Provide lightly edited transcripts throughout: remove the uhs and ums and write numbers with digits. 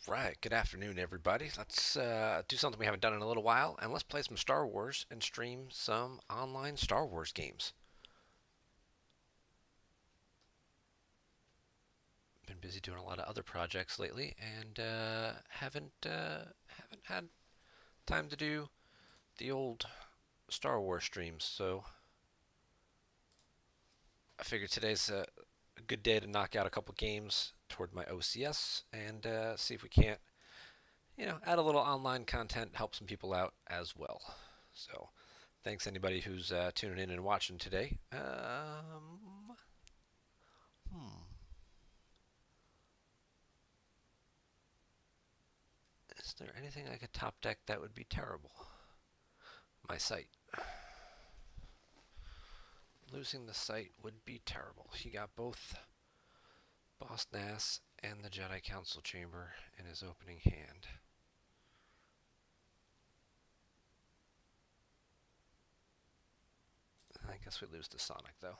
Right, good afternoon, everybody. Let's do something we haven't done in a little while, and let's play some Star Wars and stream some online Star Wars games. Been busy doing a lot of other projects lately, and haven't had time to do the old Star Wars streams. So I figured today's a good day to knock out a couple games toward my OCS and see if we can't, add a little online content, help some people out as well. So thanks anybody who's tuning in and watching today. Hmm. Is there anything I could top deck that would be terrible? My sight. Losing the sight would be terrible. He got both Boss Nass and the Jedi Council Chamber in his opening hand. I guess we lose to Sonic, though.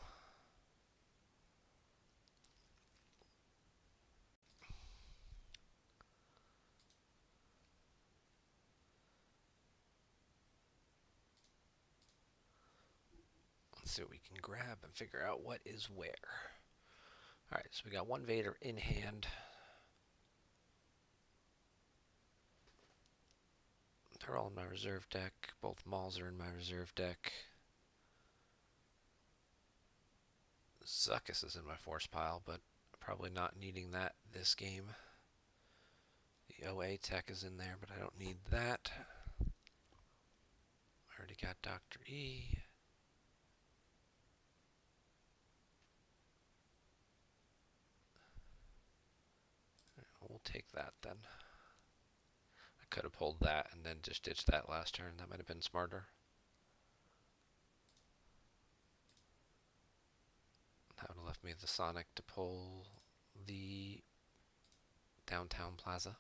Let's see what we can grab and figure out what is where. Alright, so we got one Vader in hand. They're all in my reserve deck. Both Mauls are in my reserve deck. Zuckuss is in my force pile, but probably not needing that this game. The OA tech is in there, but I don't need that. I already got Dr. E. We'll take that then. I could have pulled that and then just ditched that last turn. That might have been smarter. That would have left me the Sonic to pull the downtown plaza.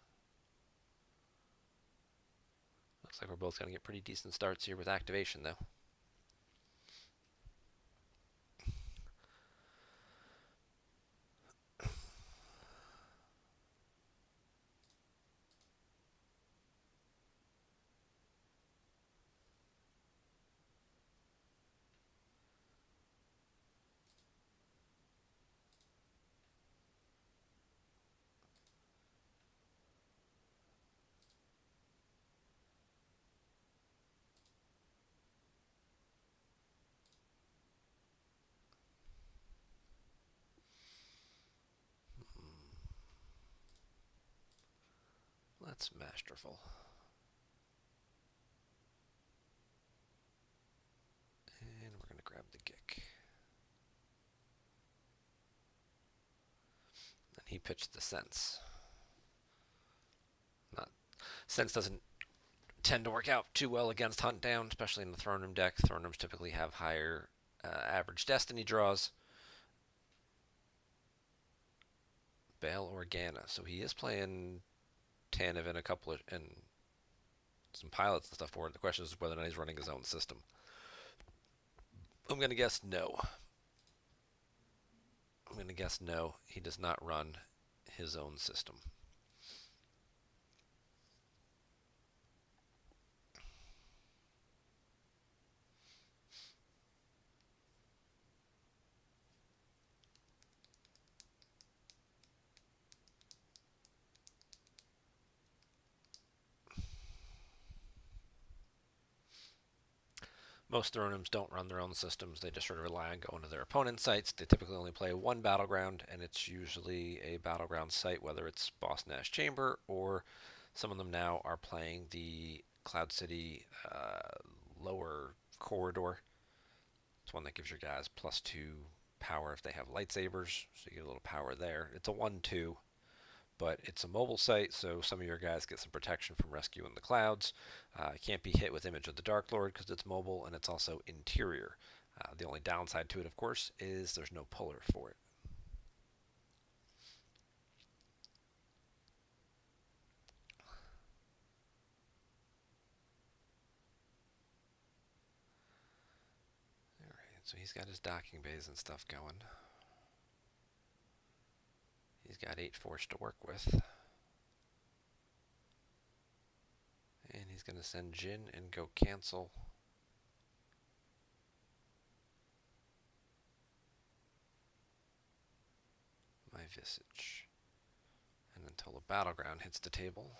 Looks like we're both going to get pretty decent starts here with activation, though. That's masterful. And we're going to grab the Gick. And he pitched the Sense. Not Sense doesn't tend to work out too well against Hunt Down, especially in the Throne Room deck. Throne Rooms typically have higher average Destiny draws. Bail Organa. So he is playing Tanev and a couple of and some pilots and stuff for it. The question is whether or not he's running his own system. I'm gonna guess no. I'm gonna guess no. He does not run his own system. Most Thronums don't run their own systems. They just sort of rely on going to their opponent's sites. They typically only play one battleground, and it's usually a battleground site, whether it's Boss Nash Chamber or some of them now are playing the Cloud City lower corridor. It's one that gives your guys +2 power if they have lightsabers, so you get a little power there. It's a 1-2, but it's a mobile site, so some of your guys get some protection from rescuing the clouds. It can't be hit with Image of the Dark Lord because it's mobile, and it's also interior. The only downside to it, of course, is there's no puller for it. Alright, so he's got his docking bays and stuff going. He's got 8 force to work with. And he's going to send Jin and go cancel. My Visage. And until the battleground hits the table,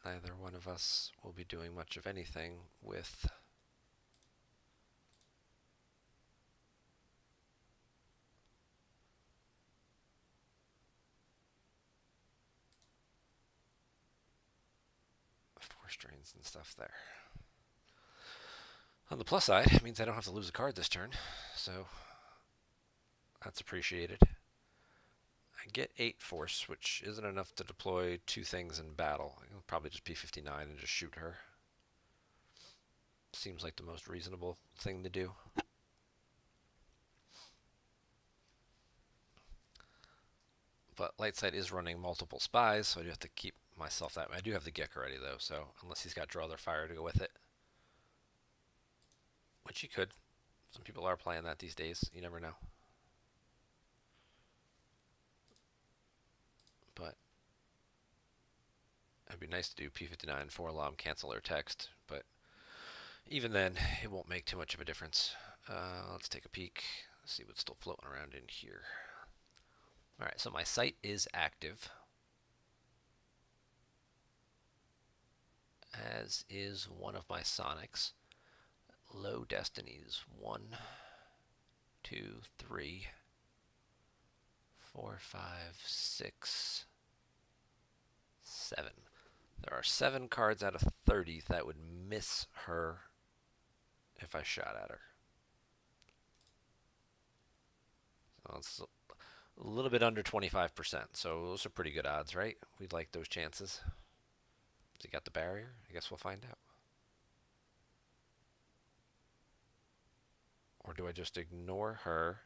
neither one of us will be doing much of anything with force drains and stuff there. On the plus side, it means I don't have to lose a card this turn, so that's appreciated. I get 8 force, which isn't enough to deploy 2 things in battle. I'll probably just P59 and just shoot her. Seems like the most reasonable thing to do. But Lightsight is running multiple spies, so I do have to keep myself that way. I do have the Gek already, though, so unless he's got Draw Their Fire to go with it. Which he could. Some people are playing that these days. You never know. But it'd be nice to do P59 for alarm, cancel their text, but even then, it won't make too much of a difference. Let's take a peek. See what's still floating around in here. Alright, so my site is active, as is one of my Sonics. Low Destinies. 1, 2, 3, 4, 5, 6, 7. There are 7 cards out of 30 that would miss her if I shot at her. So it's a little bit under 25%, so those are pretty good odds, right? We'd like those chances. Has he got the barrier? I guess we'll find out. Or do I just ignore her,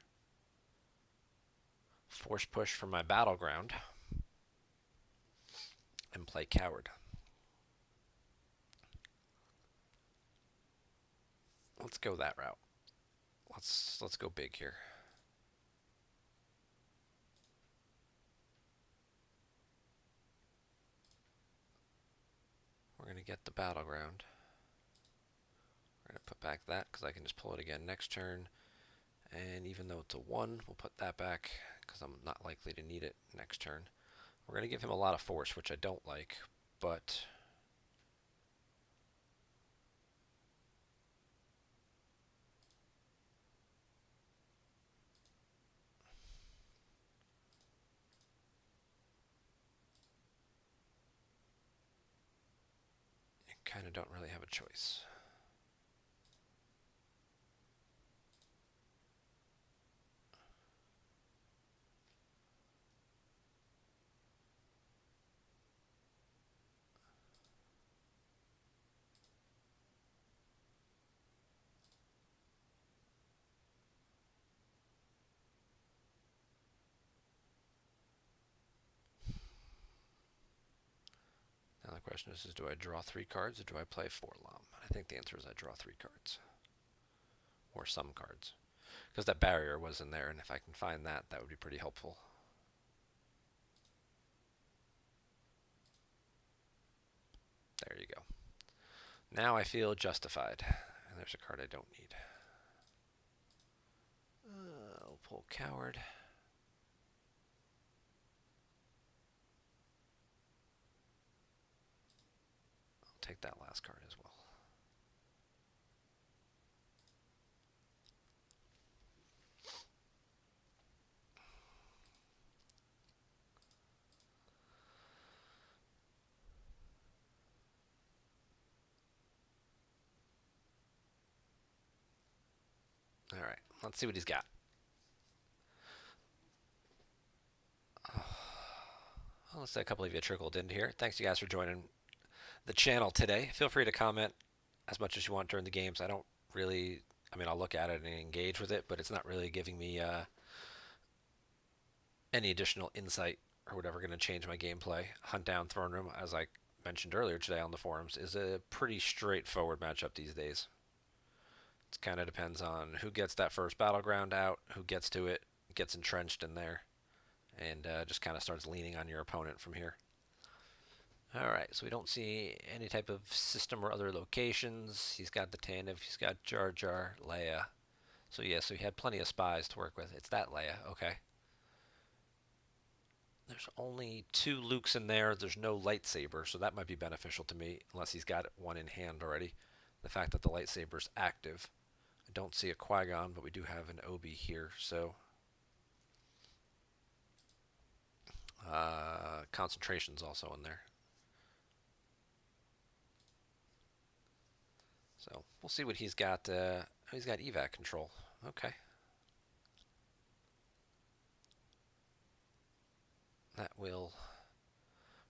force push from my battleground, and play coward? Let's go that route. Let's go big here. We're going to get the battleground. We're going to put back that because I can just pull it again next turn. And even though it's a 1, we'll put that back because I'm not likely to need it next turn. We're going to give him a lot of force, which I don't like, but you kind of don't really have a choice. Now the question is do I draw 3 cards or do I play 4 Lom? I think the answer is I draw 3 cards. Or some cards. Because that barrier was in there, and if I can find that, that would be pretty helpful. There you go. Now I feel justified. And there's a card I don't need. I'll pull Coward. I'll take that last card as well. All right, let's see what he's got. Well, let's say a couple of you trickled in here. Thanks, you guys, for joining the channel today. Feel free to comment as much as you want during the games. I don't really, I'll look at it and engage with it, but it's not really giving me any additional insight or whatever going to change my gameplay. Hunt Down Throne Room, as I mentioned earlier today on the forums, is a pretty straightforward matchup these days. It kind of depends on who gets that first battleground out, who gets to it, gets entrenched in there, and just kind of starts leaning on your opponent from here. Alright, so we don't see any type of system or other locations. He's got the Tantive, he's got Jar Jar, Leia. So yeah, so he had plenty of spies to work with. It's that Leia, okay. There's only 2 Lukes in there. There's no lightsaber, so that might be beneficial to me, unless he's got one in hand already. The fact that the lightsaber's active. I don't see a Qui-Gon, but we do have an Obi here, so concentration's also in there. So we'll see what he's got. He's got evac control. Okay. That will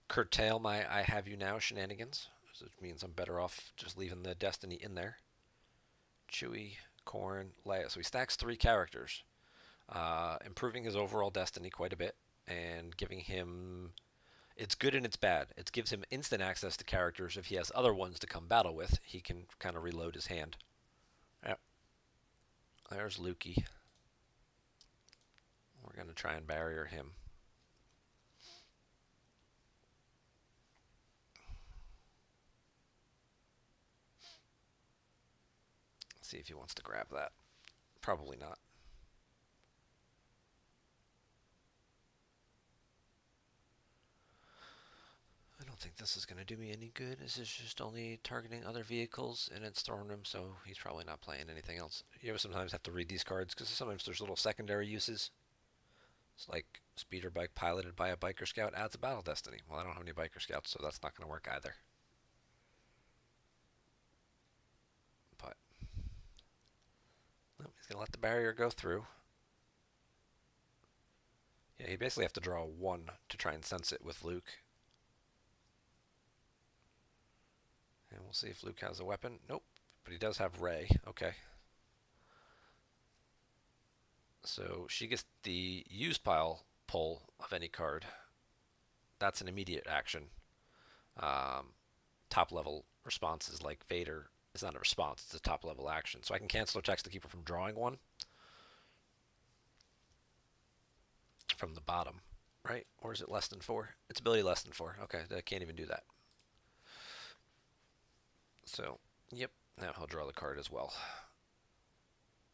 curtail my I have you now shenanigans, which means I'm better off just leaving the destiny in there. Chewie, Corn, Leia. So he stacks 3 characters, improving his overall destiny quite a bit and giving him. It's good and it's bad. It gives him instant access to characters. If he has other ones to come battle with, he can kind of reload his hand. Yep. There's Lukey. We're going to try and barrier him. See if he wants to grab that. Probably not. I don't think this is going to do me any good. This is just only targeting other vehicles, and it's throwing him, so he's probably not playing anything else. You ever sometimes have to read these cards, because sometimes there's little secondary uses. It's like speeder bike piloted by a biker scout adds a battle destiny. Well, I don't have any biker scouts, so that's not going to work either. But no, he's going to let the barrier go through. Yeah, you basically have to draw a 1 to try and sense it with Luke. And we'll see if Luke has a weapon. Nope, but he does have Rey. Okay. So she gets the use pile pull of any card. That's an immediate action. Top level responses like Vader is not a response, it's a top level action. So I can cancel or text to keep her from drawing one from the bottom, right? Or is it less than 4? It's ability less than 4. Okay, I can't even do that. So, yep, now he'll draw the card as well.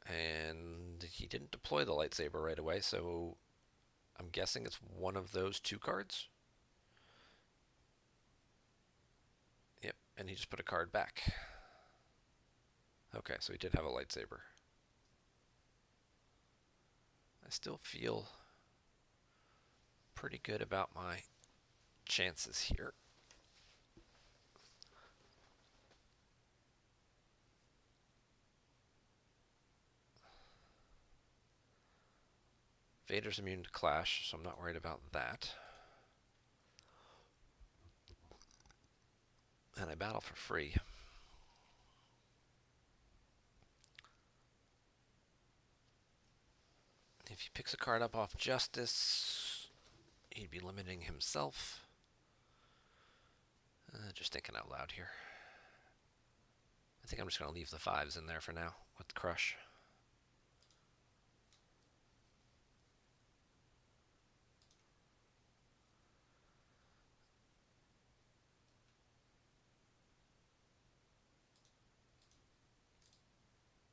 And he didn't deploy the lightsaber right away, so I'm guessing it's one of those 2 cards. Yep, and he just put a card back. Okay, so he did have a lightsaber. I still feel pretty good about my chances here. Vader's immune to clash, so I'm not worried about that. And I battle for free. If he picks a card up off Justice, he'd be limiting himself. Just thinking out loud here. I think I'm just going to leave the 5s in there for now with Crush.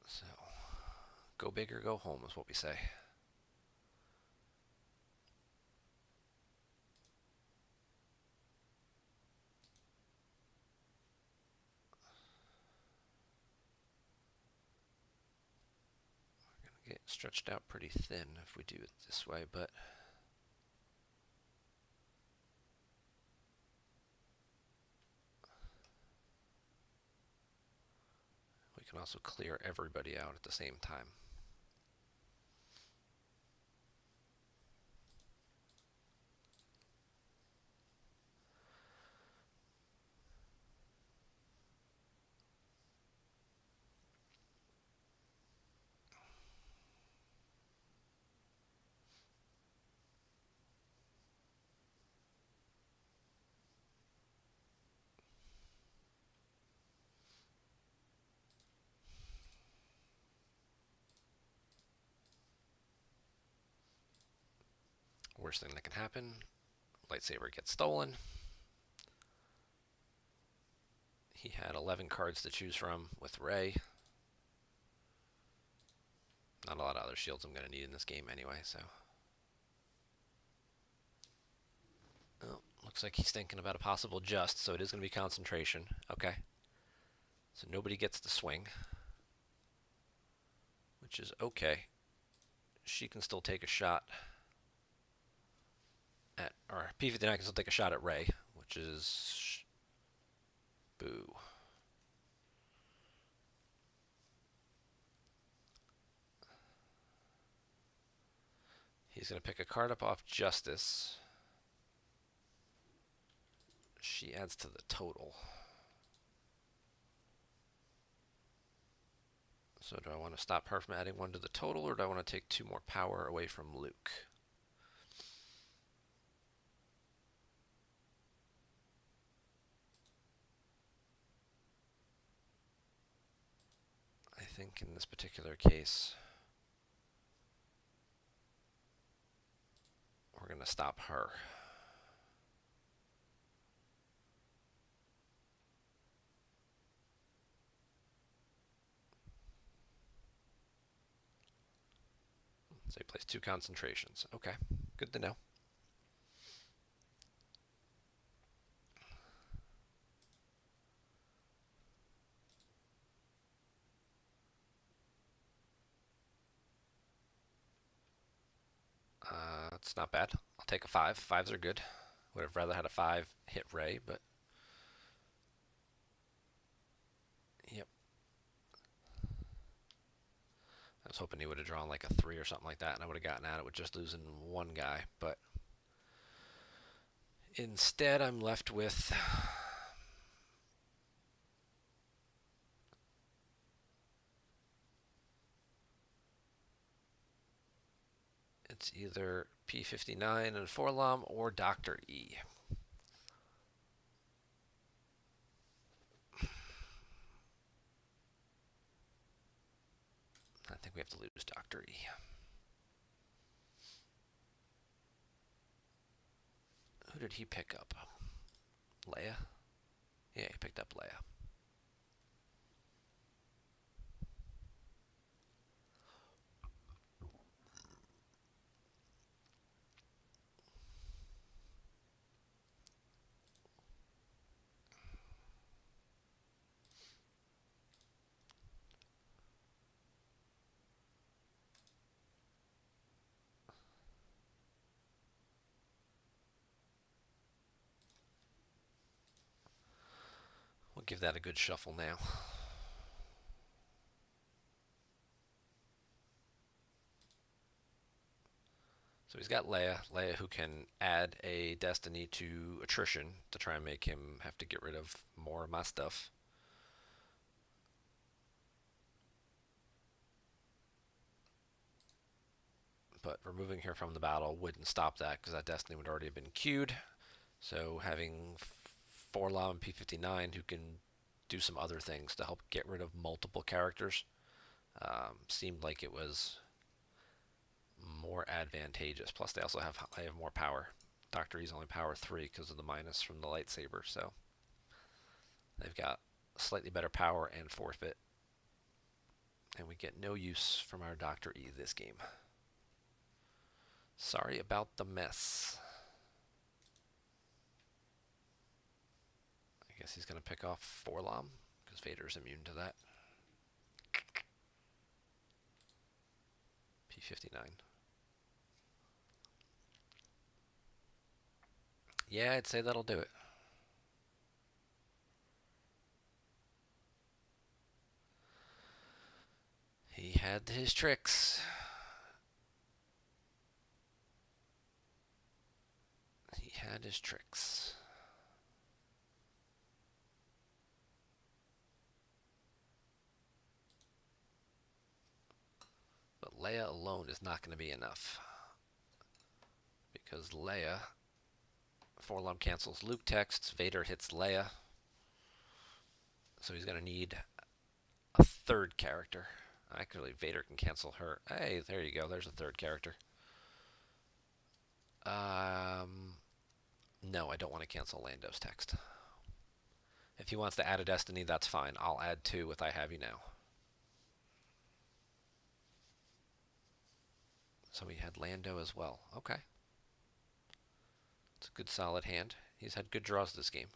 So, go big or go home is what we say. Get stretched out pretty thin if we do it this way, but we can also clear everybody out at the same time. Worst thing that can happen, lightsaber gets stolen. He had 11 cards to choose from with Ray. Not a lot of other shields I'm going to need in this game anyway, so. Oh, looks like he's thinking about a possible just, so it is going to be concentration. Okay. So nobody gets to swing, which is okay. She can still take a shot at, or P59 can still take a shot at Ray, which is boo. He's going to pick a card up off Justice. She adds to the total. So do I want to stop her from adding one to the total, or do I want to take 2 more power away from Luke? I think in this particular case, we're going to stop her. So he plays 2 concentrations. Okay, good to know. It's not bad. I'll take a 5. 5s are good. Would have rather had a 5 hit Ray, but yep. I was hoping he would have drawn like a 3 or something like that, and I would have gotten at it with just losing 1 guy, but instead I'm left with it's either P59 and Forlom or Dr. E. I think we have to lose Dr. E. Who did he pick up? Leia? Yeah, he picked up Leia. We'll give that a good shuffle now. So he's got Leia. Leia who can add a destiny to attrition to try and make him have to get rid of more of my stuff. But removing her from the battle wouldn't stop that because that destiny would already have been queued. So having Forlom and P59 who can do some other things to help get rid of multiple characters seemed like it was more advantageous. Plus, they also have more power. Dr. E's only power 3 because of the minus from the lightsaber, so they've got slightly better power and forfeit. And we get no use from our Dr. E this game. Sorry about the mess. I guess he's going to pick off Forlom because Vader's immune to that. P59. Yeah, I'd say that'll do it. He had his tricks. He had his tricks. But Leia alone is not going to be enough. Because Leia, Forlom cancels Luke texts, Vader hits Leia. So he's going to need a 3rd character. Actually, Vader can cancel her. Hey, there you go. There's a 3rd character. No, I don't want to cancel Lando's text. If he wants to add a destiny, that's fine. I'll add 2 with I Have You Now. So he had Lando as well. Okay. It's a good solid hand. He's had good draws this game.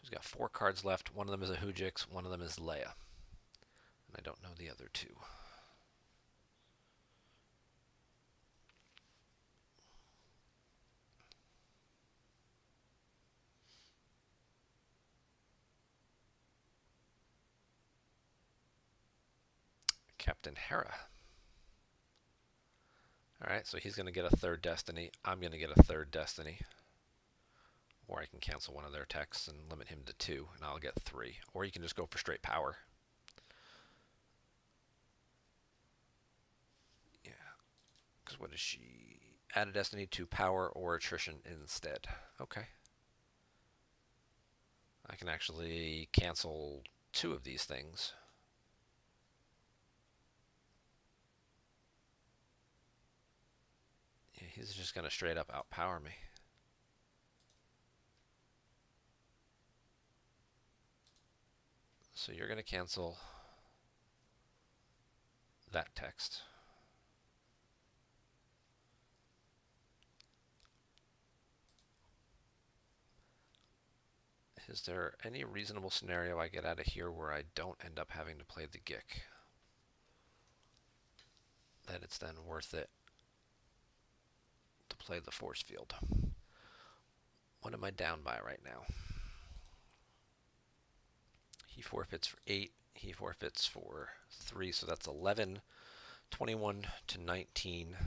He's got 4 cards left. One of them is a Hujix, one of them is Leia. And I don't know the other 2. Captain Hera. Alright, so he's going to get a 3rd destiny. I'm going to get a 3rd destiny. Or I can cancel one of their texts and limit him to 2, and I'll get 3. Or you can just go for straight power. Yeah. Because what is she? Add a destiny to power or attrition instead. Okay. I can actually cancel 2 of these things. Yeah, he's just going to straight up outpower me. So you're going to cancel that text. Is there any reasonable scenario I get out of here where I don't end up having to play the Gick? That it's then worth it to play the force field. What am I down by right now? He forfeits for 8. He forfeits for 3, so that's 11. 21 to 19.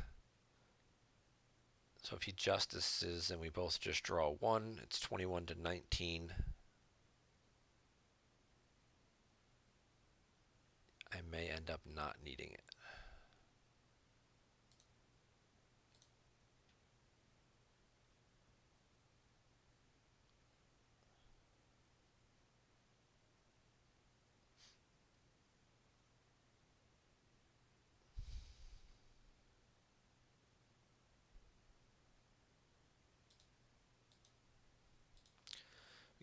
So if he justices and we both just draw 1, it's 21 to 19. I may end up not needing it.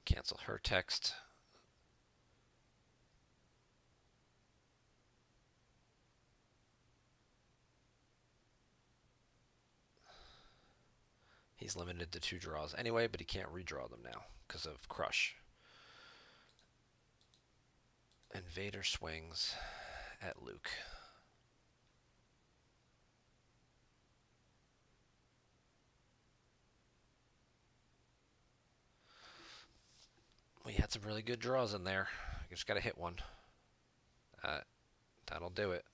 Cancel her text. He's limited to 2 draws anyway, but he can't redraw them now because of Crush. And Vader swings at Luke. We had some really good draws in there. I just got to hit one. That'll do it.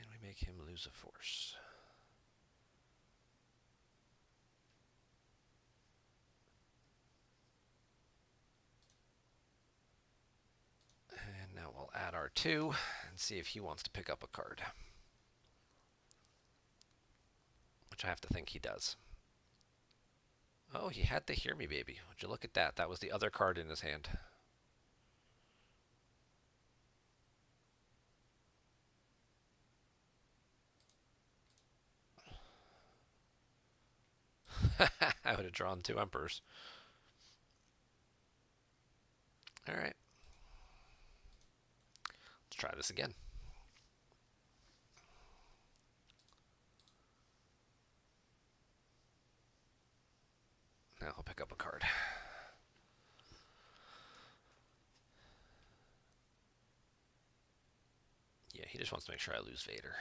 And we make him lose a force. And now we'll add our 2 and see if he wants to pick up a card. Which I have to think he does. Oh, he had to hear me, baby. Would you look at that? That was the other card in his hand. I would have drawn 2 Emperors. Alright. Let's try this again. Now I'll pick up a card. Yeah, he just wants to make sure I lose Vader.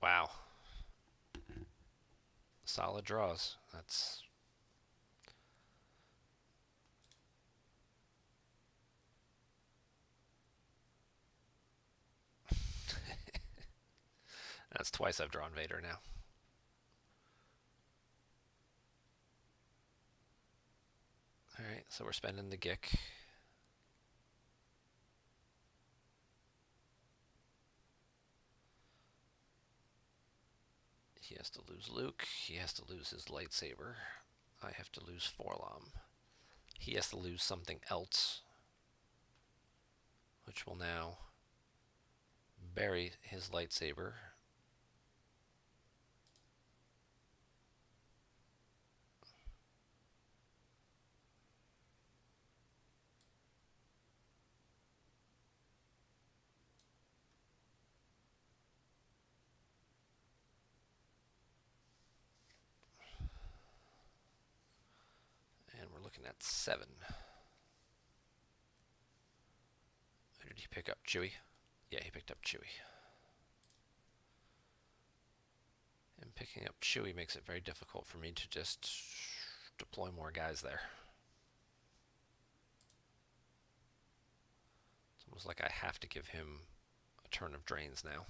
Wow. Solid draws. That's... That's twice I've drawn Vader now. Alright, so we're spending the Gick. He has to lose Luke. He has to lose his lightsaber. I have to lose Forlom. He has to lose something else, which will now bury his lightsaber. And we're looking at 7. Who did he pick up? Chewie? Yeah, he picked up Chewie. And picking up Chewie makes it very difficult for me to just deploy more guys there. It's almost like I have to give him a turn of drains now.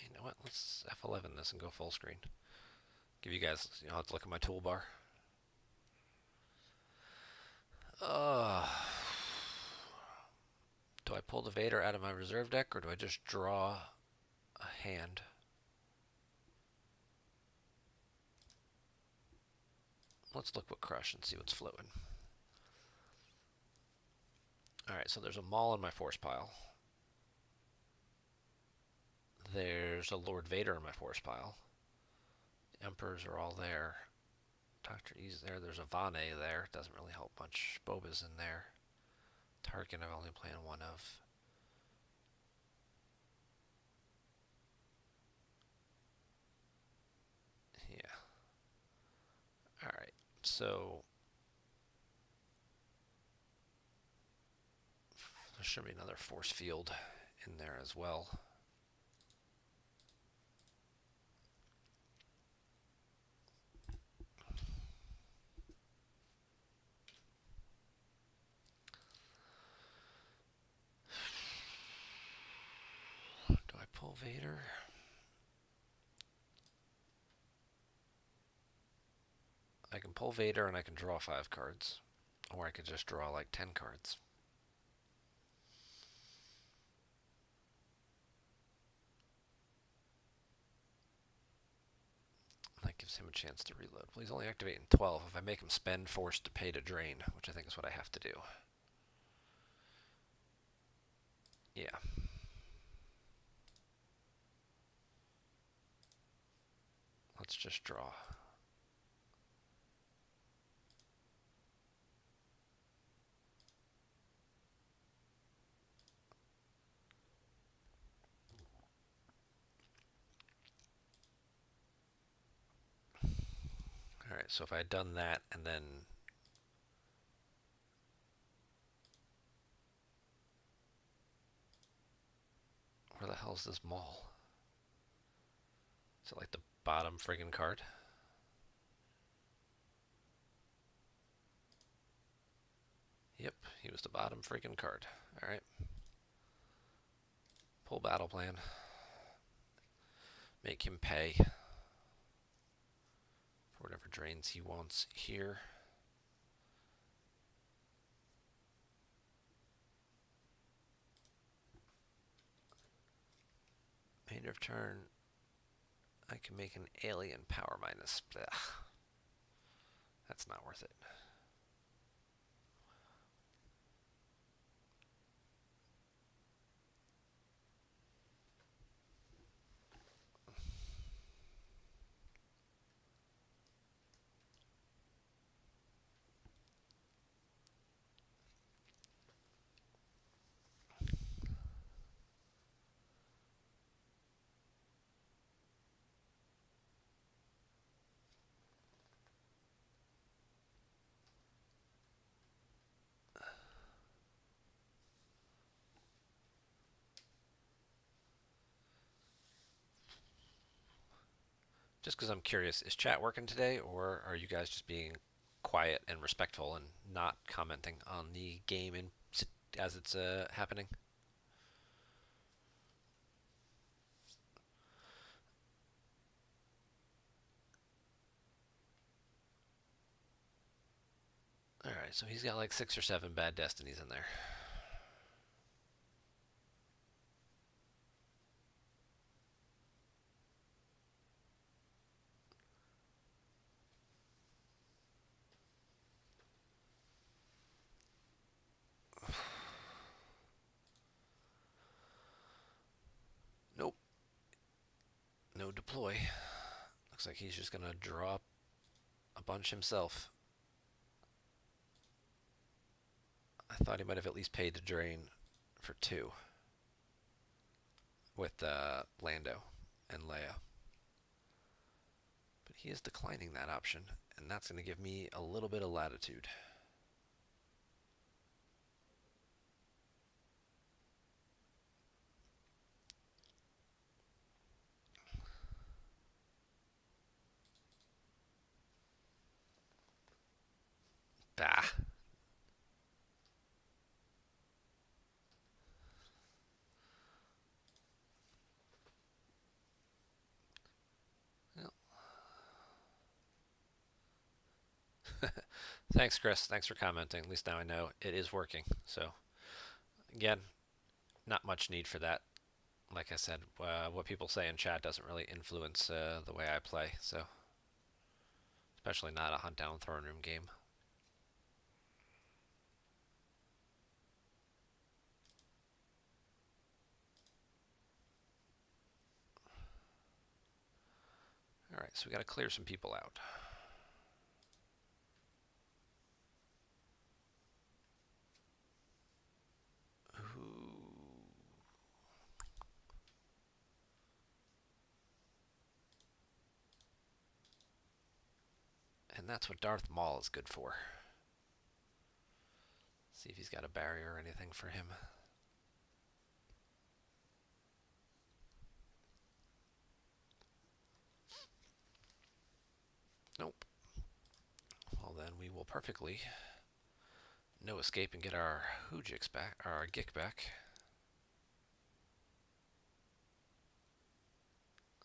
You know what? Let's F11 this and go full screen. Give you guys, have to look at my toolbar. Do I pull the Vader out of my reserve deck, or do I just draw a hand? Let's look with Crush and see what's floating. Alright, so there's a Maul in my force pile. There's a Lord Vader in my force pile. The Emperors are all there. Dr. E's there. There's a Vane there. Doesn't really help much. Boba's in there. Tarkin I'm only playing one of. Yeah. Alright, so there should be another force field in there as well. Do I pull Vader? I can pull Vader and I can draw 5 cards. Or I could just draw like 10 cards. That gives him a chance to reload. Well, he's only activating 12. If I make him spend force to pay to drain, which I think is what I have to do. Yeah. Let's just draw. Alright, so if I had done that and then where the hell is this Maul? Is it like the bottom friggin' card? Yep, he was the bottom friggin' card. Alright. Pull battle plan. Make him pay for whatever drains he wants here. End of turn, I can make an alien power minus. Ugh. That's not worth it. Just because I'm curious, is chat working today, or are you guys just being quiet and respectful and not commenting on the game as it's happening? Alright, so he's got like 6 or 7 bad destinies in there. Nope. No deploy. Looks like he's just gonna draw a bunch himself. I thought he might have at least paid to drain for 2 with Lando and Leia. But he is declining that option, and that's going to give me a little bit of latitude. Bah. Well. Thanks, Chris. Thanks for commenting. At least now I know it is working. So, again, not much need for that. Like I said, what people say in chat doesn't really influence the way I play. So, especially not a hunt down throne room game. All right, so we got to clear some people out. And that's what Darth Maul is good for. See if he's got a barrier or anything for him. Nope. Well, then we will perfectly no escape and get our Hoojix back, our Gick back.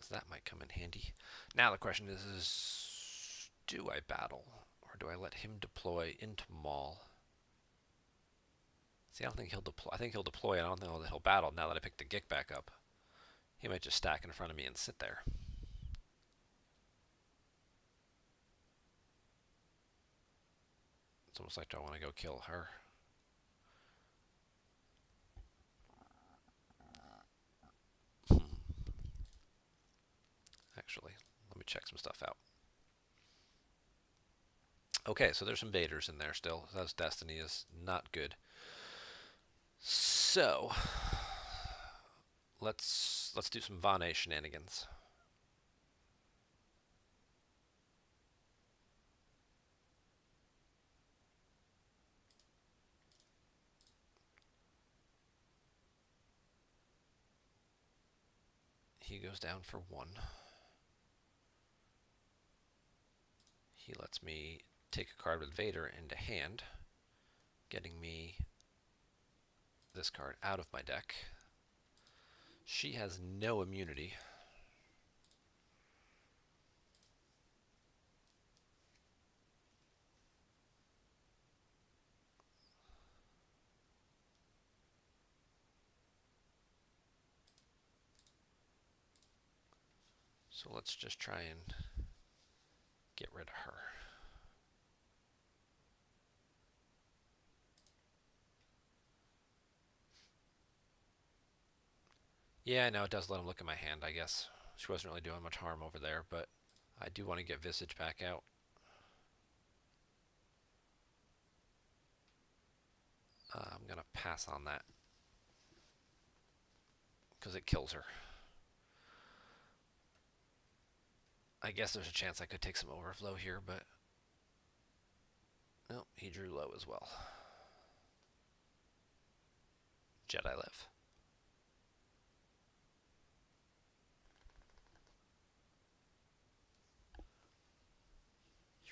So that might come in handy. Now the question is do I battle or do I let him deploy into Maul? See, I don't think he'll deploy. I think he'll deploy. I don't know that he'll battle now that I picked the Gick back up. He might just stack in front of me and sit there. It's almost like, do I want to go kill her? Actually, let me check some stuff out. Okay, so there's some Vaders in there still. That's Destiny is not good. So let's do some Vane shenanigans. He goes down for 1. He lets me take a card with Vader into hand, getting me this card out of my deck. She has no immunity. So let's just try and get rid of her. Yeah, I know it does let him look at my hand, I guess. She wasn't really doing much harm over there, but I do want to get Visage back out. I'm going to pass on that because it kills her. I guess there's a chance I could take some overflow here, but no, he drew low as well. Jedi live.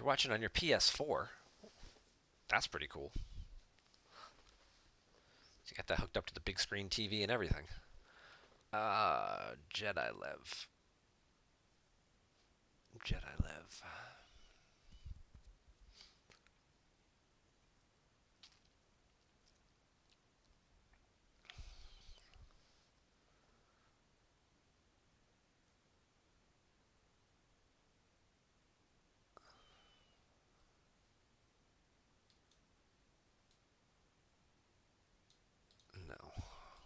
You're watching on your PS4. That's pretty cool. You got that hooked up to the big screen TV and everything. Jedi Lev. Jedi Lev. No,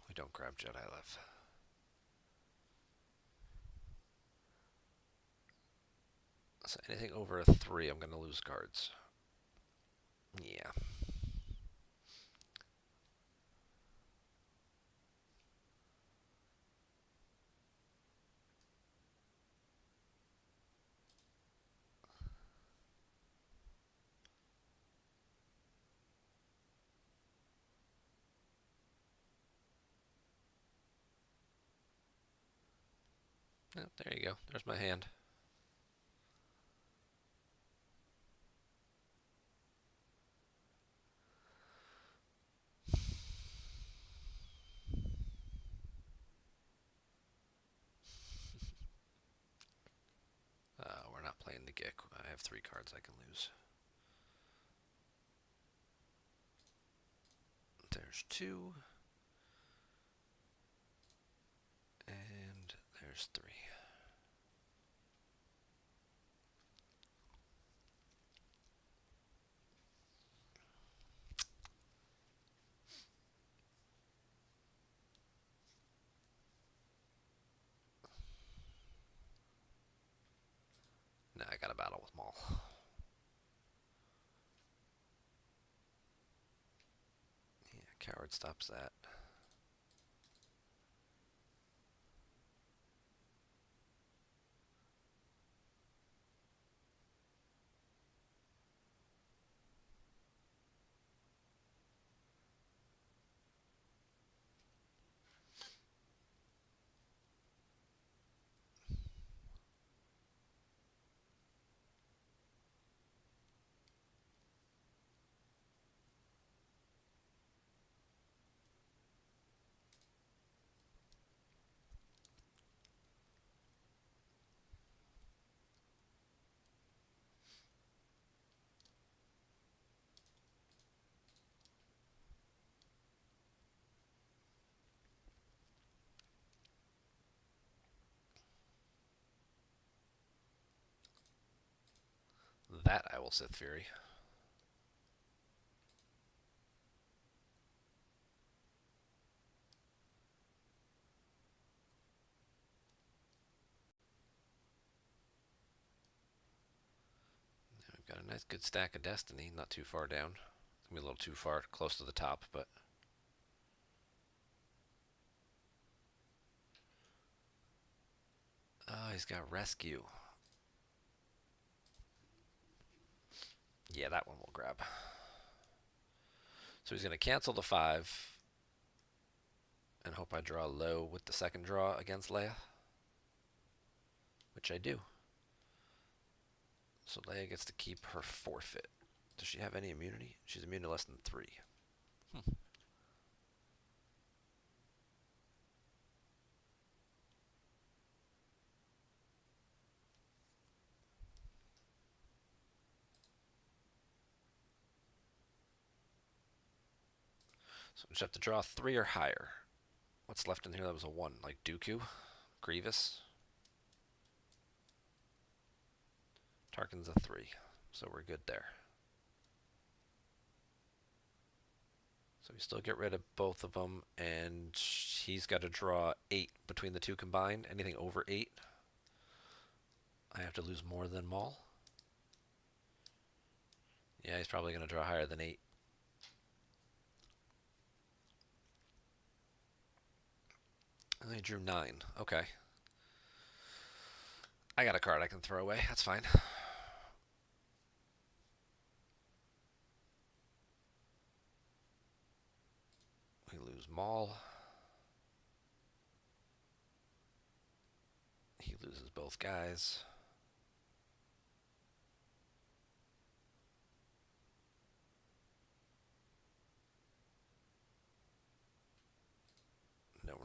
we don't grab Jedi Lev. So anything over a 3, I'm going to lose cards. Yeah. Oh, there you go. There's my hand. We're not playing the Gick. I have 3 cards I can lose. There's 2. And there's 3. Now I got a battle with Maul. Yeah, Coward stops that. That I will Sith Fury. We've got a nice good stack of Destiny, not too far down. It's gonna be a little too far, close to the top, but he's got Rescue. Yeah, that one we'll grab. So he's gonna cancel the 5 and hope I draw low with the second draw against Leia, which I do. So Leia gets to keep her forfeit. Does she have any immunity? She's immune to less than 3. So we just have to draw 3 or higher. What's left in here that was a 1? Like Dooku? Grievous? Tarkin's a 3. So we're good there. So we still get rid of both of them, and he's got to draw 8 between the 2 combined. Anything over 8, I have to lose more than Maul. Yeah, he's probably going to draw higher than 8. And he drew 9. Okay. I got a card I can throw away. That's fine. We lose Maul. He loses both guys.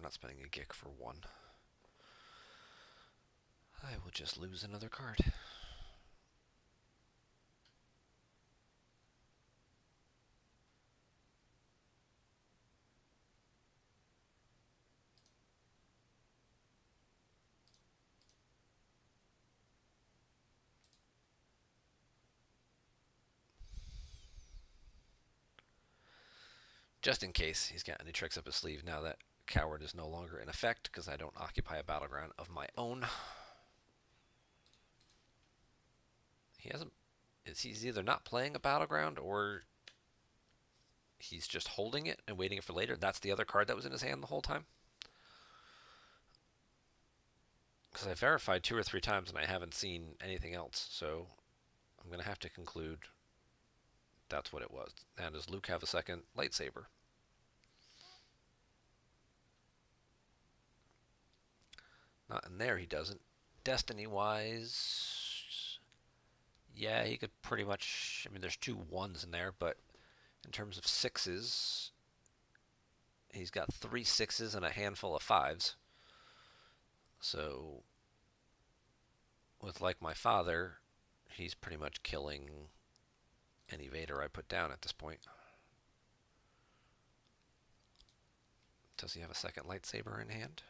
we're not spending a Gick for 1. I will just lose another card. Just in case he's got any tricks up his sleeve now that Coward is no longer in effect because I don't occupy a battleground of my own. He hasn't. He's either not playing a battleground or he's just holding it and waiting for later. That's the other card that was in his hand the whole time. Because I verified 2 or 3 times and I haven't seen anything else. So I'm going to have to conclude that's what it was. Now, does Luke have a second lightsaber? Not in there, he doesn't. Destiny-wise, yeah, he could pretty much... I mean, there's 2 1s in there, but in terms of 6s, he's got 3 6s and a handful of 5s. So, with Like My Father, he's pretty much killing any Vader I put down at this point. Does he have a second lightsaber in hand?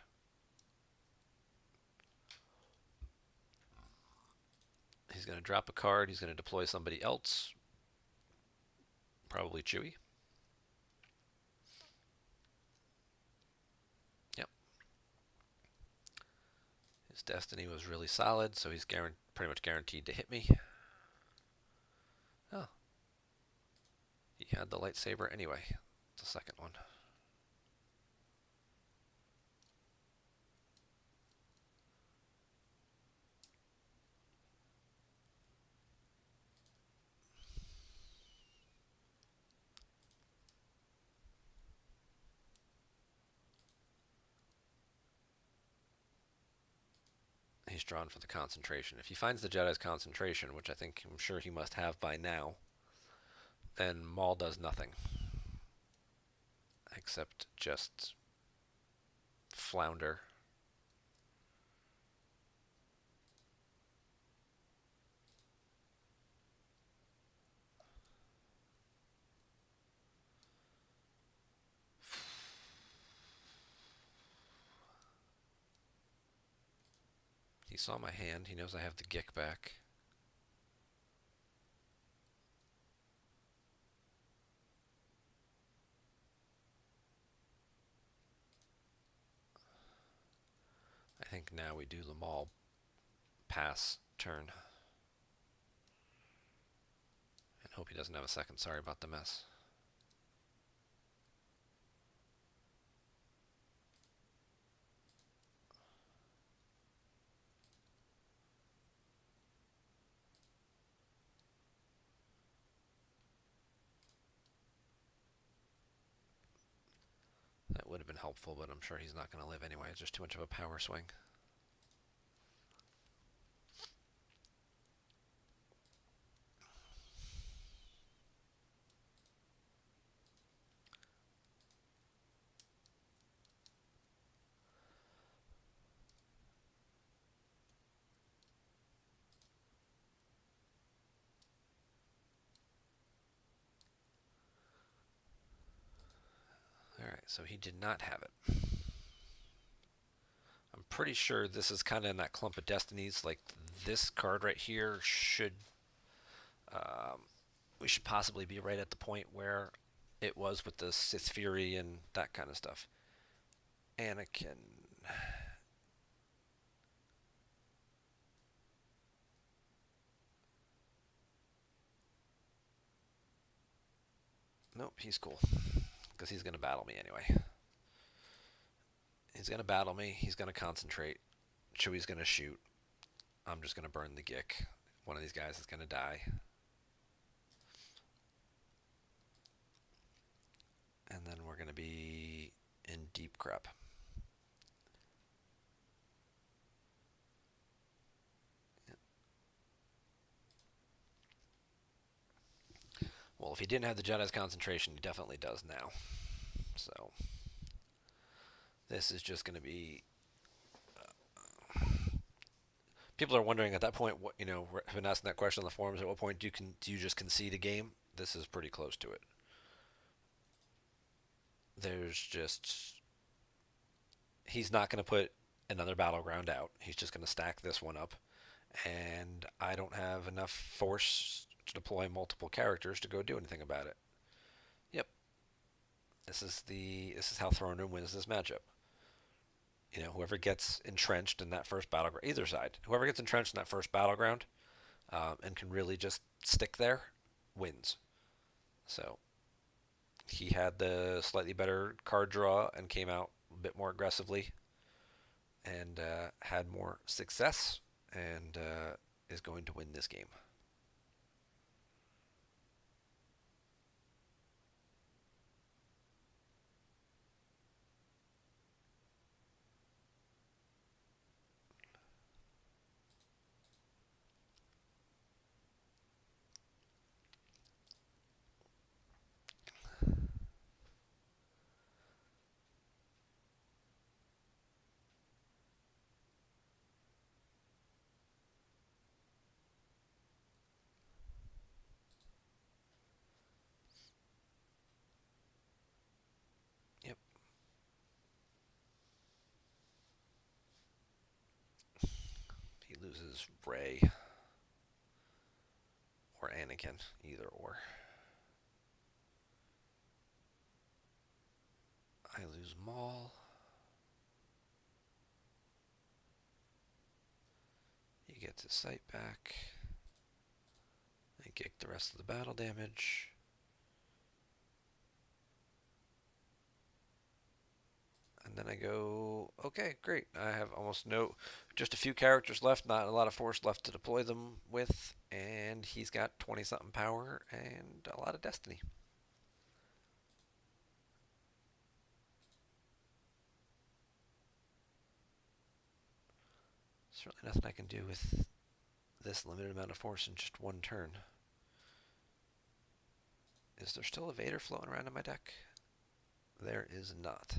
He's going to drop a card. He's going to deploy somebody else. Probably Chewie. Yep. His destiny was really solid, so he's pretty much guaranteed to hit me. Oh. He had the lightsaber anyway. It's the second one. He's drawn for the concentration. If he finds the Jedi's concentration, which I'm sure he must have by now, then Maul does nothing. Except just flounder. He saw my hand. He knows I have the Gick back. I think now we do the Maul pass turn. And hope he doesn't have a second. Sorry about the mess. That would have been helpful, but I'm sure he's not going to live anyway. It's just too much of a power swing. Alright, so he did not have it. I'm pretty sure this is kind of in that clump of destinies. Like, this card right here should... we should possibly be right at the point where it was with the Sith Fury and that kind of stuff. Anakin... Nope, he's cool. Because he's going to battle me anyway. He's going to battle me. He's going to concentrate. Chewie's going to shoot. I'm just going to burn the Gick. One of these guys is going to die. And then we're going to be in deep crap. Well, if he didn't have the Jedi's concentration, he definitely does now. So, This is just going to be. People are wondering at that point. What have been asking that question on the forums. At what point do you just concede a game? This is pretty close to it. There's just he's not going to put another battleground out. He's just going to stack this one up, and I don't have enough force to deploy multiple characters to go do anything about it. Yep, this is how Throne Room wins this matchup. Whoever gets entrenched in that first battleground, either side, whoever gets entrenched in that first battleground and can really just stick there, wins. So he had the slightly better card draw and came out a bit more aggressively and had more success and is going to win this game. Yep. He loses Ray or Anakin, either or. I lose Maul. He gets his sight back. I get the rest of the battle damage. And then I go, okay, great. I have just a few characters left, not a lot of force left to deploy them with, and he's got 20 something power and a lot of destiny. Certainly nothing I can do with this limited amount of force in just one turn. Is there still a Vader floating around in my deck? There is not.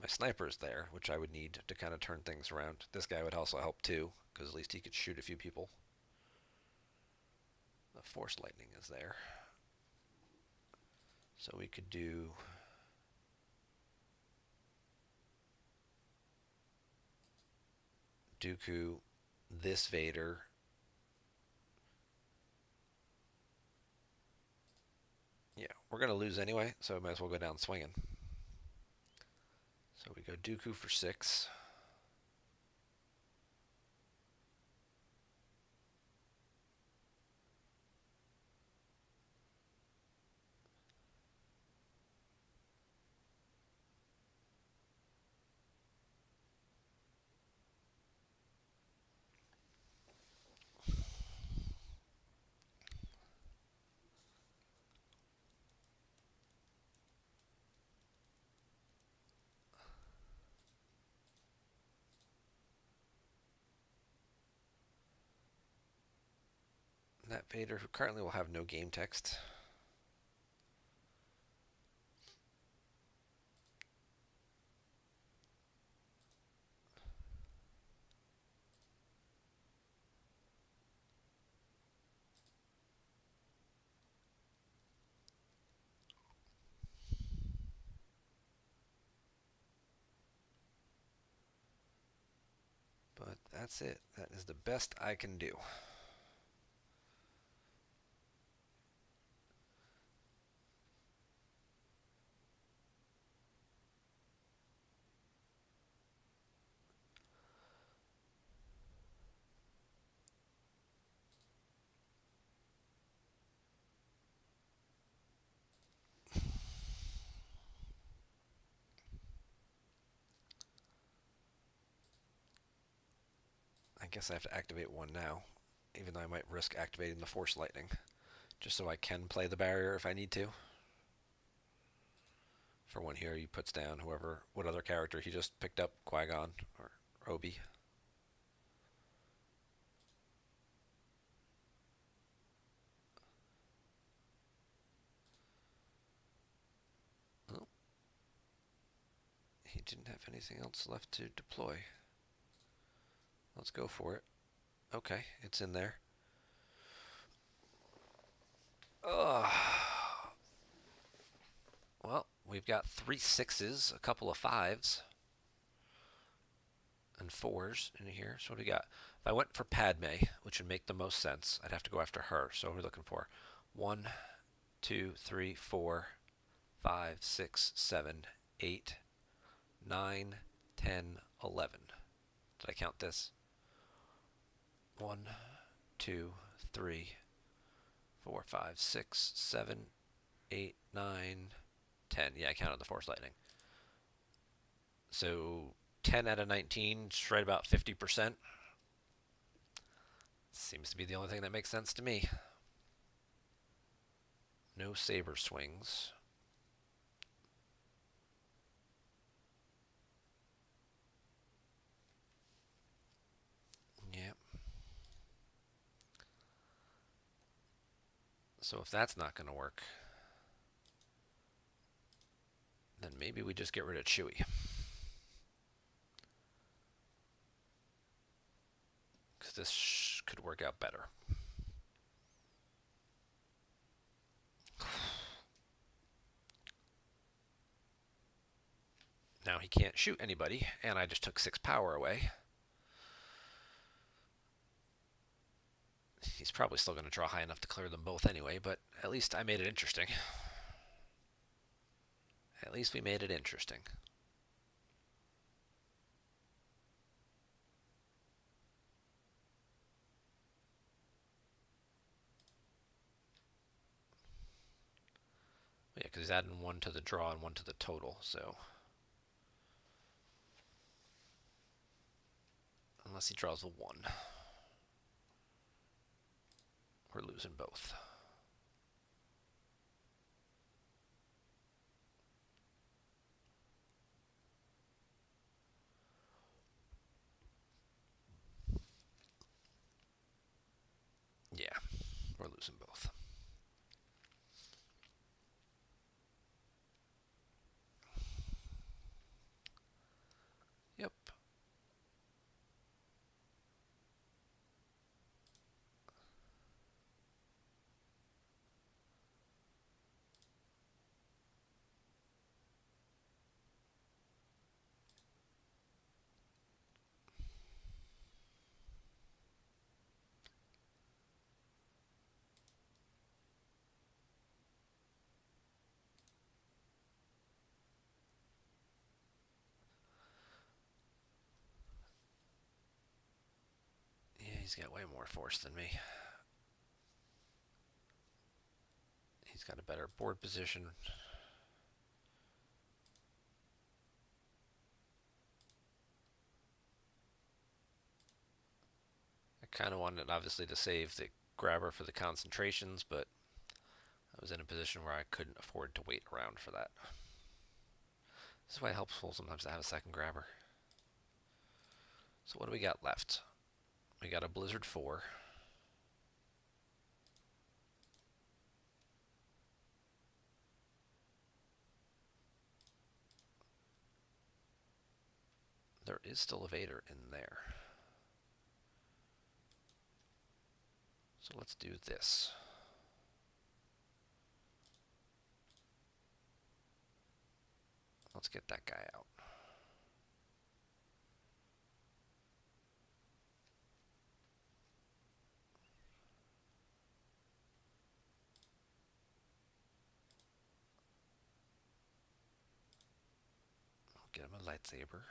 My sniper's there, which I would need to kind of turn things around. This guy would also help too, because at least he could shoot a few people. The Force Lightning is there. So we could do Dooku, this Vader. Yeah, we're going to lose anyway, so we might as well go down swinging. So we go Dooku for 6. That Vader, who currently will have no game text. But that's it. That is the best I can do. I guess I have to activate one now, even though I might risk activating the Force Lightning, just so I can play the barrier if I need to. For one here, he puts down what other character he just picked up, Qui-Gon or Obi. Oh. He didn't have anything else left to deploy. Let's go for it. Okay, it's in there. Ugh. Well, we've got 3 6s, a couple of 5s, and 4s in here. So what do we got? If I went for Padme, which would make the most sense, I'd have to go after her. So what are we looking for? 1, 2, 3, 4, 5, 6, 7, 8, 9, 10, 11. Did I count this? 1, 2, 3, 4, 5, 6, 7, 8, 9, 10. Yeah, I counted the Force Lightning. So 10 out of 19, just right about 50%. Seems to be the only thing that makes sense to me. No saber swings. Yep. So if that's not going to work, then maybe we just get rid of Chewie. Because this could work out better. Now he can't shoot anybody, and I just took 6 power away. He's probably still going to draw high enough to clear them both anyway, but at least I made it interesting. At least we made it interesting. Yeah, because he's adding 1 to the draw and 1 to the total, so... Unless he draws a 1. We're losing both. Yeah, we're losing both. Yep. Yeah, he's got way more force than me. He's got a better board position. I kind of wanted, obviously, to save the grabber for the concentrations, but I was in a position where I couldn't afford to wait around for that. This is why it helps sometimes to have a second grabber. So what do we got left? We got a Blizzard 4. There is still a Vader in there. So let's do this. Let's get that guy out. Get him a lightsaber.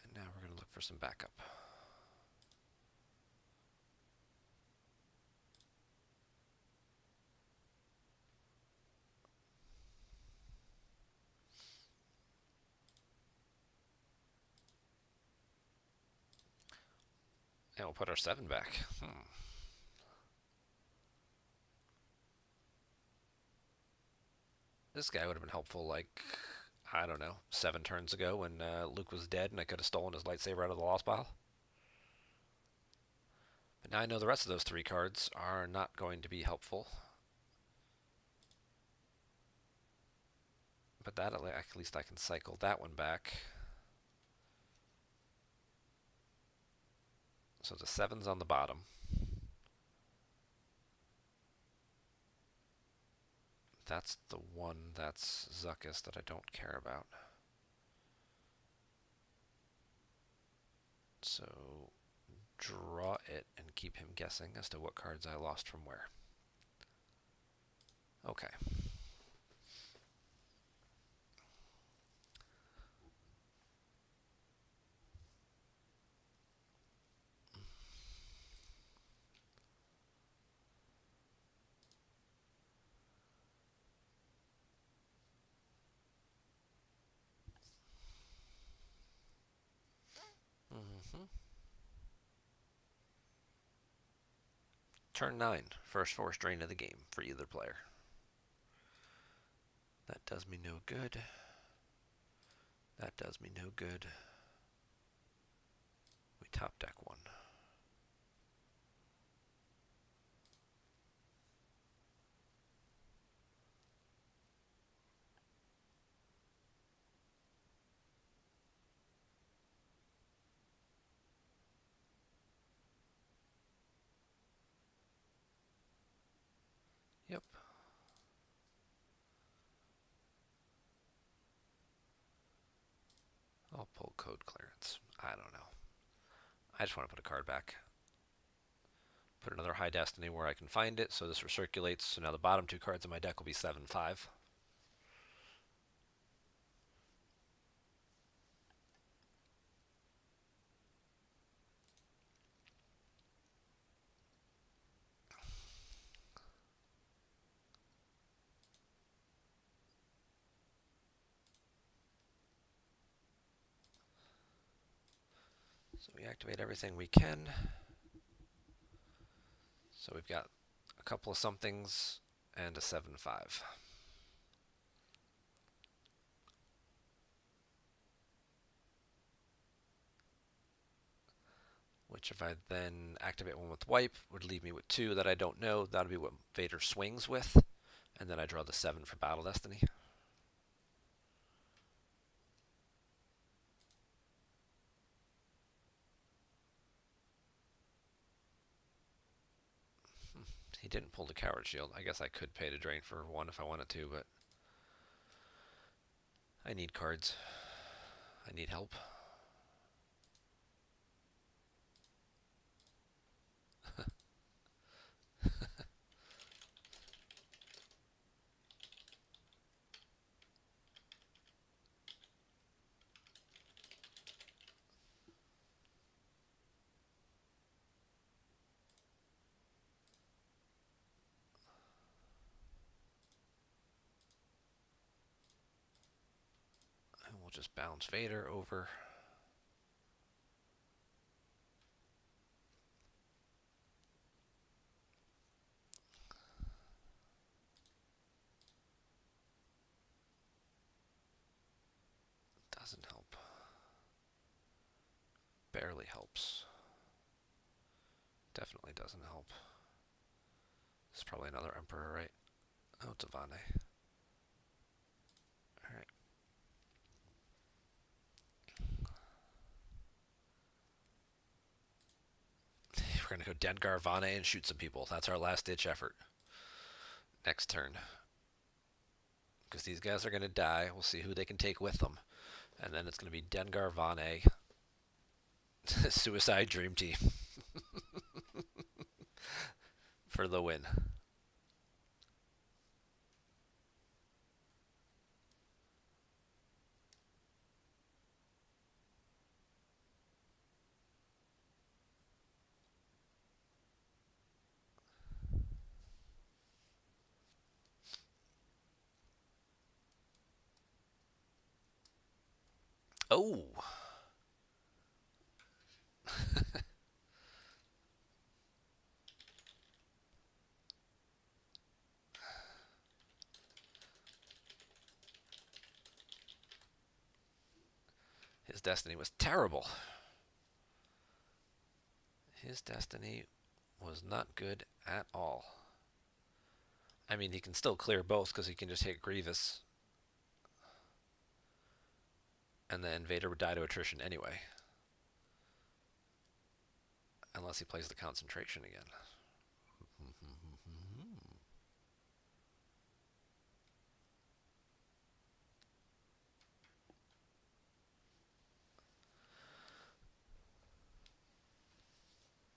And now we're going to look for some backup. And we'll put our 7 back. This guy would have been helpful, like, I don't know, 7 turns ago when Luke was dead and I could have stolen his lightsaber out of the lost pile. Now I know the rest of those 3 cards are not going to be helpful. But that, at least I can cycle that one back. So the 7's on the bottom. That's the one that's Zuckus that I don't care about. So draw it and keep him guessing as to what cards I lost from where. Okay. Turn 9, first force drain of the game for either player. That does me no good. That does me no good. We top deck 1. Yep. I'll pull code clearance. I don't know. I just want to put a card back. Put another high destiny where I can find it, so this recirculates. So now the bottom 2 cards in my deck will be 7/5. So we activate everything we can. So we've got a couple of somethings and a 7/5. Which if I then activate one with wipe would leave me with 2 that I don't know. That would be what Vader swings with. And then I draw the 7 for Battle Destiny. He didn't pull the Coward Shield. I guess I could pay to drain for 1 if I wanted to, but I need cards. I need help. And we'll just bounce Vader over. Doesn't help. Barely helps. Definitely doesn't help. It's probably another Emperor, right? Oh, it's a Vane. Alright. We're going to go Dengar Vane and shoot some people. That's our last ditch effort. Next turn. Because these guys are going to die. We'll see who they can take with them. And then it's going to be Dengar Vane. Suicide Dream Team. For the win. Oh! His destiny was terrible. His destiny was not good at all. I mean, he can still clear both because he can just hit Grievous, and the Invader would die to attrition anyway. Unless he plays the concentration again.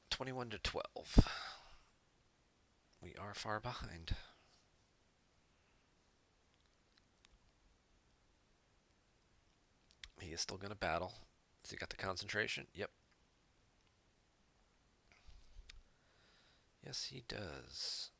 21 to 12. We are far behind. He is still going to battle. Has he got the concentration? Yep. Yes, he does.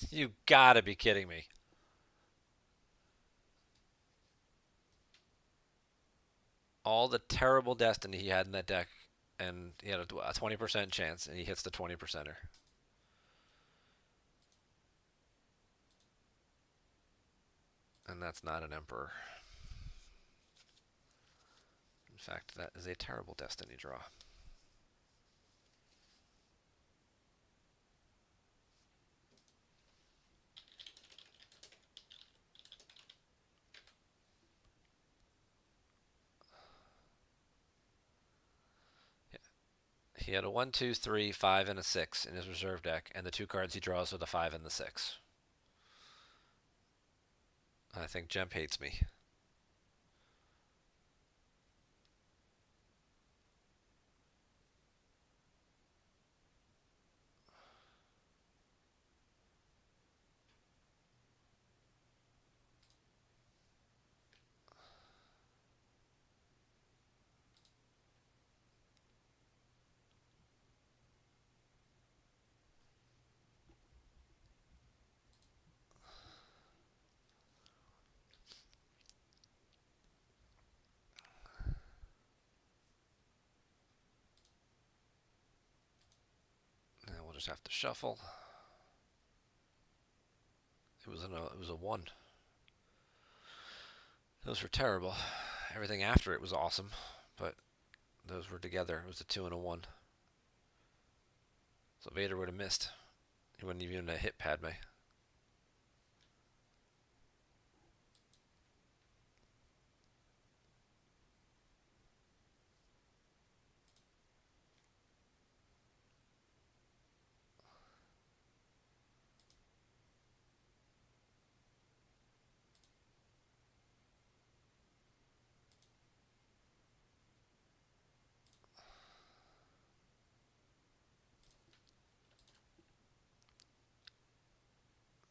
You gotta be kidding me. All the terrible destiny he had in that deck, and he had a 20% chance, and he hits the 20%er. And that's not an Emperor. In fact, that is a terrible destiny draw. He had a 1, 2, 3, 5, and a 6 in his reserve deck, and the two cards he draws are the 5 and the 6. I think Jemp hates me. Now we'll just have to shuffle. It was a 1. Those were terrible. Everything after it was awesome, but those were together. It was a 2 and a 1. So Vader would have missed. He wouldn't even have hit Padme.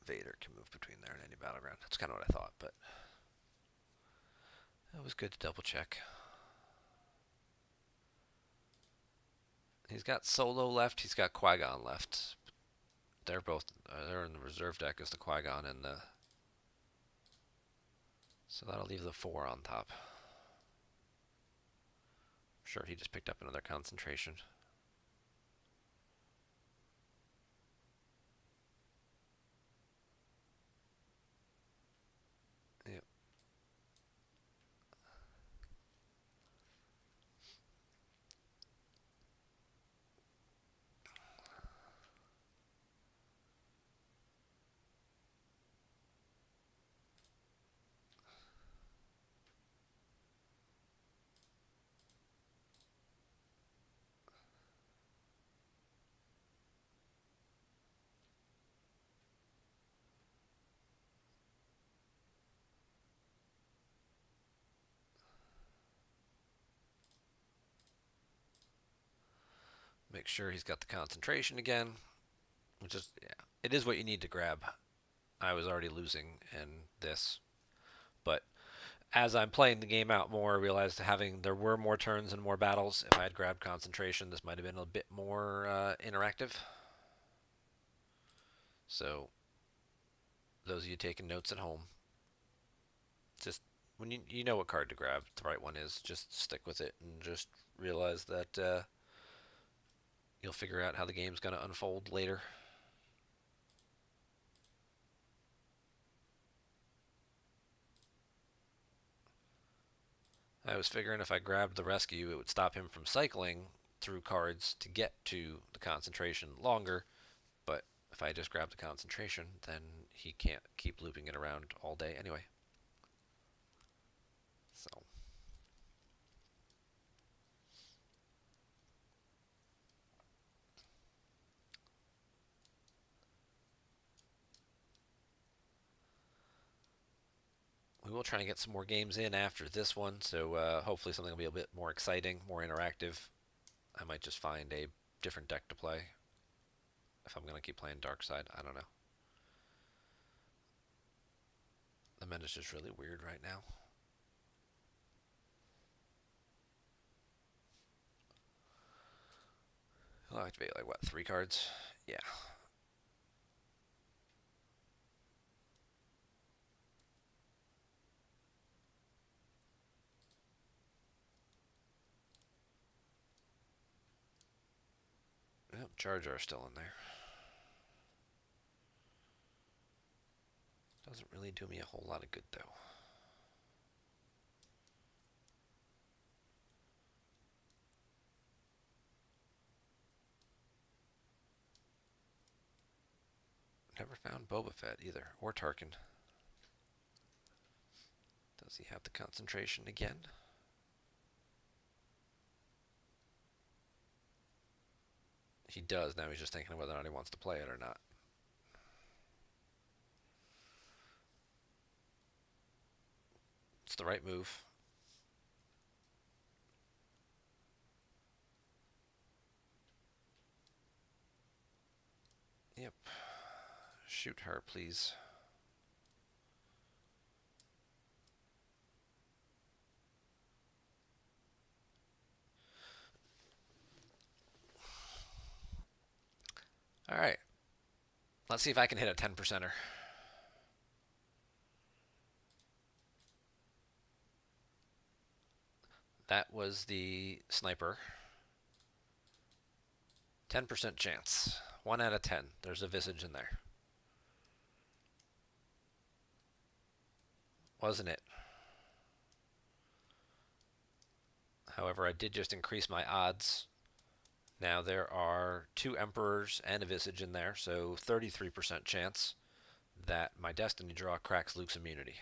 Vader can move between there and any battleground. That's kind of what I thought, but it was good to double check. He's got Solo left. He's got Qui-Gon left. They're both they're in the reserve deck as the Qui-Gon and the. So that'll leave the 4 on top. I'm sure he just picked up another concentration. Yep. Make sure he's got the concentration again. Which is, yeah, it is what you need to grab. I was already losing in this, but as I'm playing the game out more, I realized there were more turns and more battles. If I had grabbed concentration, this might have been a bit more interactive. So, those of you taking notes at home, just when you know what card to grab, the right one is, just stick with it and just realize that you'll figure out how the game's going to unfold later. I was figuring if I grabbed the rescue, it would stop him from cycling through cards to get to the concentration longer, but if I just grab the concentration, then he can't keep looping it around all day anyway. So we will try and get some more games in after this one, so hopefully something will be a bit more exciting, more interactive. I might just find a different deck to play if I'm going to keep playing Dark Side. I don't know. The meta's just really weird right now. I'll activate like what, 3 cards? Yeah. Yep, Jar Jar's still in there. Doesn't really do me a whole lot of good though. Never found Boba Fett either, or Tarkin. Does he have the concentration again? He does. Now he's just thinking whether or not he wants to play it or not. It's the right move. Yep. Shoot her, please. All right. Let's see if I can hit a 10%er. That was the sniper. 10% chance. 1 out of 10. There's a visage in there. Wasn't it? However, I did just increase my odds. Now there are 2 emperors and a visage in there, so 33% chance that my destiny draw cracks Luke's immunity.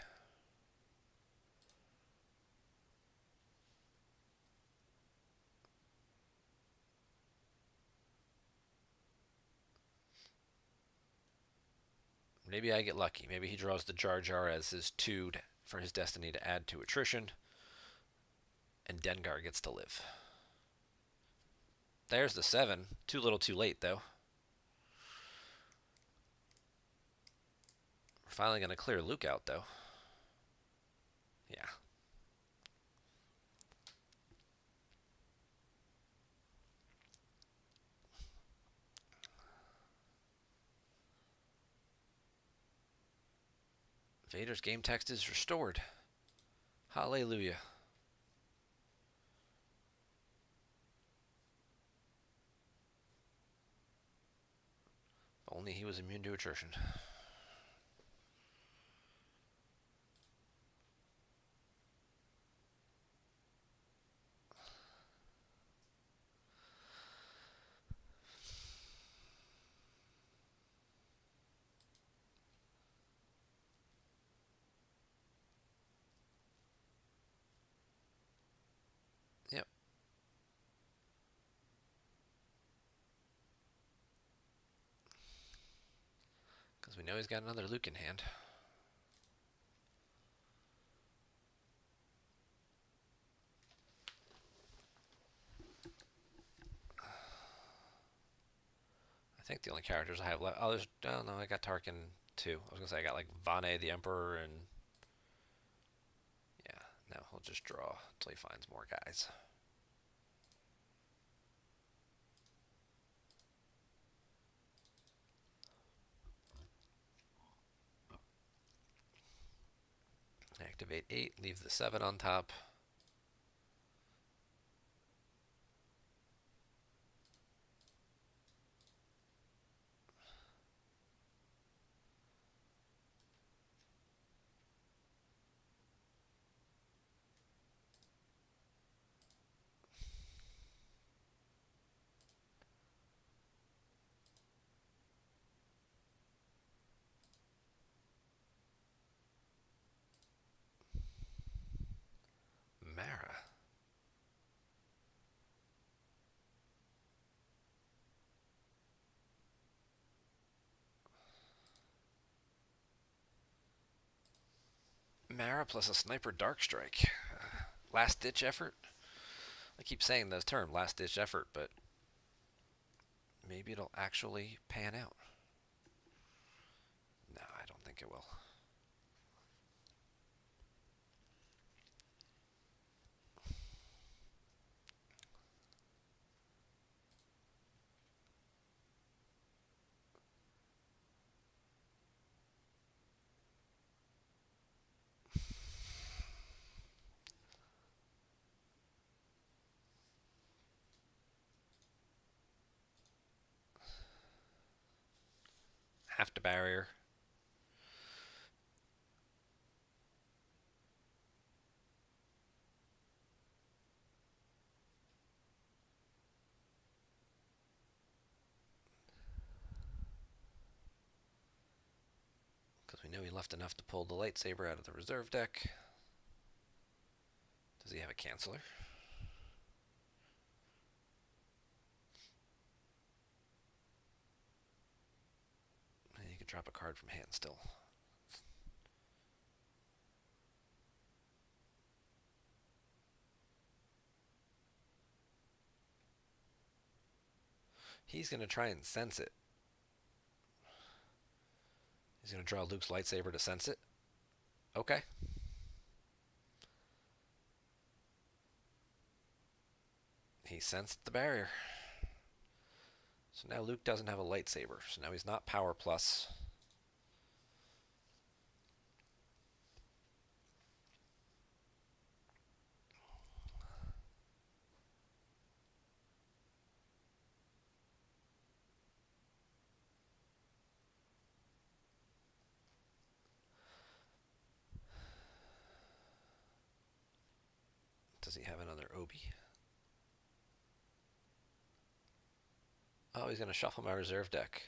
Maybe I get lucky. Maybe he draws the Jar Jar as his 2 for his destiny to add to attrition, and Dengar gets to live. There's the 7. Too little too late, though. We're finally going to clear Luke out, though. Yeah. Vader's game text is restored. Hallelujah. Only he was immune to attrition. Yep. Because we know he's got another Luke in hand. I think the only characters I have left. Oh, no, I got Tarkin too. I was gonna say I got like Vane the Emperor and yeah. just draw until he finds more guys. Activate 8, leave the 7 on top. Mara. Mara plus a sniper dark strike. Last ditch effort? I keep saying the term last ditch effort, but maybe it'll actually pan out. No, I don't think it will. Half the barrier. Because we know he left enough to pull the lightsaber out of the reserve deck. Does he have a canceller? And he could drop a card from hand still. He's going to try and sense it. He's going to draw Luke's lightsaber to sense it. Okay. He sensed the barrier. So now Luke doesn't have a lightsaber. So now he's not power plus. Does he have another Obi? Oh, he's going to shuffle my reserve deck.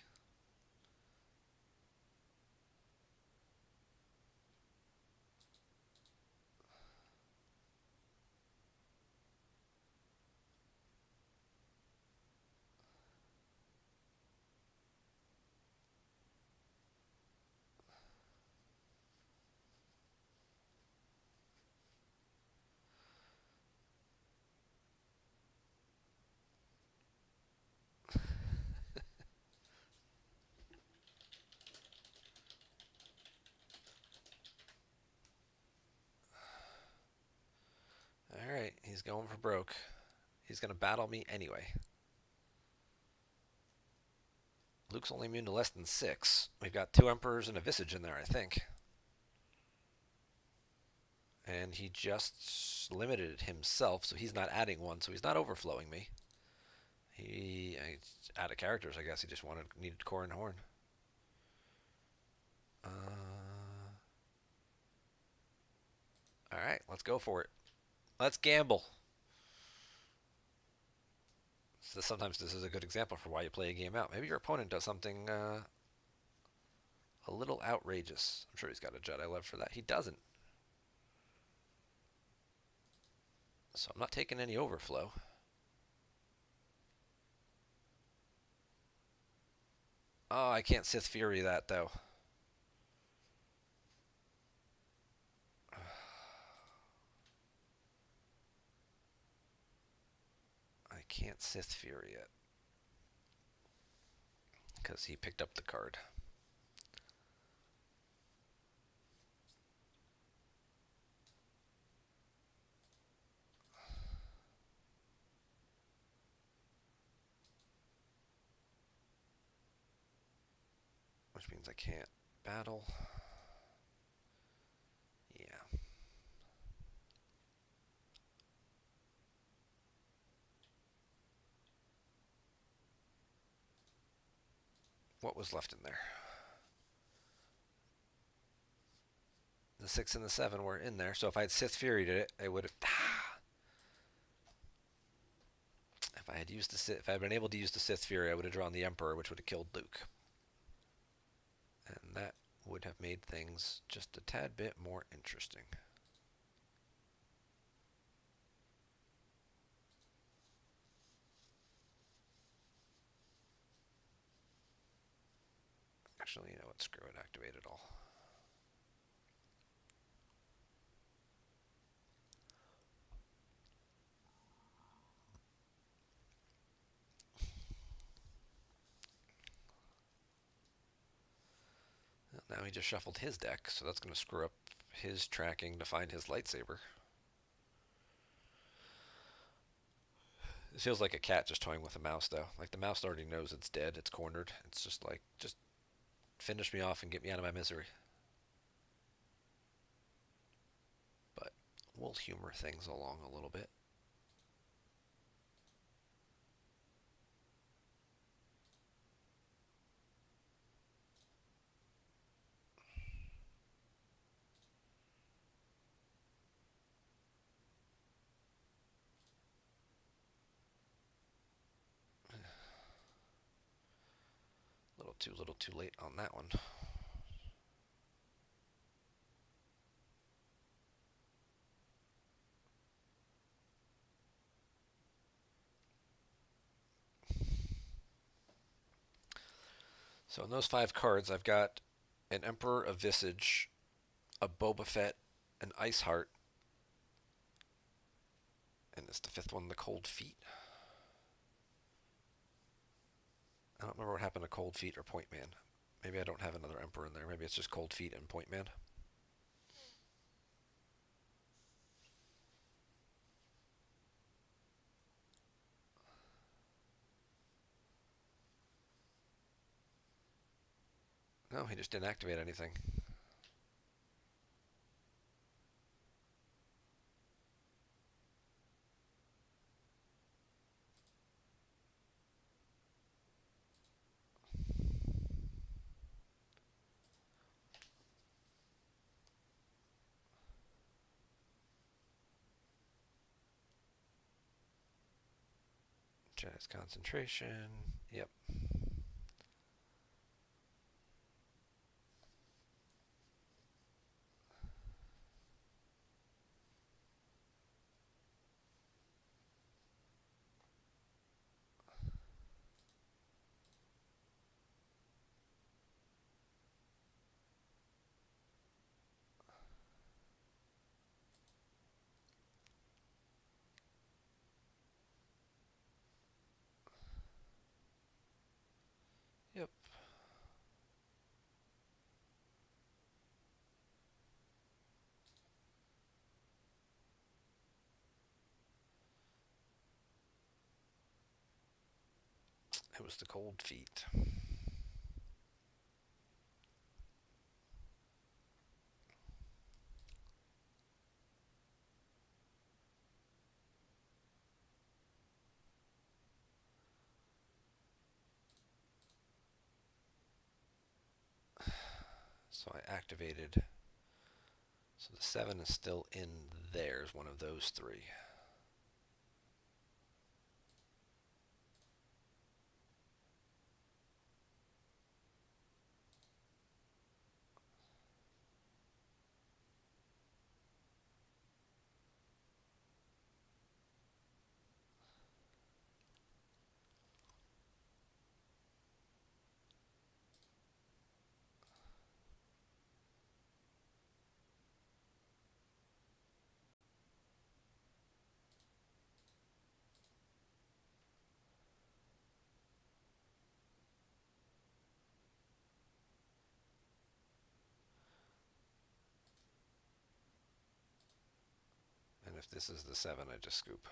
Alright, he's going for broke. He's going to battle me anyway. Luke's only immune to less than 6. We've got 2 Emperors and a Visage in there, I think. And he just limited himself, so he's not adding 1, so he's not overflowing me. He out of characters, I guess. He just needed core and horn. All right, let's go for it. Let's gamble. So sometimes this is a good example for why you play a game out. Maybe your opponent does something a little outrageous. I'm sure he's got a Jedi left for that. He doesn't. So I'm not taking any overflow. Oh, I can't Sith Fury that, though. I can't Sith Fury it. Because he picked up the card. which means I can't battle. Yeah. What was left in there? The 6 and the 7 were in there, so if I had Sith Fury did it, I would have. If I had used the Sith, if I had been able to use the Sith Fury, I would have drawn the Emperor, which would have killed Luke, and that would have made things just a tad bit more interesting. Actually, you know what? Screw it. Activate it all. Now he just shuffled his deck, so that's going to screw up his tracking to find his lightsaber. It feels like a cat just toying with a mouse, though. Like the mouse already knows it's dead, it's cornered. It's just like, just finish me off and get me out of my misery. But we'll humor things along a little bit. Little too late on that one. So in those 5 cards, I've got an Emperor of Visage, a Boba Fett, an Ice Heart, and is the 5th one the Cold Feet? I don't remember what happened to Cold Feet or Point Man. Maybe I don't have another Emperor in there. Maybe it's just Cold Feet and Point Man. No, he just didn't activate anything. Jazz concentration. Yep. Yep. It was the Cold Feet. So I activated. So the 7 is still in there as one of those 3. And if this is the 7, I just scoop.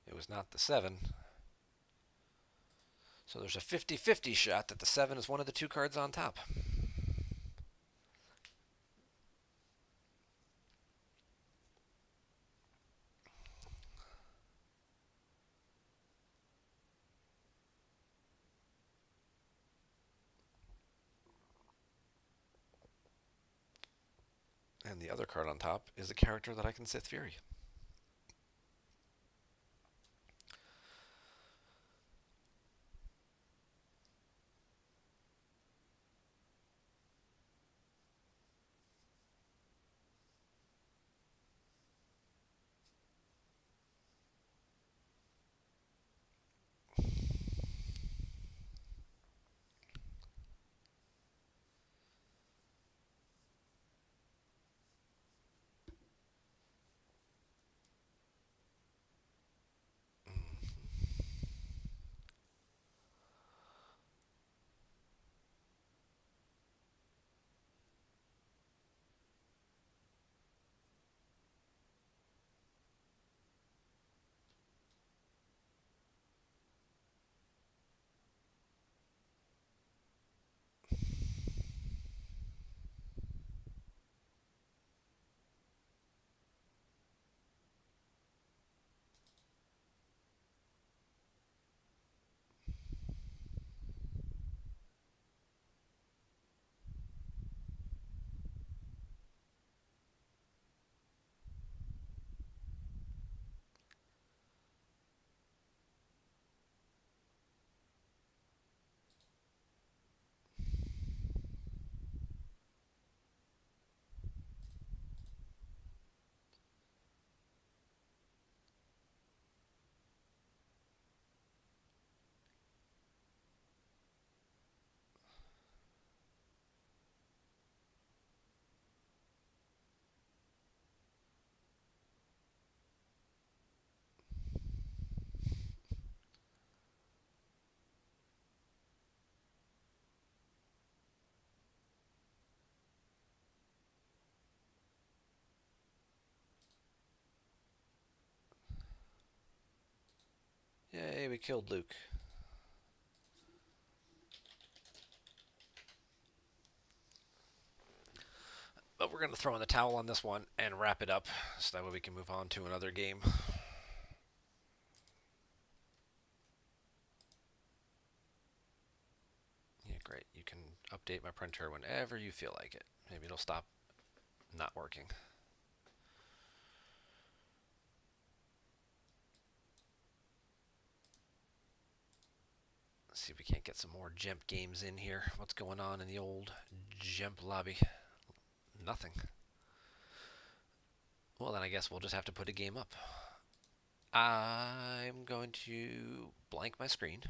It was not the 7. So there's a 50-50 shot that the 7 is one of the 2 cards on top. And the other card on top is a character that I can Sith Fury. Yay, we killed Luke. But we're going to throw in the towel on this one and wrap it up so that way we can move on to another game. Yeah, great. You can update my printer whenever you feel like it. Maybe it'll stop not working. Let's see if we can't get some more Gemp games in here. What's going on in the old Gemp lobby? Nothing. Well, then I guess we'll just have to put a game up. I'm going to blank my screen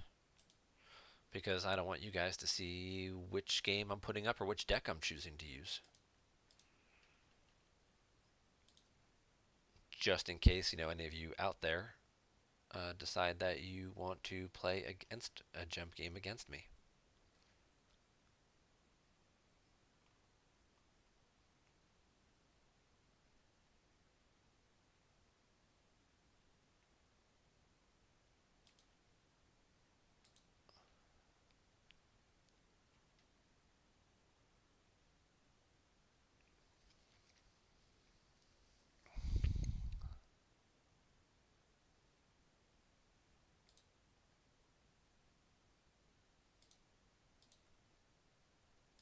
because I don't want you guys to see which game I'm putting up or which deck I'm choosing to use. Just in case, any of you out there decide that you want to play against a Gemp game against me.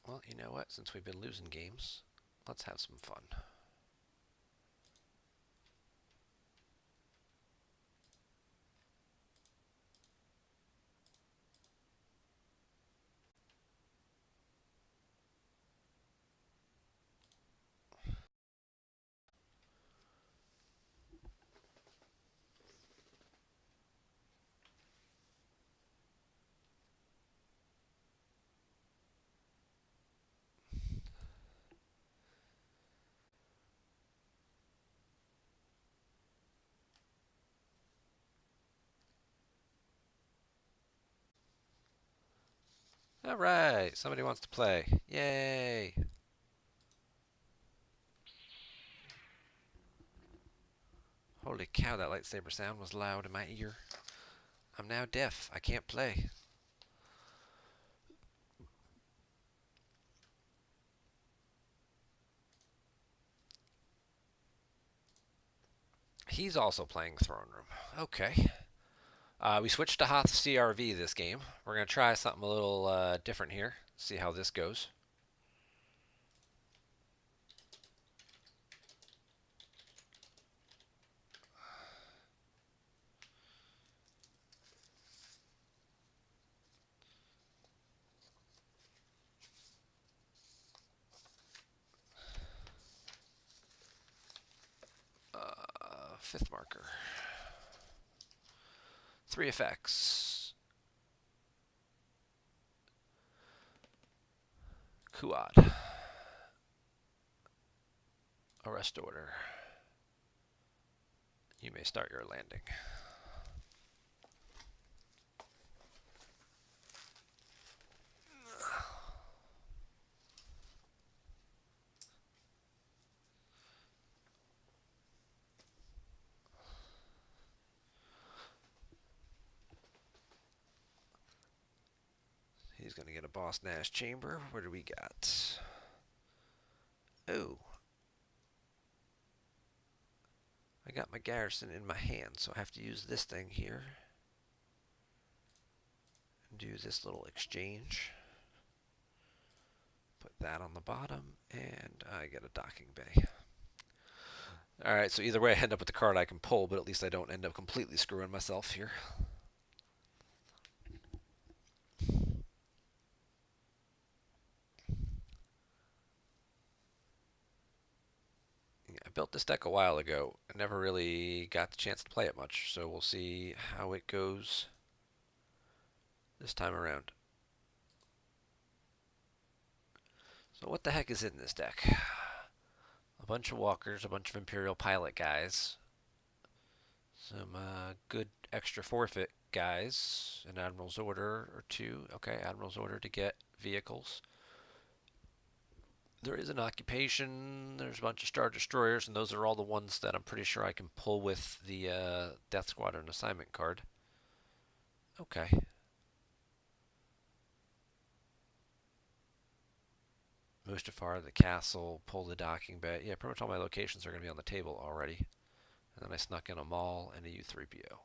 Well, you know what? Since we've been losing games, let's have some fun. All right, somebody wants to play. Yay! Holy cow, that lightsaber sound was loud in my ear. I'm now deaf. I can't play. He's also playing Throne Room. Okay. We switched to Hoth CRV this game. We're going to try something a little different here. See how this goes. Fifth marker. 3 effects. Kuad. Arrest order. You may start your landing. He's going to get a Boss Nash chamber. What do we got? Oh. I got my garrison in my hand, so I have to use this thing here. And do this little exchange. Put that on the bottom, and I get a docking bay. Alright, so either way I end up with the card I can pull, but at least I don't end up completely screwing myself here. I built this deck a while ago. I never really got the chance to play it much, so we'll see how it goes this time around. So what the heck is in this deck? A bunch of walkers, a bunch of Imperial pilot guys, some good extra forfeit guys, an Admiral's Order or two. Okay, Admiral's Order to get vehicles. There is an occupation, there's a bunch of Star Destroyers, and those are all the ones that I'm pretty sure I can pull with the Death Squadron assignment card. Okay. Mustafar, the castle, pull the docking bay. Yeah, pretty much all my locations are going to be on the table already. And then I snuck in a mall and a U-3PO.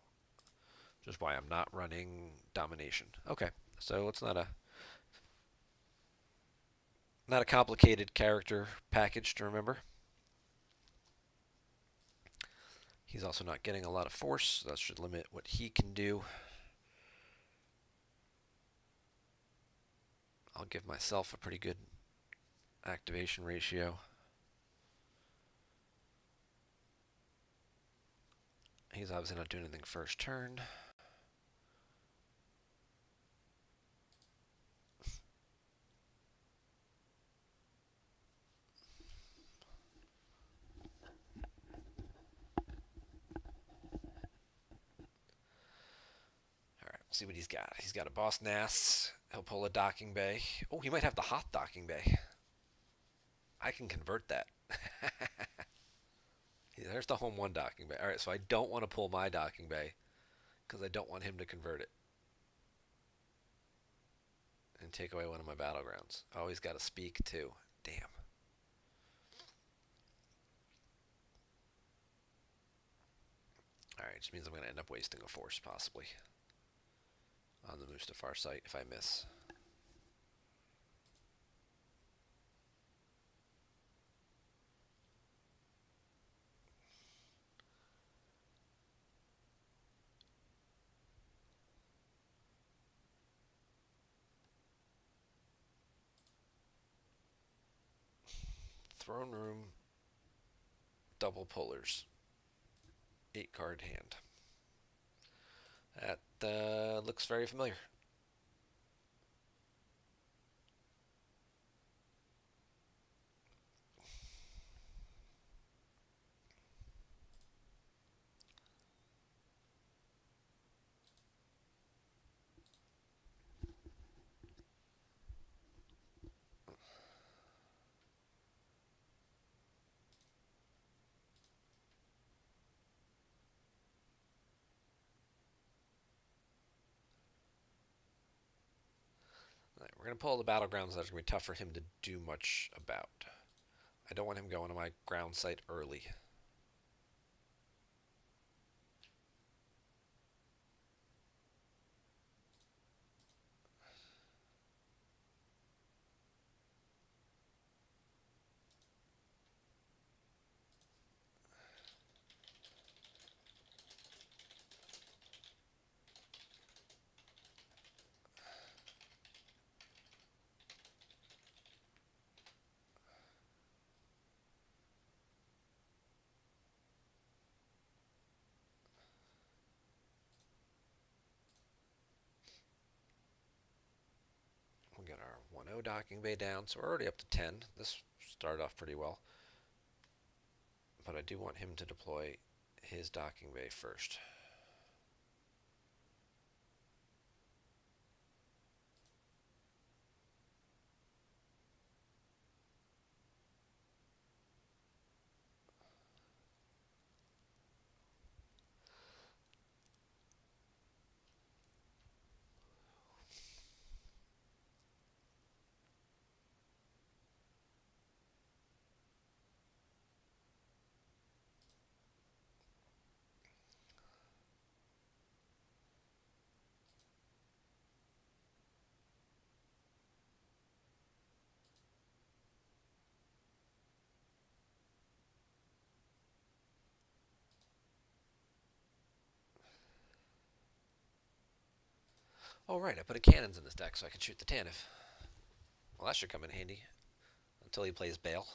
Which is why I'm not running domination. Okay, so it's not a complicated character package to remember. He's also not getting a lot of force, so that should limit what he can do. I'll give myself a pretty good activation ratio. He's obviously not doing anything first turn. Alright, see what he's got. He's got a Boss Nass. He'll pull a docking bay. Oh, he might have the Hoth docking bay. I can convert that. There's the home 1 docking bay. Alright, so I don't want to pull my docking bay because I don't want him to convert it and take away one of my battlegrounds. Oh, he's got to speak too. Damn. Alright, which means I'm going to end up wasting a force, possibly, on the Mustafar site if I miss. Throne Room, double pullers, 8 card hand. That looks very familiar. going to pull the battlegrounds that's going to be tough for him to do much about. I don't want him going to my ground site early. We'll get our 1-0 docking bay down, so we're already up to 10. This started off pretty well. But I do want him to deploy his docking bay first. Oh, right, I put a cannons in this deck so I can shoot the Tanif. Well, that should come in handy until he plays Bale.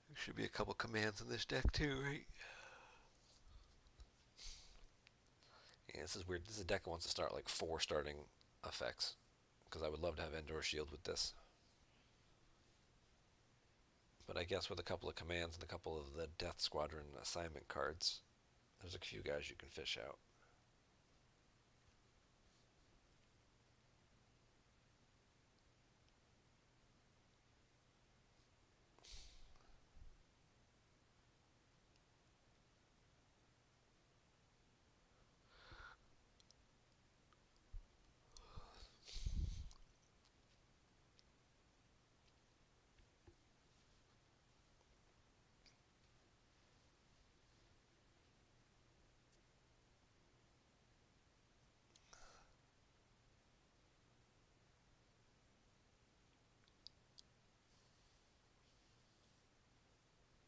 There should be a couple commands in this deck too, right? Yeah, this is weird. This is a deck that wants to start like 4 starting effects, because I would love to have Endor Shield with this. But I guess with a couple of commands and a couple of the Death Squadron assignment cards, there's a few guys you can fish out.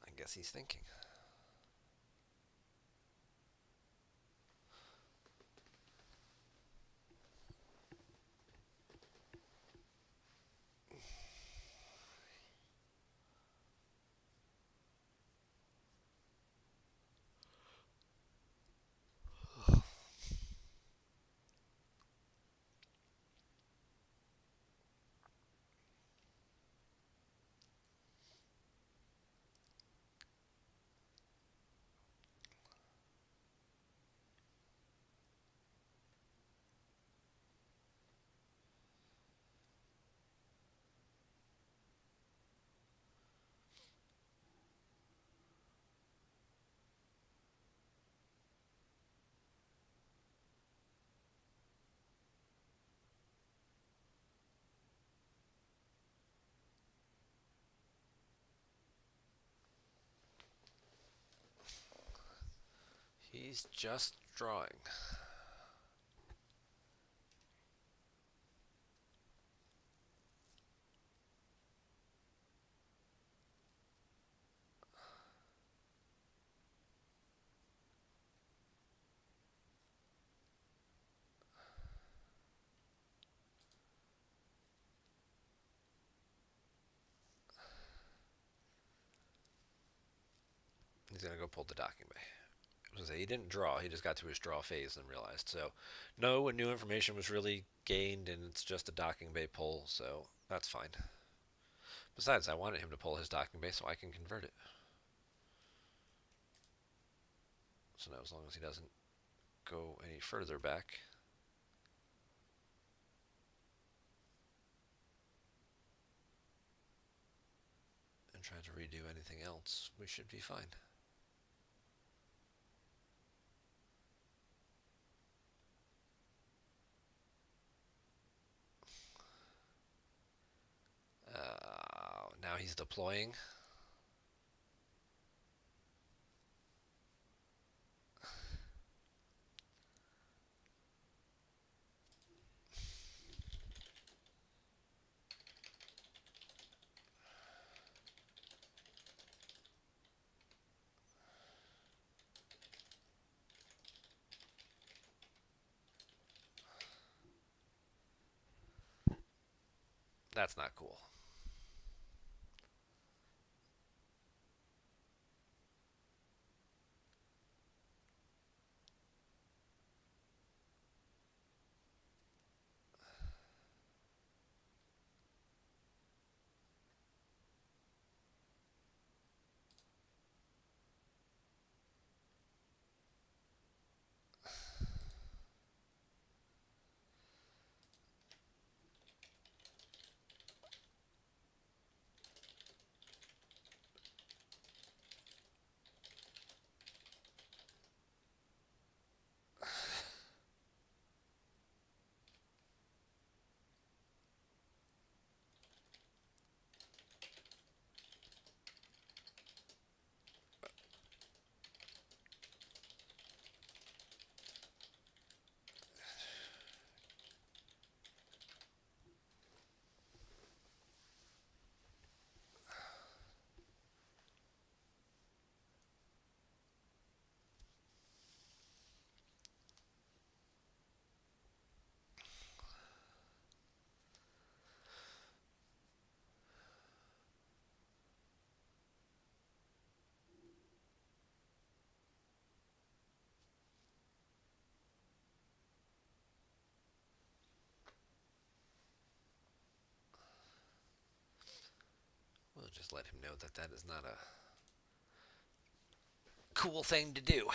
I guess he's thinking. He's just drawing. He's going to go pull the docking bay. I was say, he didn't draw, he just got to his draw phase and realized. So, no new information was really gained, and it's just a docking bay pull, so that's fine. Besides, I wanted him to pull his docking bay so I can convert it. So now as long as he doesn't go any further back. And try to redo anything else, we should be fine. Now he's deploying. That's not cool. We'll just let him know that that is not a cool thing to do.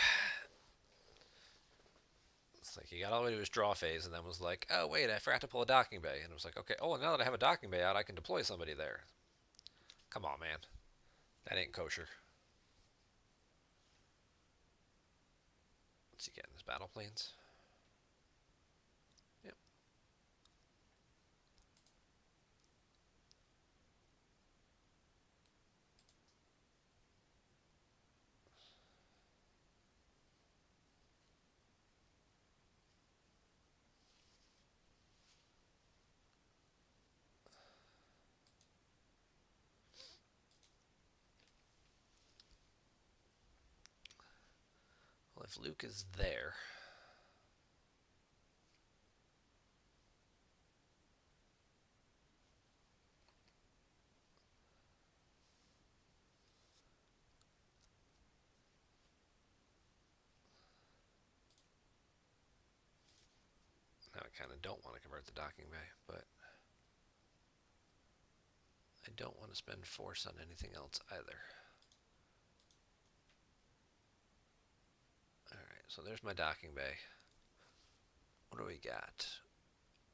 It's like he got all the way to his draw phase and then was like, oh, wait, I forgot to pull a docking bay. And it was like, okay, oh, now that I have a docking bay out, I can deploy somebody there. Come on, man. That ain't kosher. What's he getting? His battle planes? Yep. Well, if Luke is there, now I kind of don't want to convert the docking bay, but I don't want to spend force on anything else either. Alright, so there's my docking bay. What do we got?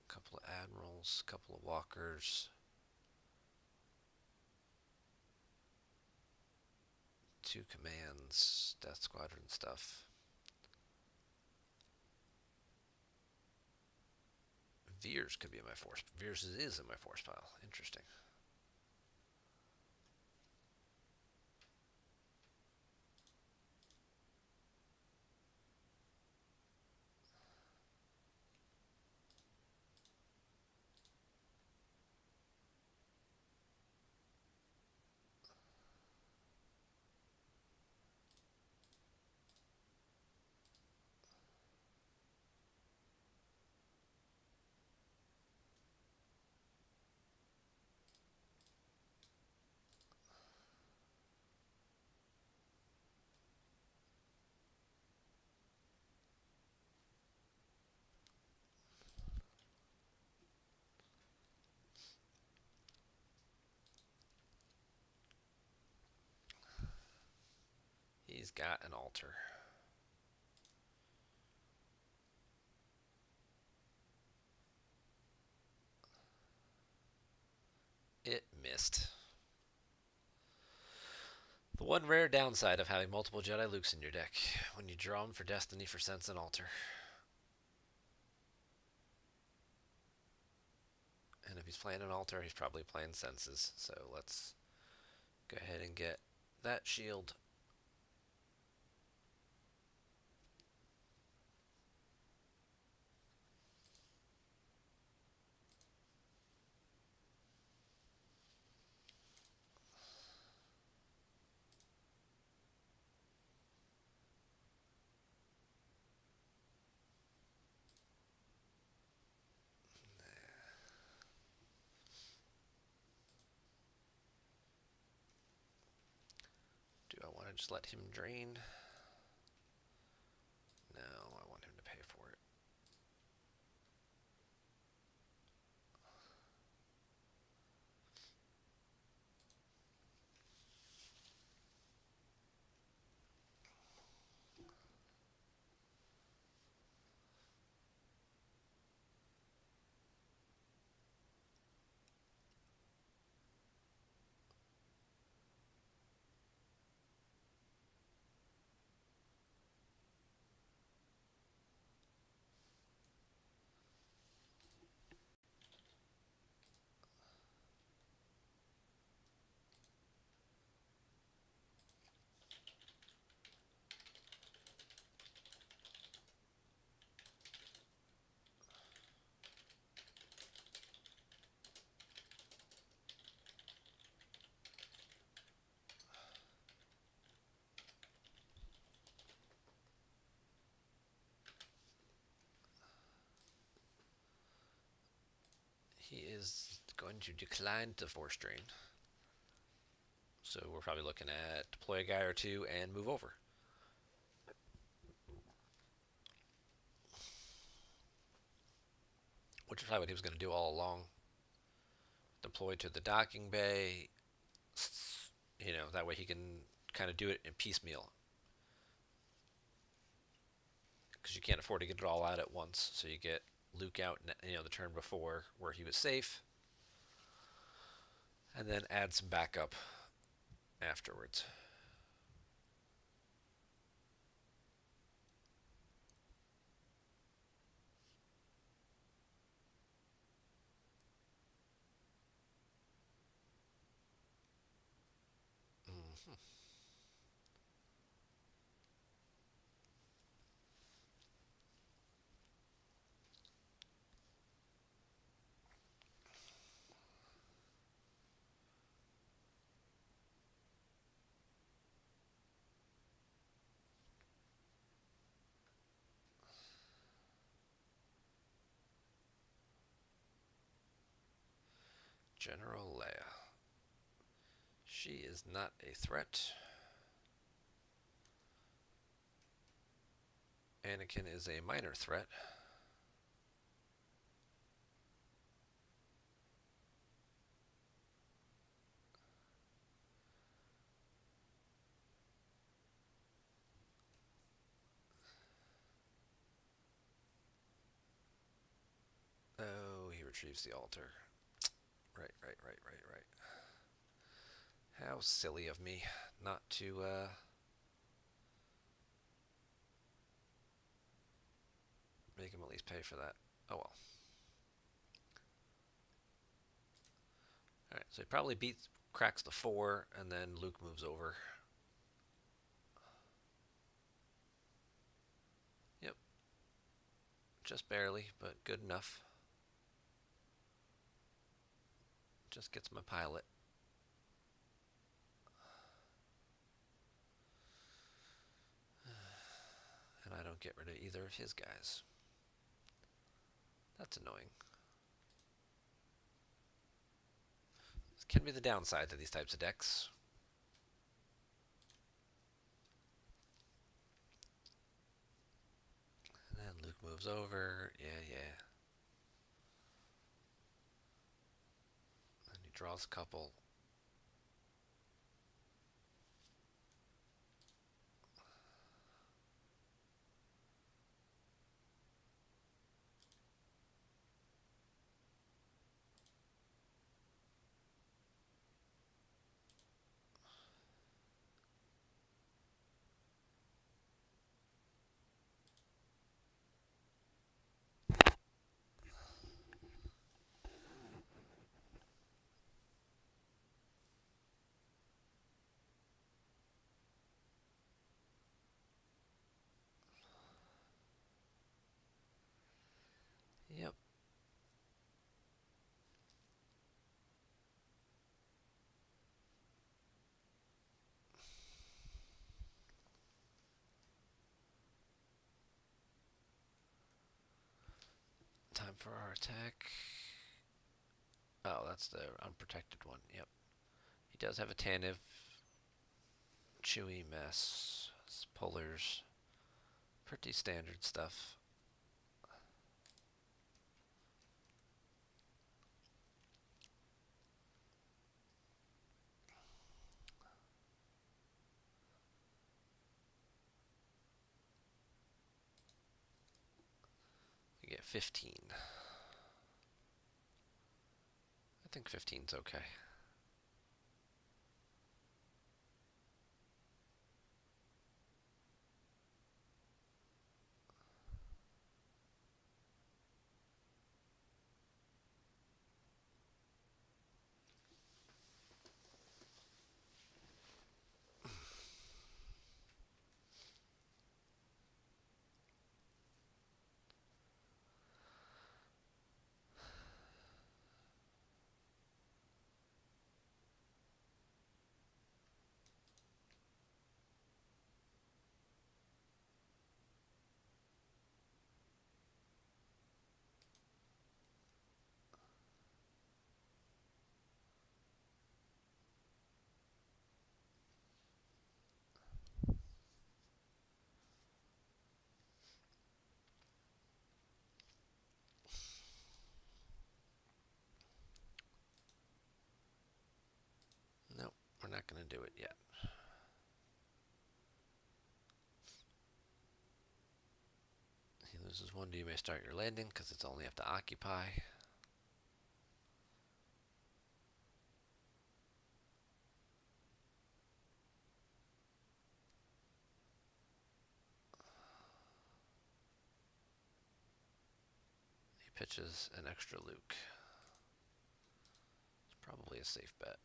A couple of admirals, a couple of walkers, 2 commands, Death Squadron stuff. Veers could be in my force. Veers is in my force pile. Interesting. he's got an altar. It missed. The one rare downside of having multiple Jedi Lukes in your deck, when you draw them for Destiny for Sense and Altar. And if he's playing an Altar, he's probably playing Senses. So let's go ahead and get that shield. Do I want to just let him drain? No, I want him to pay for it. He is going to decline to Force Drain. So we're probably looking at deploy a guy or two and move over. Which is probably what he was going to do all along. Deploy to the docking bay. You know, that way he can kind of do it in piecemeal. Because you can't afford to get it all out at once. So you get Luke out, you know, the turn before where he was safe. And then add some backup afterwards. Mm-hmm. General Leia. She is not a threat. Anakin is a minor threat. Oh, he retrieves the altar. Right. How silly of me not to make him at least pay for that. Oh well. Alright, so he probably cracks the 4, and then Luke moves over. Yep. Just barely, but good enough. Just gets my pilot. And I don't get rid of either of his guys. That's annoying. This can be the downside to these types of decks. And then Luke moves over. Yeah. And he draws a couple. Time for our attack. Oh, that's the unprotected one. Yep. He does have a Tantive, Chewy Mess, Pullers. Pretty standard stuff. We get 15. I think 15's okay. Nope, we're not going to do it yet. He loses 1. You may start your landing because it's only have to occupy. He pitches an extra Luke. It's probably a safe bet.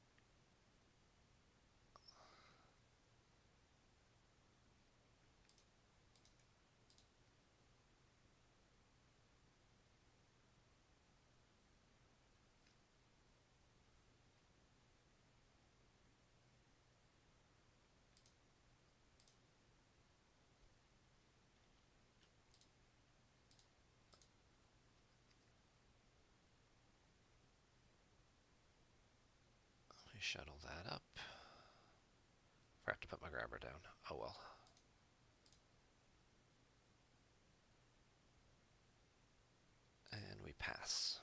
Let me shuttle that up. I have to put my grabber down. Oh well. And we pass.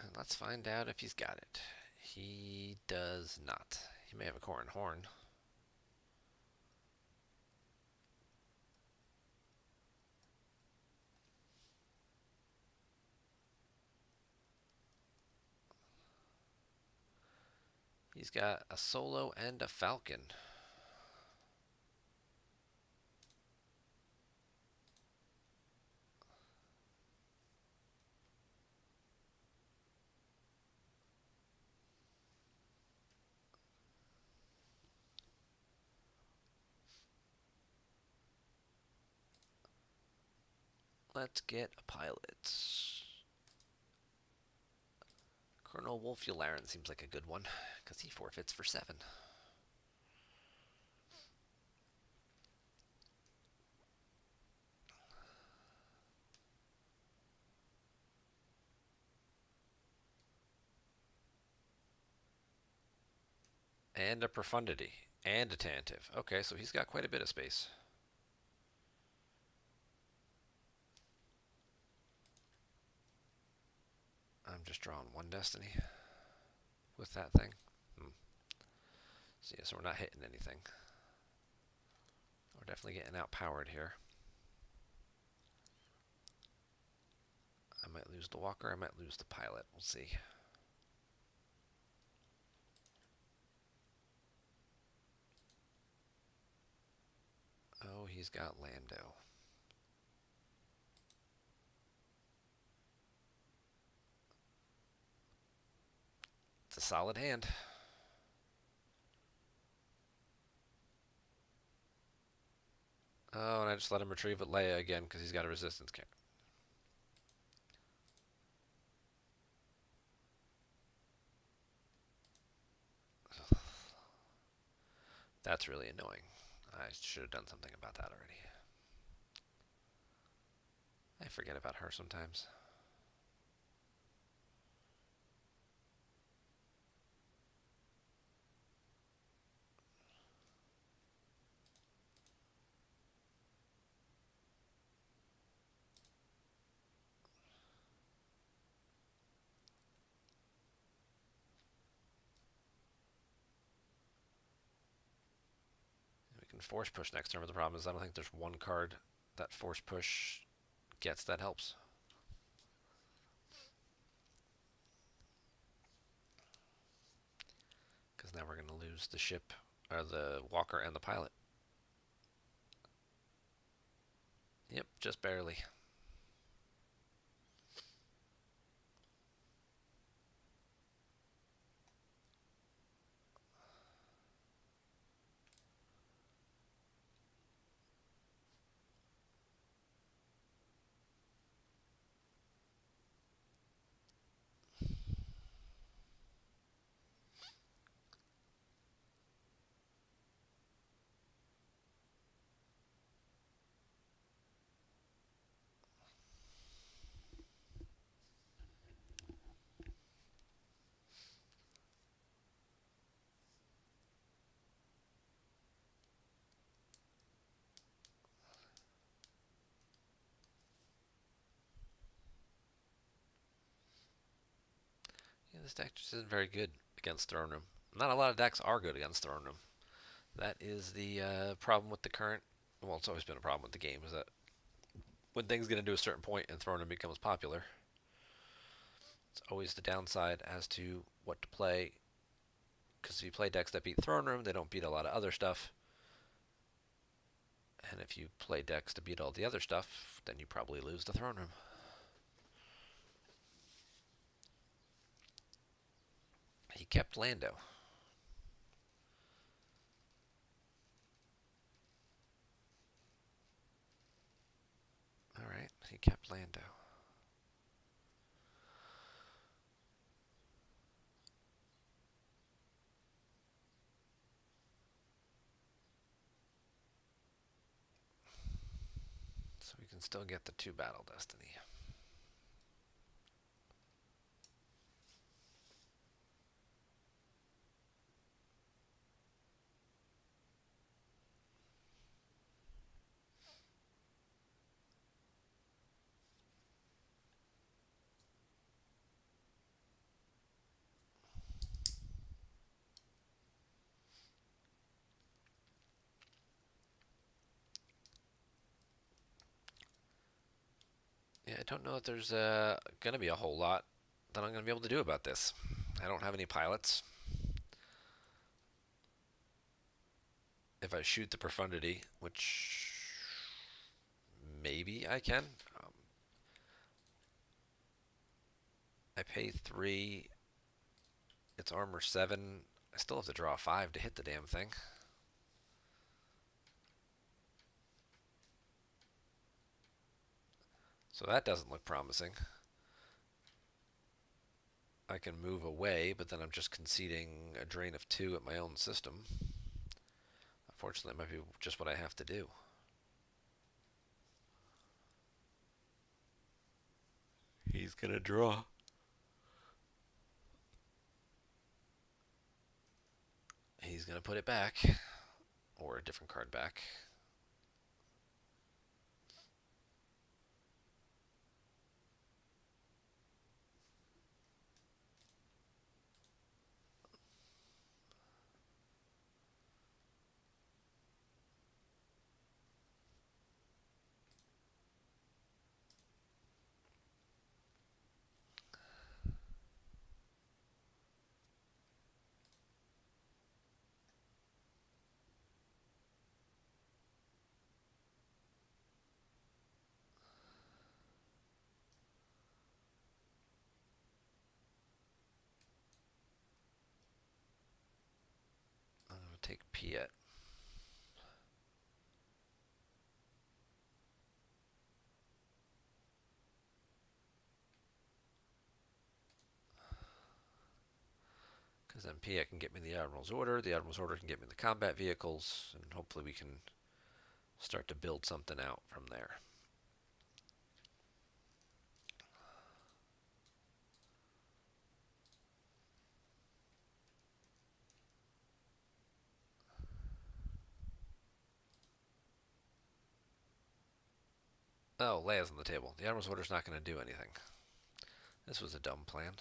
And let's find out if he's got it. He does not. He may have a Corn Horn. He's got a Solo and a Falcon. Let's get a pilot. Colonel Wolfularin seems like a good one, because he forfeits for 7. And a Profundity. And a Tantive. Okay, so he's got quite a bit of space. I'm just drawing 1 Destiny with that thing. So, yeah, so we're not hitting anything. We're definitely getting outpowered here. I might lose the walker, I might lose the pilot. We'll see. Oh, he's got Lando. It's a solid hand. Oh, and I just let him retrieve at Leia again because he's got a resistance cannon. That's really annoying. I should have done something about that already. I forget about her sometimes. We can force push next turn, but the problem is I don't think there's one card that force push gets that helps. Because now we're going to lose the ship, or the walker and the pilot. Yep, just barely. Yeah, this deck just isn't very good against Throne Room. Not a lot of decks are good against Throne Room. That is the problem with the current. Well, it's always been a problem with the game, is that when things get into a certain point and Throne Room becomes popular, it's always the downside as to what to play. Because if you play decks that beat Throne Room, they don't beat a lot of other stuff. And if you play decks to beat all the other stuff, then you probably lose the Throne Room. He kept Lando. Alright, he kept Lando. So we can still get the 2 Battle Destiny. Yeah, I don't know if there's going to be a whole lot that I'm going to be able to do about this. I don't have any pilots. If I shoot the Profundity, which maybe I can, I pay 3, it's armor 7, I still have to draw 5 to hit the damn thing. So that doesn't look promising. I can move away, but then I'm just conceding a drain of 2 at my own system. Unfortunately, it might be just what I have to do. He's going to draw. He's going to put it back, or a different card back. I'm going to take Piet. Because His MP I can get me the Admiral's Order. The Admiral's Order can get me the combat vehicles, and hopefully we can start to build something out from there. Oh, Leia's on the table. The Admiral's Order's not going to do anything. This was a dumb plan.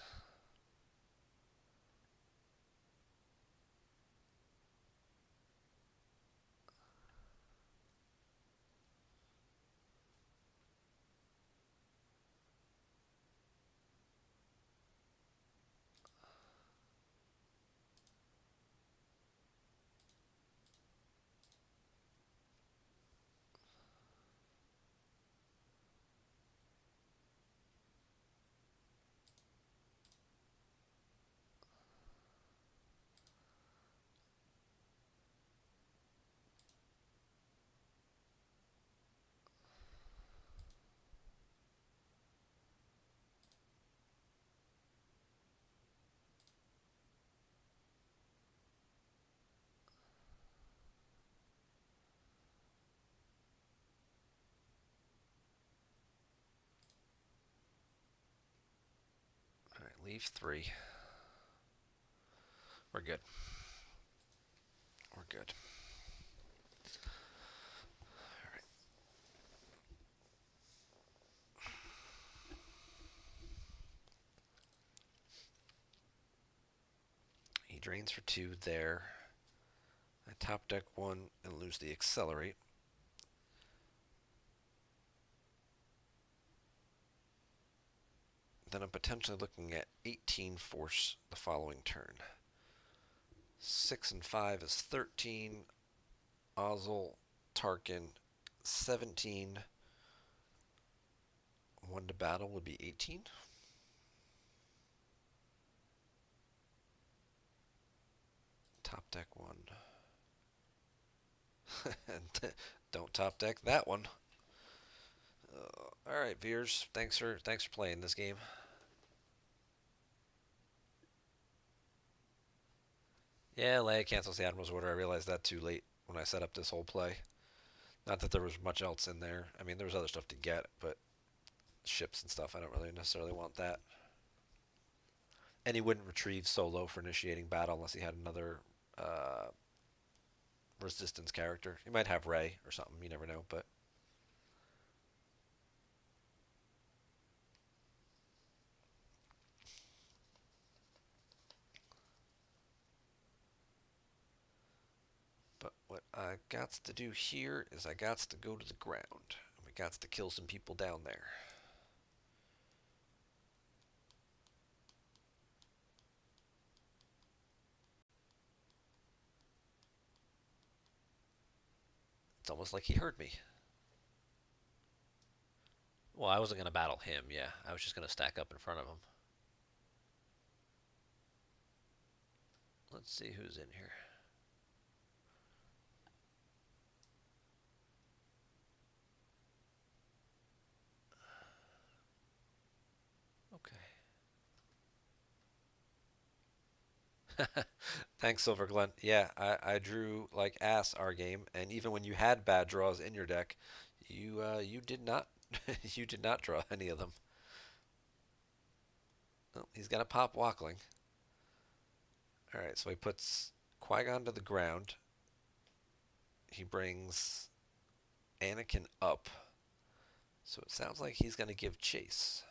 All right, leave 3. We're good. We're good. All right. He drains for 2 there. I top deck 1 and lose the accelerate. Then I'm potentially looking at 18 force the following turn. 6 and 5 is 13. Ozzel, Tarkin, 17. 1 to battle would be 18. Top deck 1. Don't top deck that one. All right, Veers. Thanks for playing this game. Yeah, Leia cancels the Admiral's Order. I realized that too late when I set up this whole play. Not that there was much else in there. I mean, there was other stuff to get, but ships and stuff, I don't really necessarily want that. And he wouldn't retrieve solo for initiating battle unless he had another resistance character. He might have Rey or something. You never know, but what I got to do here is I got to go to the ground. We got to kill some people down there. It's almost like he heard me. Well, I wasn't going to battle him, yeah. I was just going to stack up in front of him. Let's see who's in here. Okay. Thanks, Silver Glen. Yeah, I drew like ass our game, and even when you had bad draws in your deck, you did not you did not draw any of them. Oh, he's got a pop Walkling. All right, so he puts Qui-Gon to the ground. He brings Anakin up. So it sounds like he's going to give chase.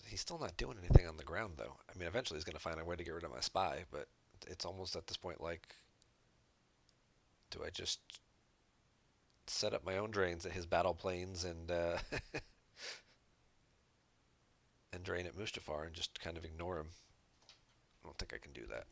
He's still not doing anything on the ground, though. I mean, eventually he's going to find a way to get rid of my spy, but it's almost at this point like, do I just set up my own drains at his battle planes and and drain at Mustafar and just kind of ignore him? I don't think I can do that.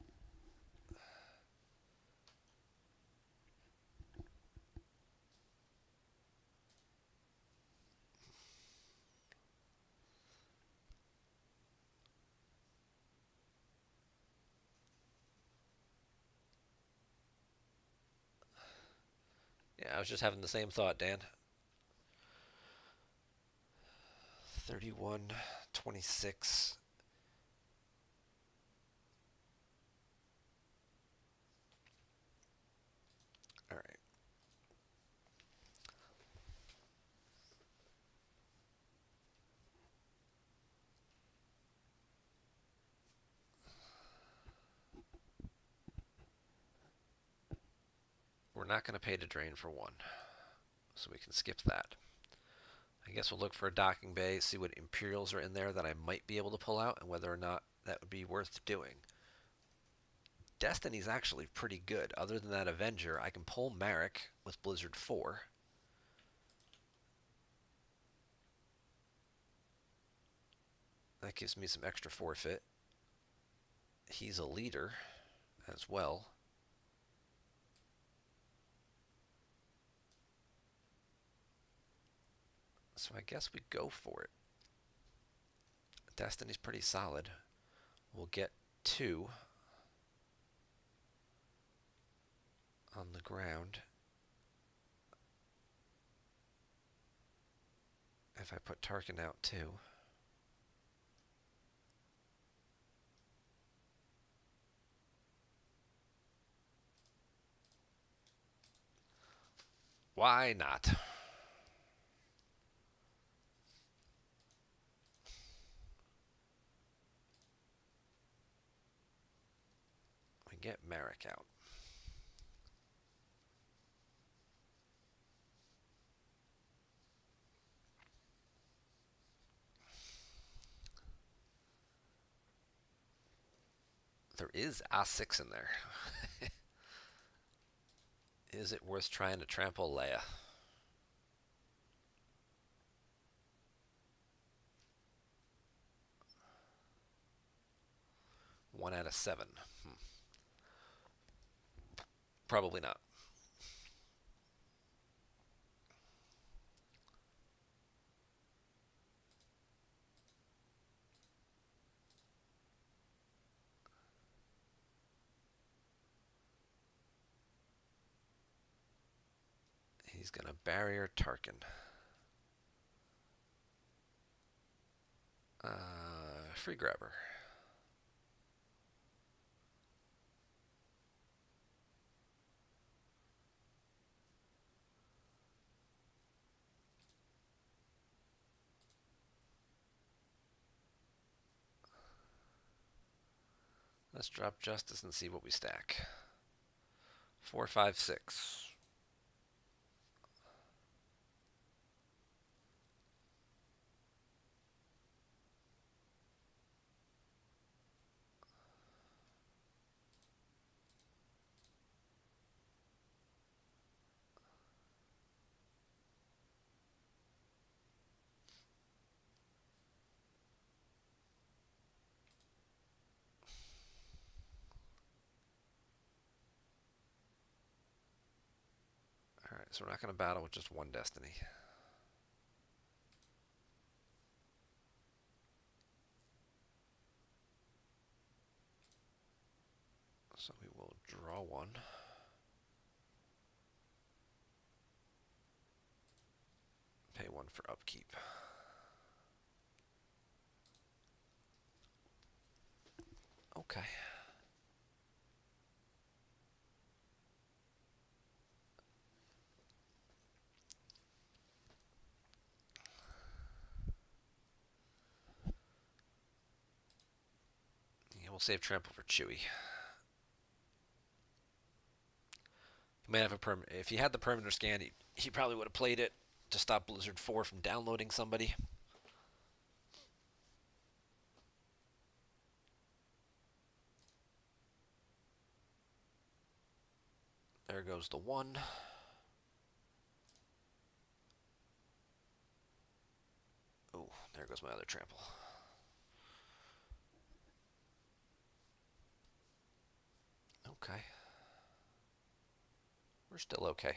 I was just having the same thought, Dan. 31, 26. All right. We're not going to pay to drain for 1, so we can skip that. I guess we'll look for a docking bay, see what Imperials are in there that I might be able to pull out, and whether or not that would be worth doing. Destiny's actually pretty good. Other than that Avenger, I can pull Marek with Blizzard 4. That gives me some extra forfeit. He's a leader as well. So I guess we go for it. Destiny's pretty solid. We'll get 2 on the ground. If I put Tarkin out too. Why not? We get Marek out. There is A6 in there. Is it worth trying to trample Leia? One out of 7. Probably not. He's going to barrier Tarkin. Free grabber. Let's drop Justice and see what we stack. 4, 5, 6. Alright, so we're not going to battle with just one Destiny. So we will draw 1. Pay 1 for upkeep. Okay. Yeah, we'll save Trample for Chewie. He might have a permanent. If he had the permanent scan, he probably would have played it to stop Blizzard 4 from downloading somebody. There goes the 1. Oh, there goes my other trample. Okay. We're still okay.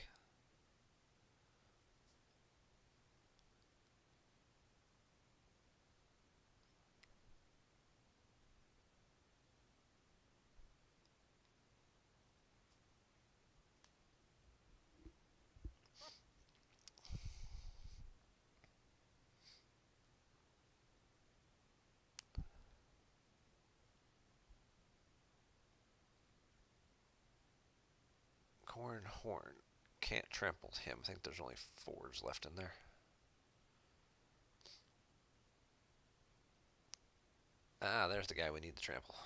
Horn. Can't trample him. I think there's only 4s left in there. Ah, there's the guy we need to trample.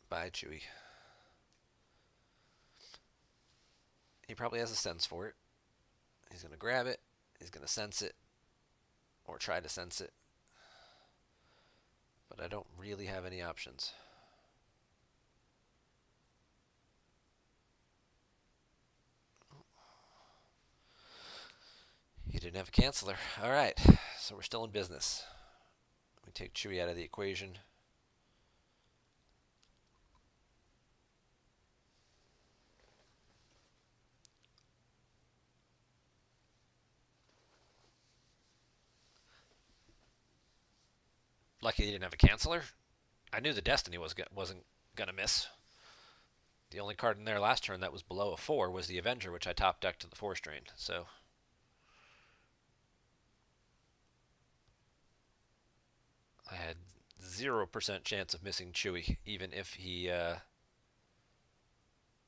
Bye, Chewie. He probably has a sense for it. He's going to grab it. He's going to sense it. Or try to sense it. But I don't really have any options. He didn't have a canceller. Alright, so we're still in business. We take Chewie out of the equation. Lucky he didn't have a canceller. I knew the Destiny wasn't going to miss. The only card in there last turn that was below a 4 was the Avenger, which I top decked to the Force Drain. So I had 0% chance of missing Chewie, even if he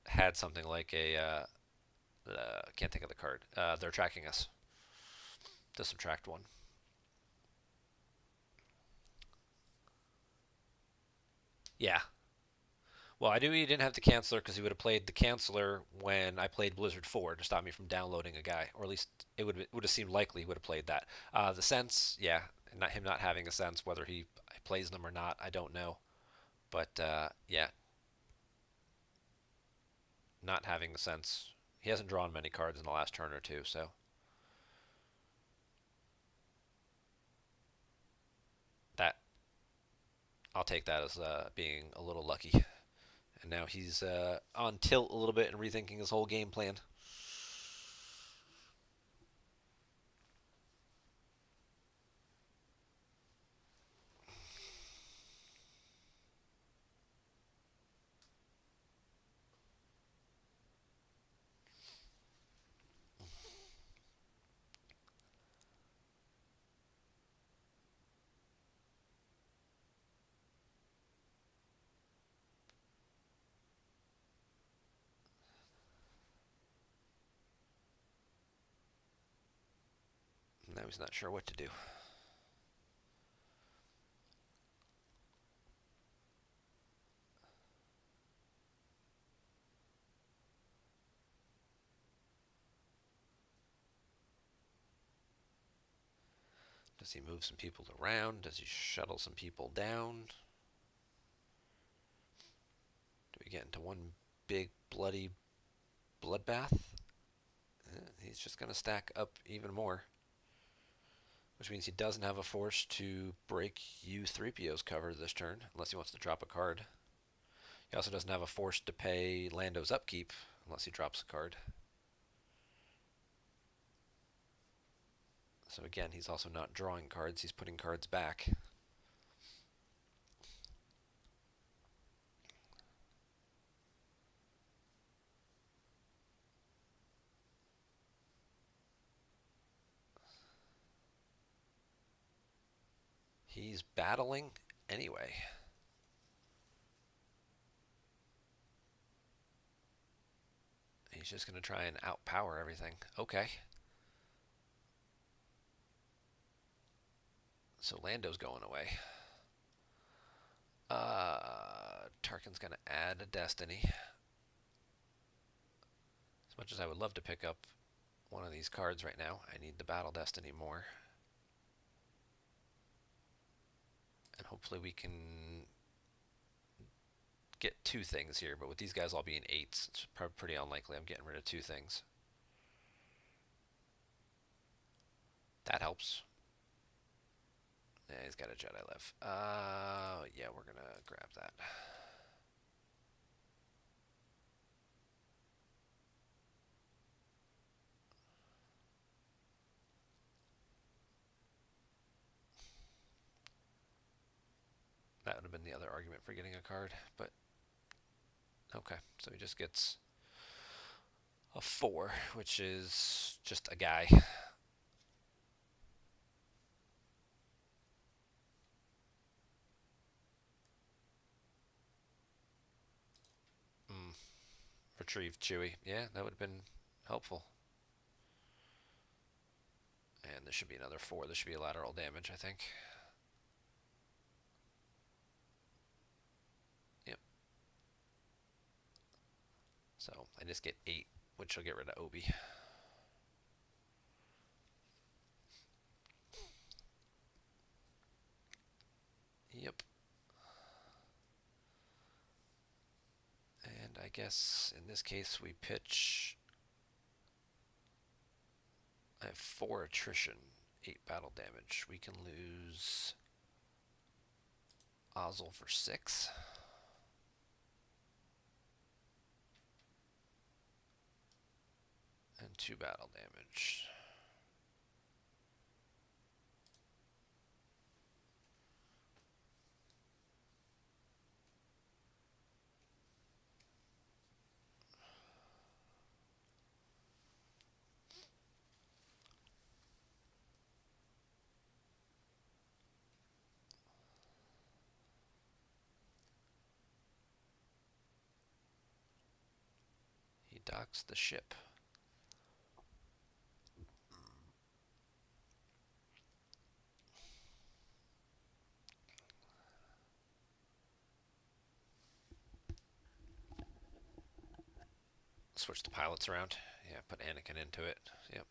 had something like a can't think of the card. They're tracking us. To subtract 1. Yeah. Well, I knew he didn't have the canceller because he would have played the canceller when I played Blizzard 4 to stop me from downloading a guy, or at least it would have seemed likely he would have played that. The sense, yeah, him not having a sense, whether he plays them or not, I don't know. But yeah, not having the sense. He hasn't drawn many cards in the last turn or two, so. That I'll take that as being a little lucky. And now he's on tilt a little bit and rethinking his whole game plan. Now he's not sure what to do. Does he move some people around? Does he shuttle some people down? Do we get into one big bloody bloodbath? He's just going to stack up even more. Which means he doesn't have a force to break U-3PO's cover this turn, unless he wants to drop a card. He also doesn't have a force to pay Lando's upkeep, unless he drops a card. So again, he's also not drawing cards, he's putting cards back. He's battling anyway. He's just going to try and outpower everything. Okay. So Lando's going away. Tarkin's going to add a Destiny. As much as I would love to pick up one of these cards right now, I need the Battle Destiny more. And hopefully we can get 2 things here, but with these guys all being 8s, it's probably pretty unlikely I'm getting rid of 2 things. That helps. Yeah, he's got a Jedi left. Yeah, we're gonna grab that. That would have been the other argument for getting a card, but okay. So he just gets a 4, which is just a guy. retrieve Chewie. Yeah, that would have been helpful. And this should be another 4. This should be lateral damage, I think. Yep. So I just get 8, which will get rid of Obi. Yep. And I guess in this case we pitch. I have 4 attrition, 8 battle damage. We can lose Ozzel for 6. And 2 battle damage. He docks the ship. Switch the pilots around. Yeah, put Anakin into it. Yep.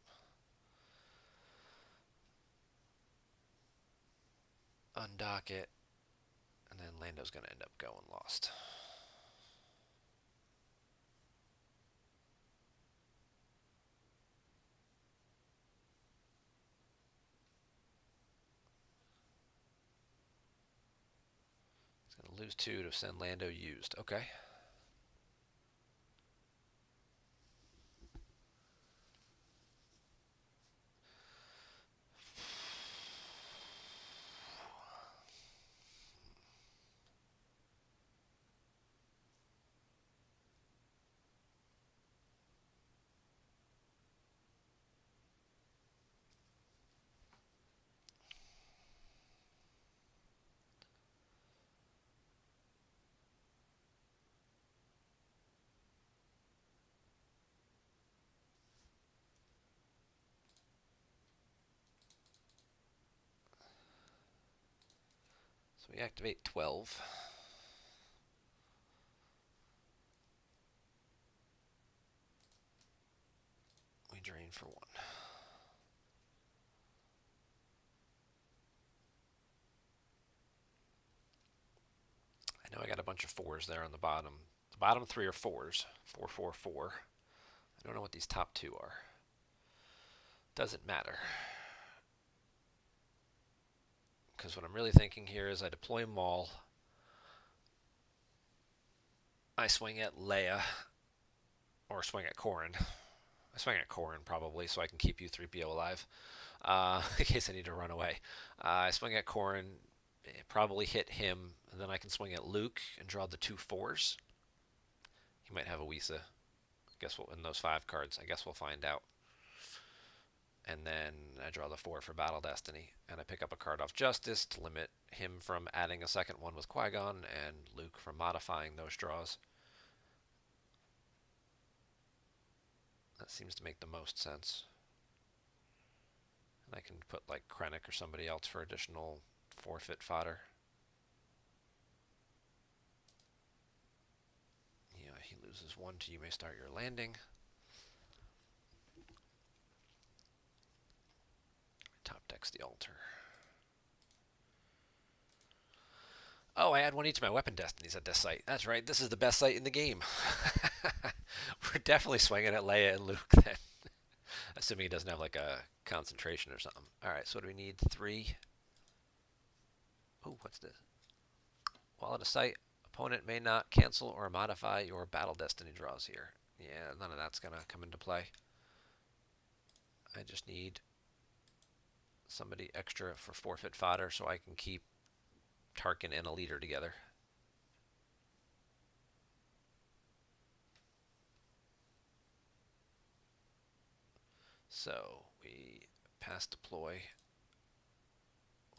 Undock it. And then Lando's going to end up going lost. He's going to lose 2 to send Lando used. Okay. So we activate 12. We drain for 1. I know I got a bunch of 4s there on the bottom. The bottom 3 are 4s. 4, 4, 4. I don't know what these top 2 are. Doesn't matter. Because what I'm really thinking here is I deploy Maul. I swing at Leia. Or swing at Corrin. I swing at Corrin probably so I can keep U-3PO alive. In case I need to run away. I swing at Corrin. Probably hit him. And then I can swing at Luke and draw the 2 4s. He might have a Wisa. Guess we'll, in those 5 cards. I guess we'll find out. And then I draw the 4 for Battle Destiny, and I pick up a card off Justice to limit him from adding a second one with Qui-Gon, and Luke from modifying those draws. That seems to make the most sense. And I can put like Krennic or somebody else for additional forfeit fodder. Yeah, he loses 1 to you may start your landing. Top decks the altar. Oh, I add 1 each to my weapon destinies at this site. That's right, this is the best site in the game. We're definitely swinging at Leia and Luke then. Assuming he doesn't have like a concentration or something. Alright, so what do we need? 3. Oh, what's this? While at a site, opponent may not cancel or modify your battle destiny draws here. Yeah, none of that's going to come into play. I just need somebody extra for forfeit fodder so I can keep Tarkin and a leader together. So we pass deploy.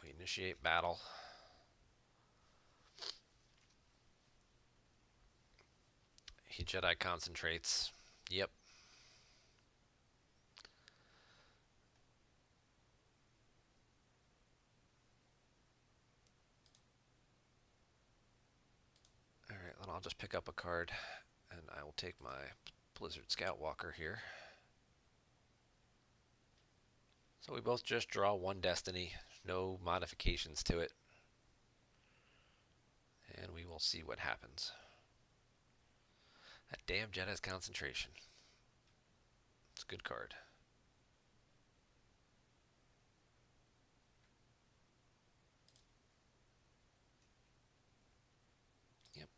We initiate battle. He Jedi concentrates. Yep. Alright, then I'll just pick up a card, and I will take my Blizzard Scout Walker here. So we both just draw one destiny, no modifications to it. And we will see what happens. That damn Jedi's concentration. It's a good card. Yep.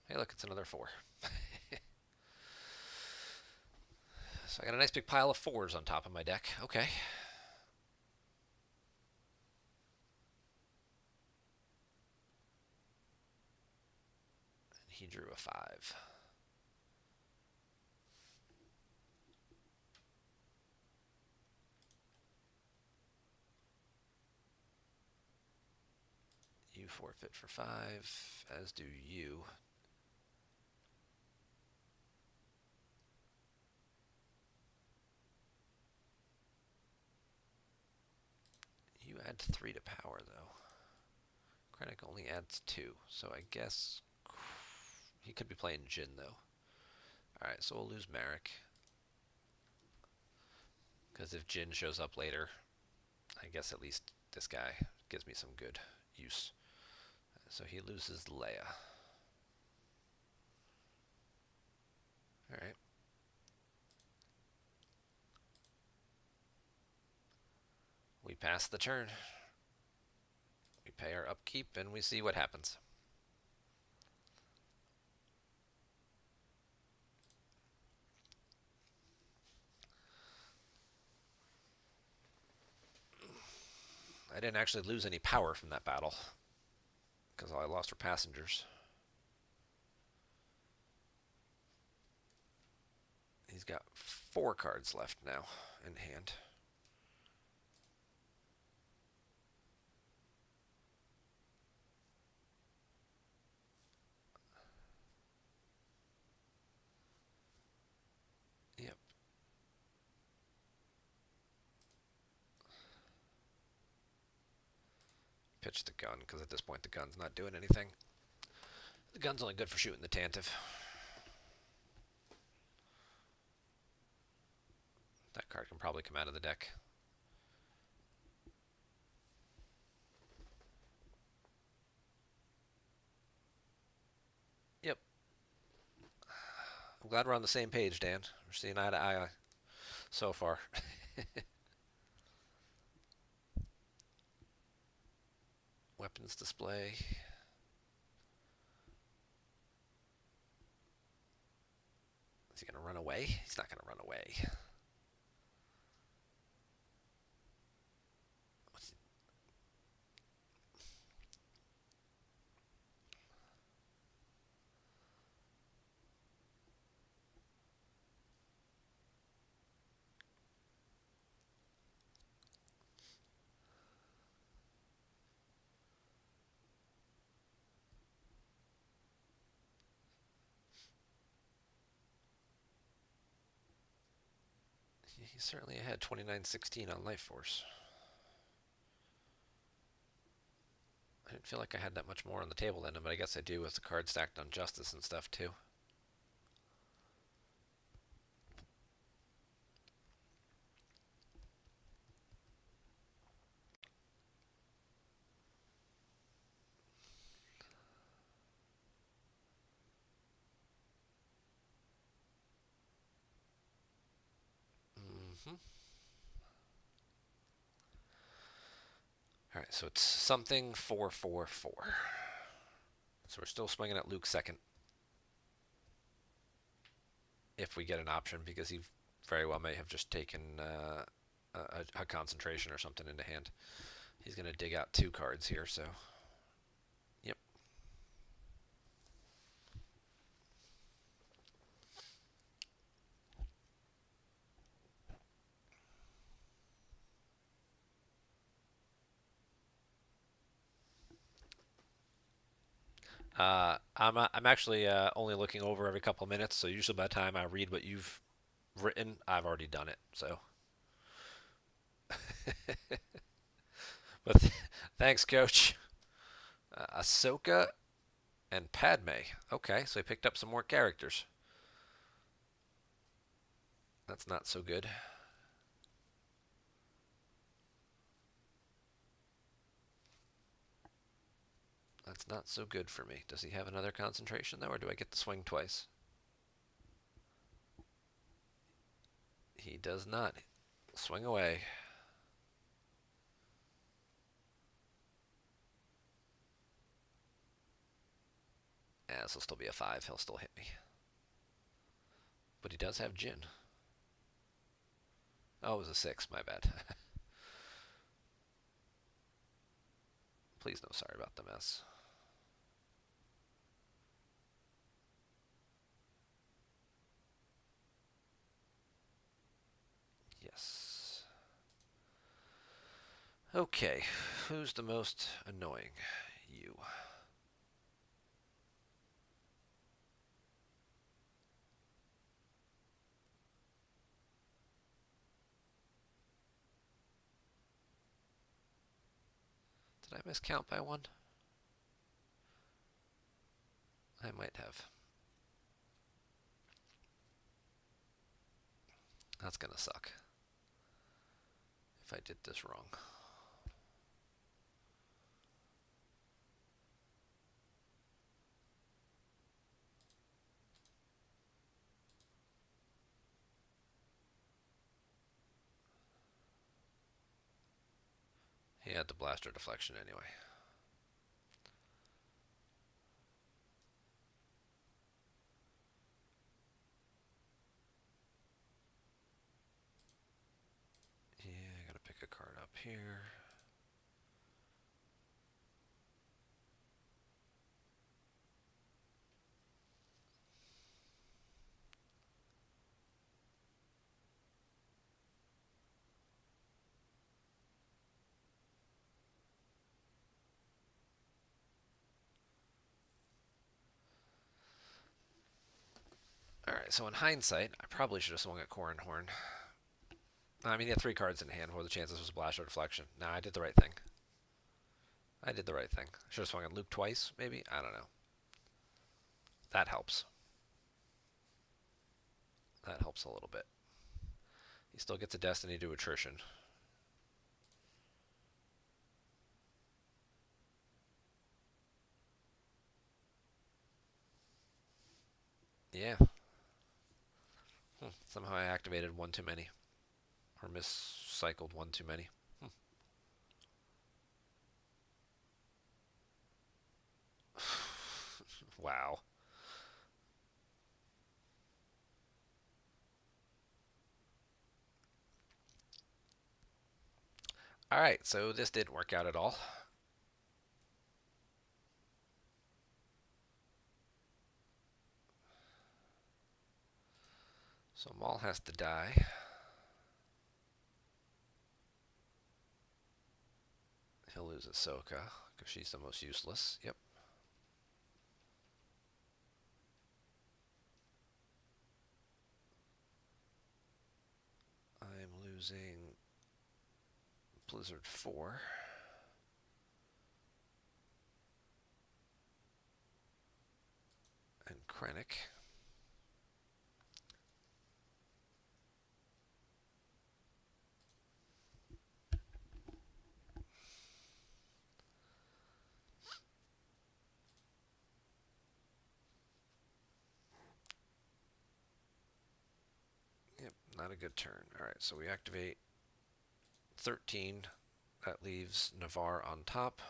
Hey, look, it's another 4. So I got a nice big pile of 4s on top of my deck. Okay. And he drew a 5. You forfeit for 5, as do you. You add 3 to power, though. Krennic only adds 2, so I guess he could be playing Jin, though. Alright, so we'll lose Marek. Because if Jin shows up later, I guess at least this guy gives me some good use. So he loses Leia. Alright. We pass the turn. We pay our upkeep and we see what happens. I didn't actually lose any power from that battle, because all I lost were passengers. He's got 4 cards left now in hand. Yep. Pitch the gun, because at this point the gun's not doing anything. The gun's only good for shooting the Tantive. That card can probably come out of the deck. Yep. I'm glad we're on the same page, Dan. We're seeing eye to eye so far. Weapons display. Is he going to run away? He's not going to run away. He certainly had 2916 on Life Force. I didn't feel like I had that much more on the table than him, but I guess I do with the card stacked on Justice and stuff too. All right, so it's something 444. So we're still swinging at Luke second. If we get an option, because he very well may have just taken a concentration or something into hand. He's going to dig out 2 cards here, so... Yep. I'm actually only looking over every couple of minutes, so usually by the time I read what you've written, I've already done it. So, but thanks, Coach. Ahsoka and Padme. Okay, so he picked up some more characters. That's not so good. That's not so good for me. Does he have another concentration though, or do I get to swing twice? He does not. Swing away. Yeah, this will still be a 5. He'll still hit me. But he does have Jin. Oh, it was a 6. My bad. Please no sorry about the mess. Yes. Okay, who's the most annoying? You. Did I miscount by 1? I might have. That's gonna suck if I did this wrong. He had the blaster deflection anyway. Yeah, I gotta pick a card up here. Alright, so in hindsight, I probably should have swung at Corrin Horn. I mean, he had 3 cards in hand. What were the chances was a blaster deflection? Nah, I did the right thing. I did the right thing. Should have swung at Luke twice, maybe? I don't know. That helps. That helps a little bit. He still gets a Destiny to attrition. Yeah. Somehow I activated 1 too many. Or miscycled 1 too many. Wow. Alright, so this didn't work out at all. So Maul has to die. He'll lose Ahsoka, because she's the most useless. Yep. I'm losing Blizzard 4. And Krennic. Yep, not a good turn. Alright, so we activate 13. That leaves Navarre on top.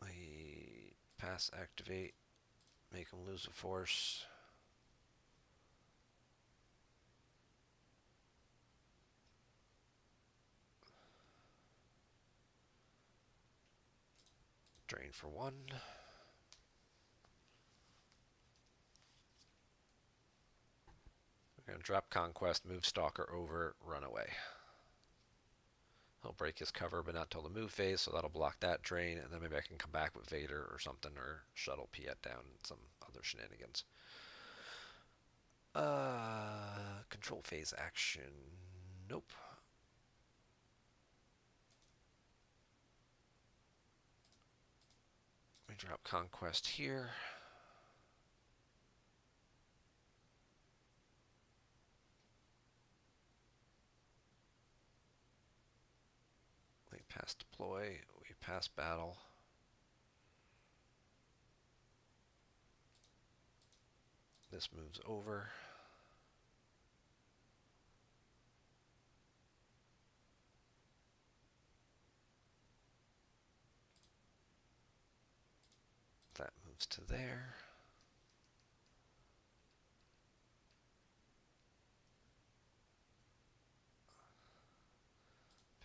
We pass activate, make him lose a force. Drain for 1. We're going to drop Conquest, move Stalker over, run away. He'll break his cover, but not till the move phase, so that'll block that drain, and then maybe I can come back with Vader or something, or shuttle Piet down, and some other shenanigans. Control phase action. Nope. We drop Conquest here. We pass deploy. We pass battle. This moves over. That moves to there.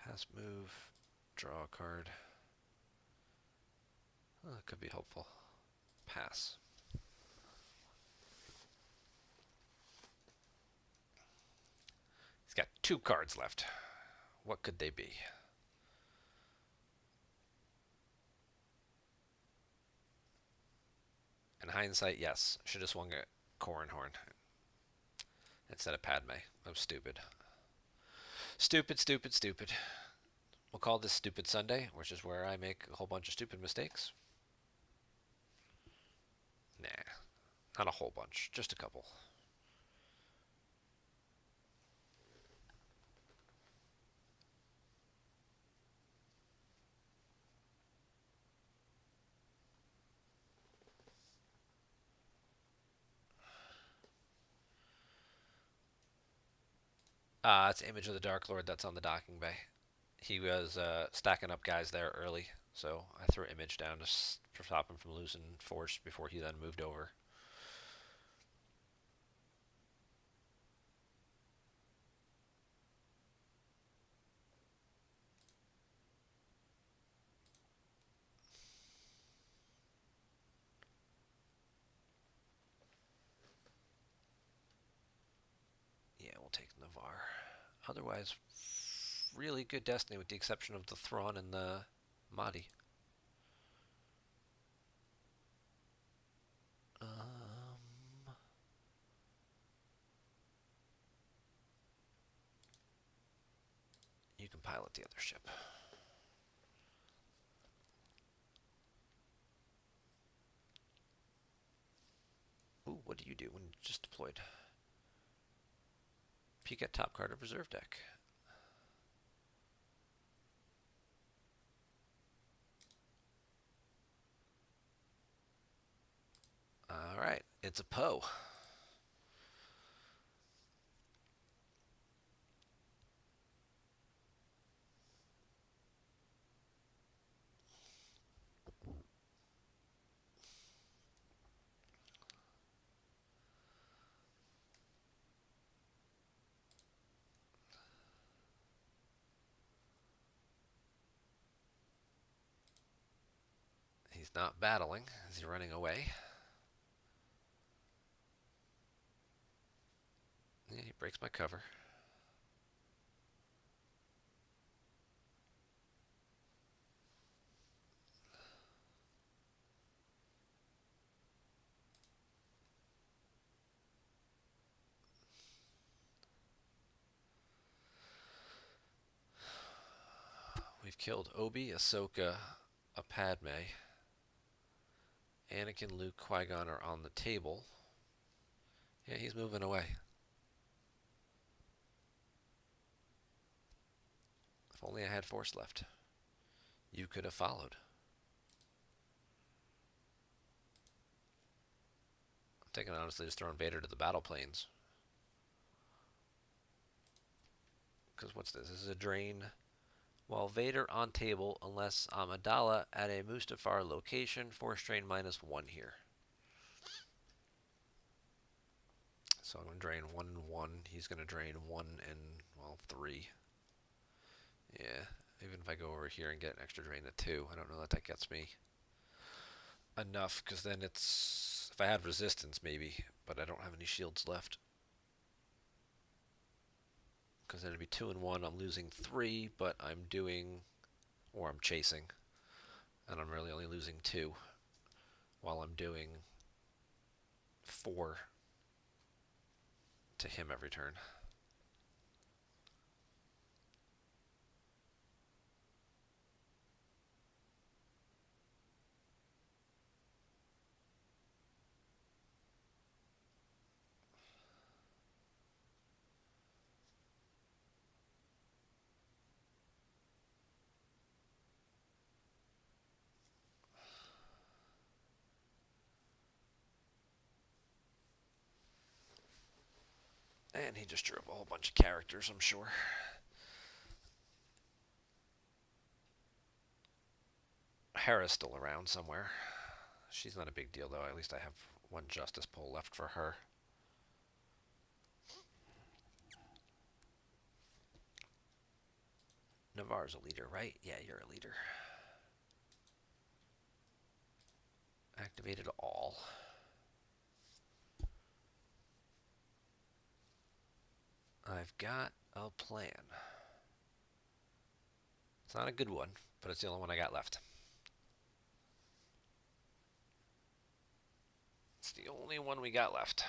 Pass move. Draw a card. Oh, that could be helpful. Pass. He's got 2 cards left. What could they be? In hindsight, yes. Should have swung at Corran Horn instead of Padme. I'm stupid. Stupid, stupid, stupid. We'll call this Stupid Sunday, which is where I make a whole bunch of stupid mistakes. Nah, not a whole bunch, just a couple. It's Image of the Dark Lord that's on the docking bay. He was stacking up guys there early, so I threw Image down to stop him from losing force before he then moved over. Yeah, we'll take Navarre. Otherwise, really good Destiny with the exception of the Thrawn and the Mahdi. You can pilot the other ship. Ooh, what do you do when you just deployed? Peek at top card of reserve deck. Alright, it's a Poe. He's not battling. Is he running away? Yeah, he breaks my cover. We've killed Obi, Ahsoka, a Padme. Anakin, Luke, Qui-Gon are on the table. Yeah, he's moving away. If only I had force left. You could have followed. I'm thinking honestly just throwing Vader to the battle planes. Because what's this? This is a drain. While Vader on table, unless Amidala at a Mustafar location, force drain -1 here. So I'm going to drain 1 and 1. He's going to drain 1 and, well, 3. Yeah, even if I go over here and get an extra drain of 2, I don't know that that gets me enough, because then it's, if I had resistance maybe, but I don't have any shields left. because it'd be 2 and 1. I'm losing 3, but I'm doing, or I'm chasing, and I'm really only losing 2 while I'm doing 4 to him every turn. And he just drew up a whole bunch of characters, I'm sure. Hera's still around somewhere. She's not a big deal, though. At least I have one Justice Pole left for her. Navarre's a leader, right? Yeah, you're a leader. Activated all. I've got a plan. It's not a good one, but it's the only one I got left. It's the only one we got left.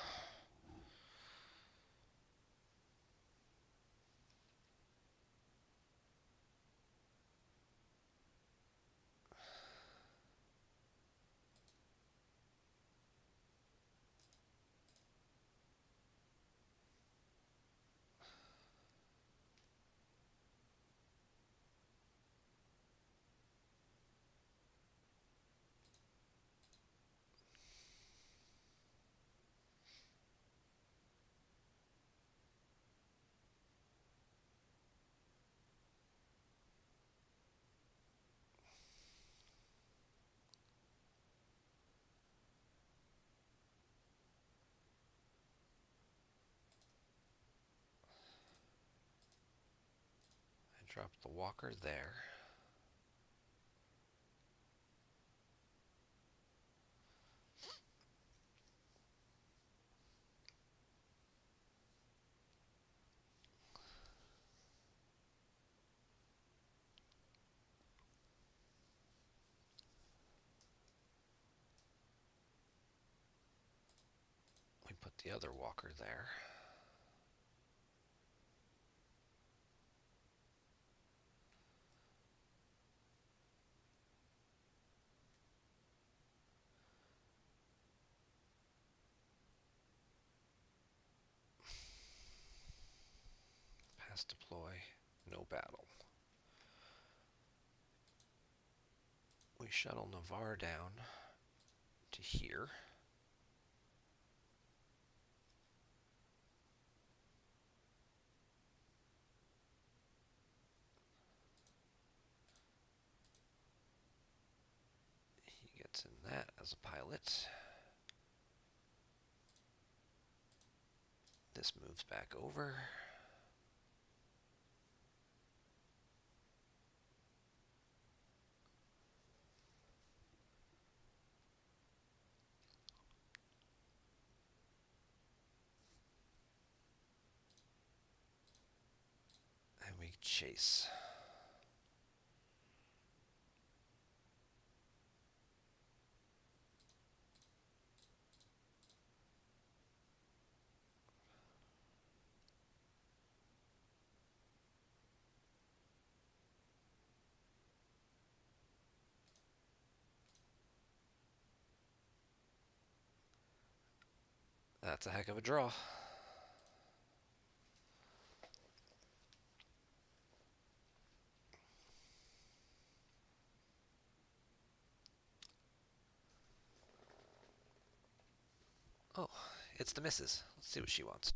I dropped the walker there. We put the other walker there. Pass deploy, no battle. We shuttle Navarre down to here. He gets in that as a pilot. This moves back over. And we chase. That's a heck of a draw. Oh, it's the missus. Let's see what she wants.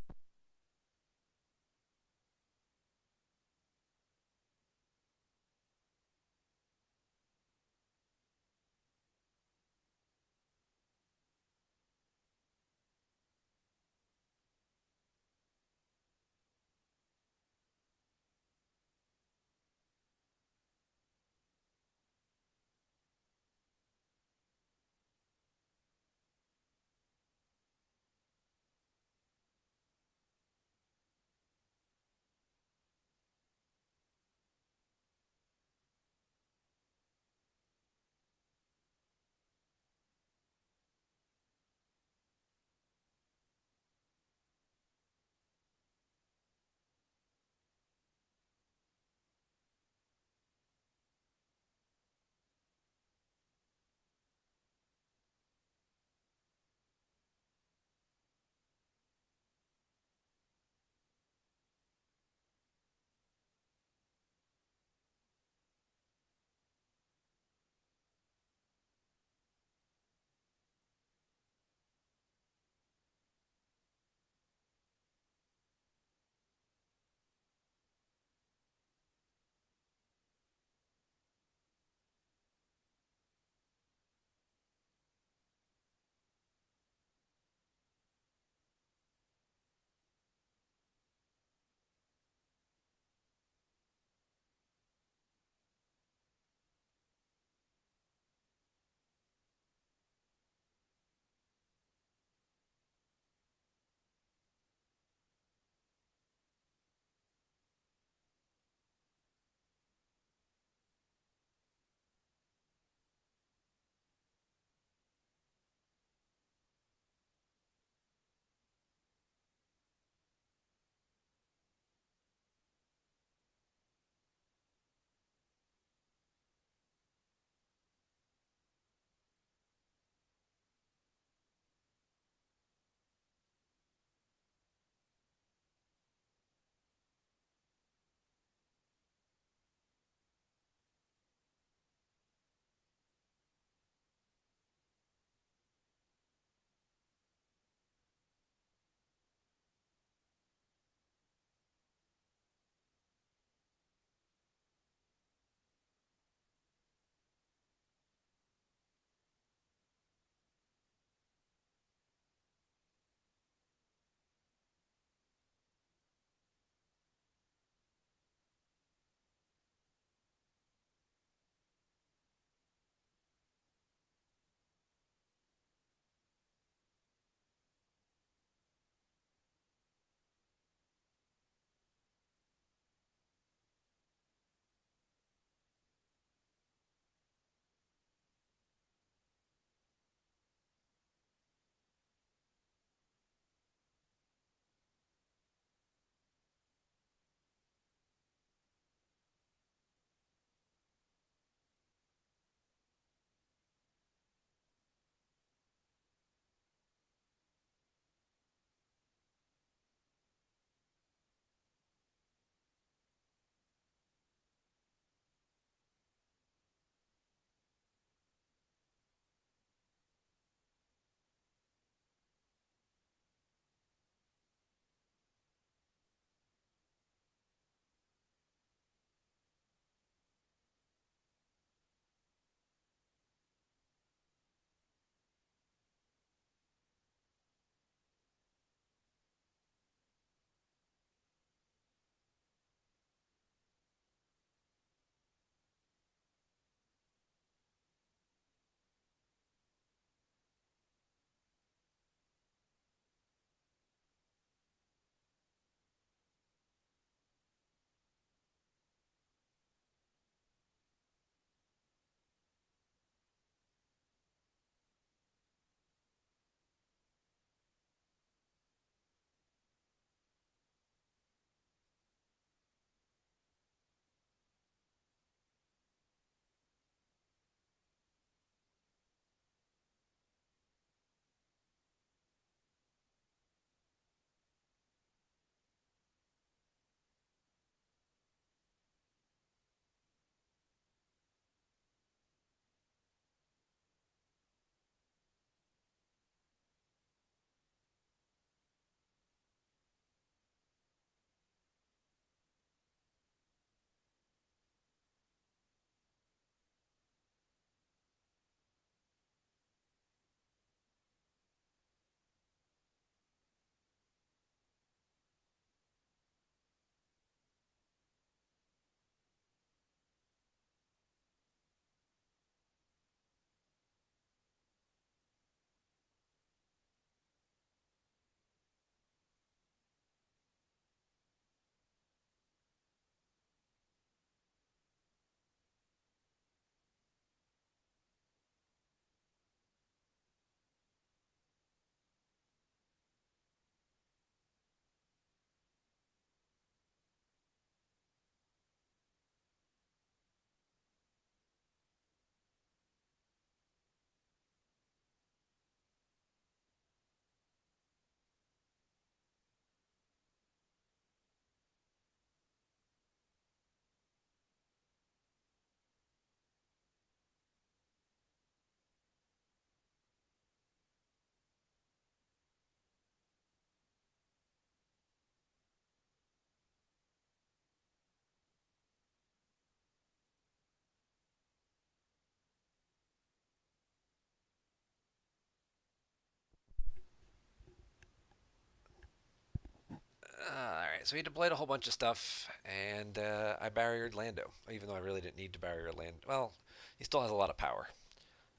so he deployed a whole bunch of stuff, and I barriered Lando, even though I really didn't need to barrier Lando. Well, he still has a lot of power.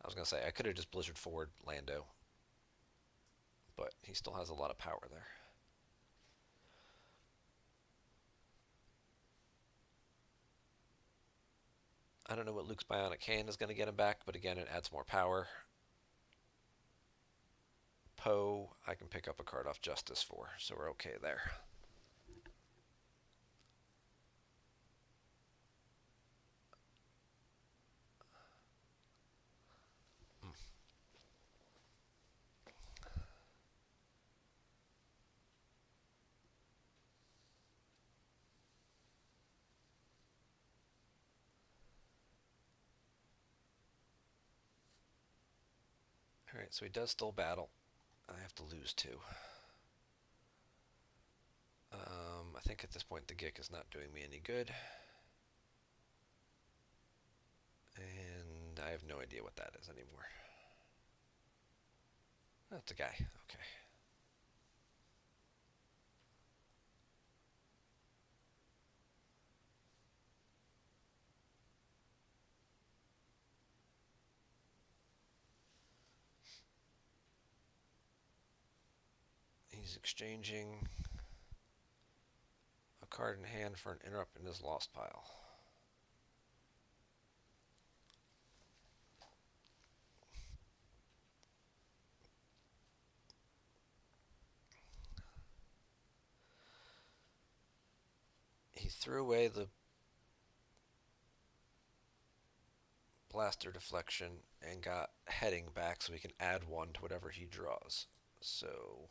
I was going to say, I could have just Blizzard forward Lando, but he still has a lot of power there. I don't know what Luke's bionic hand is going to get him back, but again, it adds more power. Poe, I can pick up a card off Justice for, so we're okay there. Alright, so he does still battle. I have to lose two. I think at this point the Gick is not doing me any good. And I have no idea what that is anymore. That's a guy. Okay. He's exchanging a card in hand for an interrupt in his lost pile. He threw away the blaster deflection and got heading back so he can add one to whatever he draws. So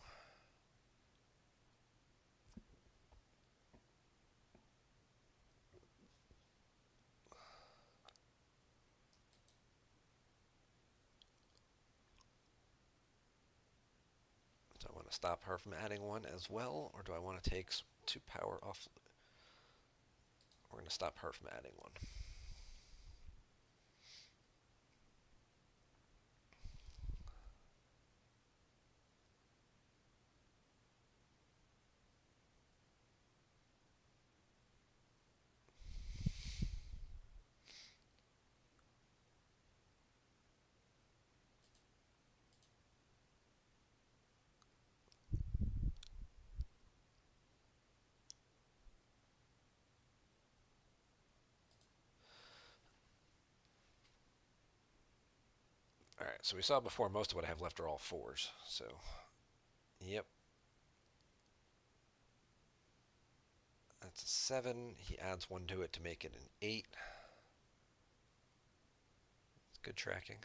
do I want to stop her from adding one as well, or do I want to take 2 power off? We're going to stop her from adding one. Alright, so we saw before most of what I have left are all 4s. So, yep. That's a 7. He adds 1 to it to make it an 8. It's good tracking.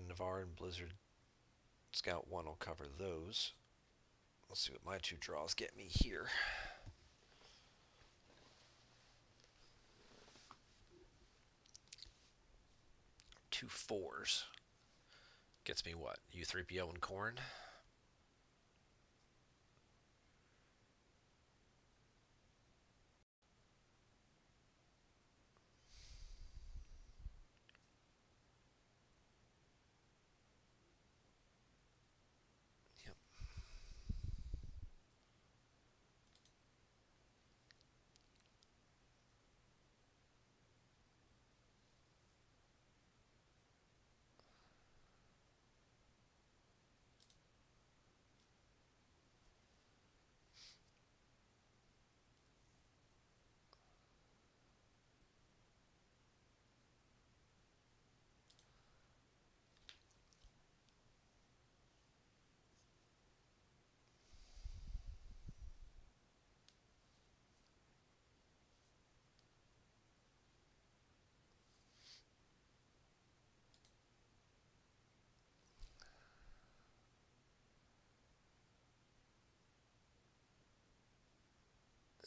Navarre and Blizzard Scout 1 will cover those. Let's see what my 2 draws get me here. 2 4s. Gets me what? U3PO and Corn? Yep.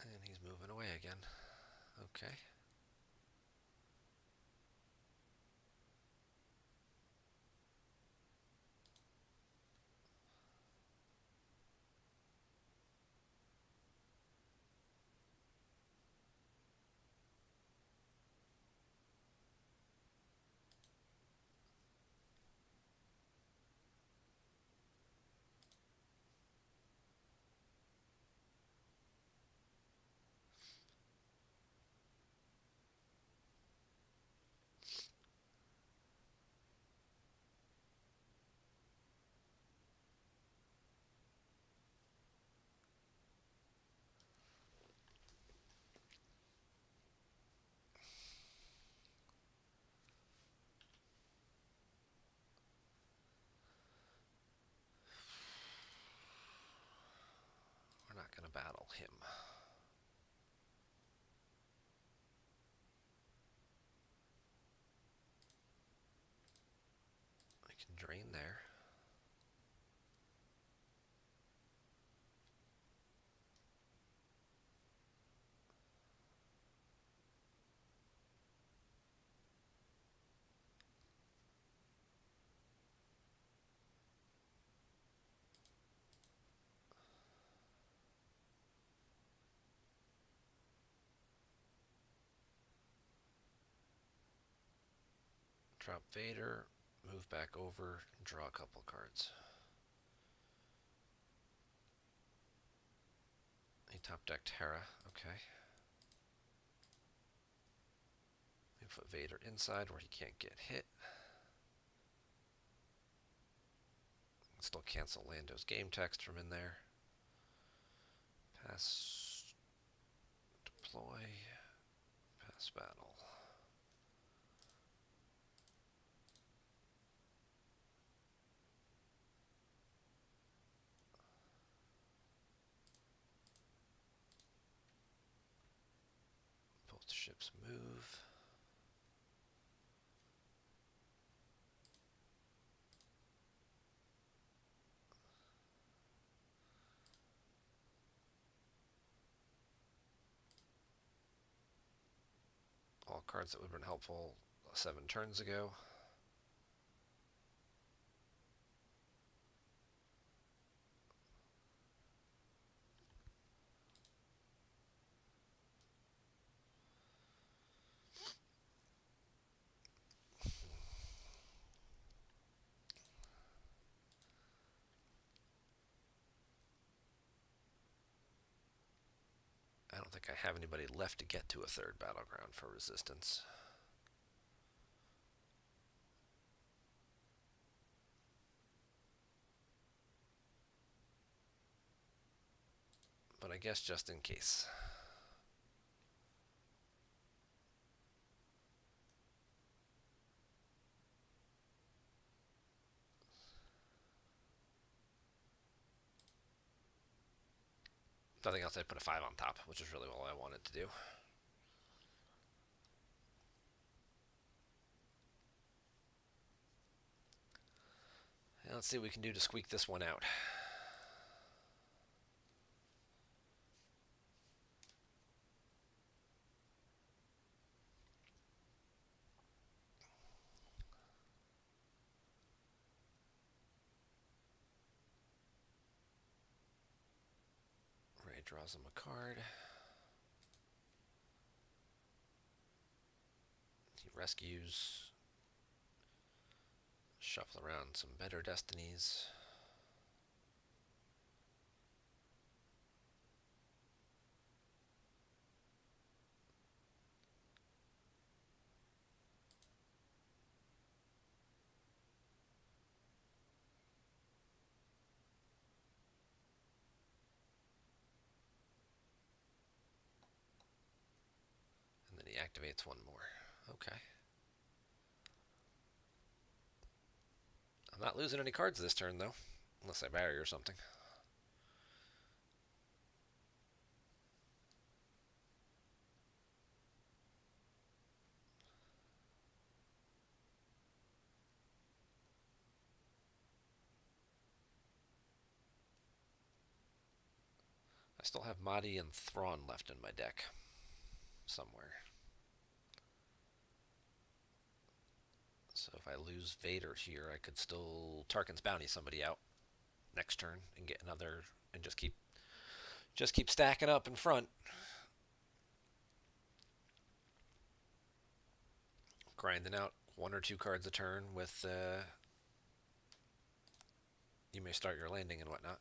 And he's moving away again. Okay. gonna battle him. I can drain there. Drop Vader, move back over, draw a couple cards. He top decked Hera, okay. We put Vader inside where he can't get hit. Still cancel Lando's game text from in there. Pass, deploy, pass battle. Both ships move. All cards that would have been helpful 7 turns ago. I don't think I have anybody left to get to a 3rd battleground for resistance. But I guess just in case. Nothing else, I put a 5 on top, which is really all I wanted to do. And let's see what we can do to squeak this one out. Ray draws him a card. He rescues. Shuffle around some better destinies. And then he activates one more. Okay. I'm not losing any cards this turn, though. Unless I barrier something. I still have Mahdi and Thrawn left in my deck. Somewhere. So if I lose Vader here, I could still Tarkin's Bounty somebody out next turn and get another, and just keep stacking up in front. Grinding out 1 or 2 cards a turn with you may start your landing and whatnot.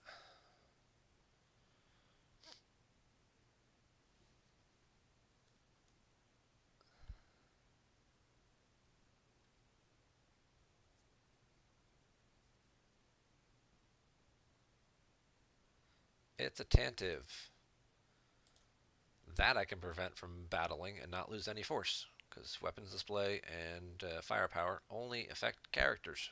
It's a Tantive. That I can prevent from battling and not lose any force, because weapons display and firepower only affect characters.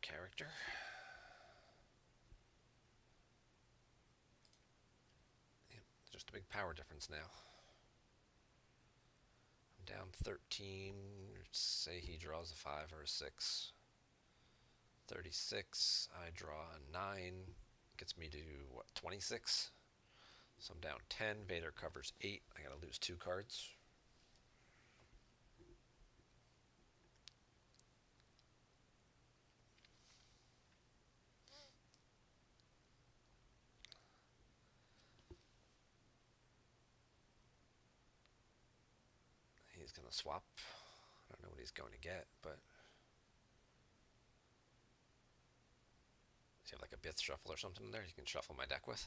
character. Yep, just a big power difference now. I'm down 13. Say he draws a 5 or a 6. 36. I draw a 9. Gets me to, what, 26? So I'm down 10. Vader covers 8. I gotta lose 2 cards. He's gonna swap. I don't know what he's going to get, but does he have like a Bith shuffle or something in there you can shuffle my deck with?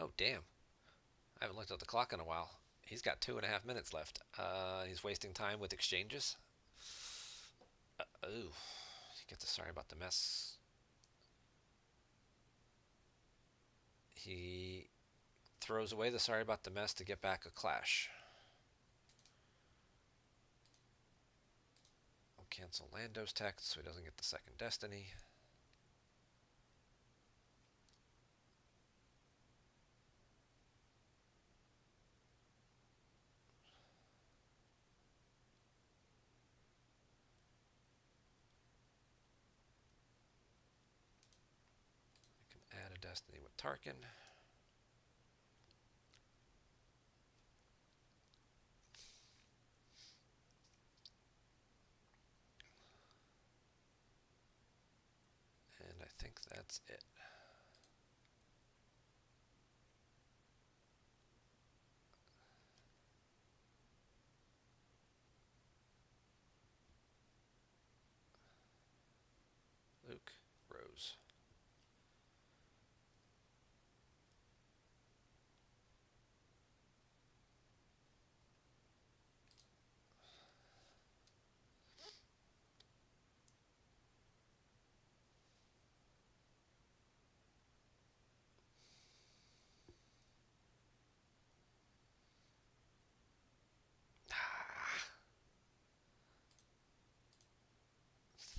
Oh, damn. I haven't looked at the clock in a while. He's got 2.5 minutes left. He's wasting time with exchanges. Oh, he gets a sorry about the mess. He throws away the sorry about the mess to get back a clash. I'll cancel Lando's text so he doesn't get the second destiny. Add a destiny with Tarkin. And I think that's it. Luke, Rose.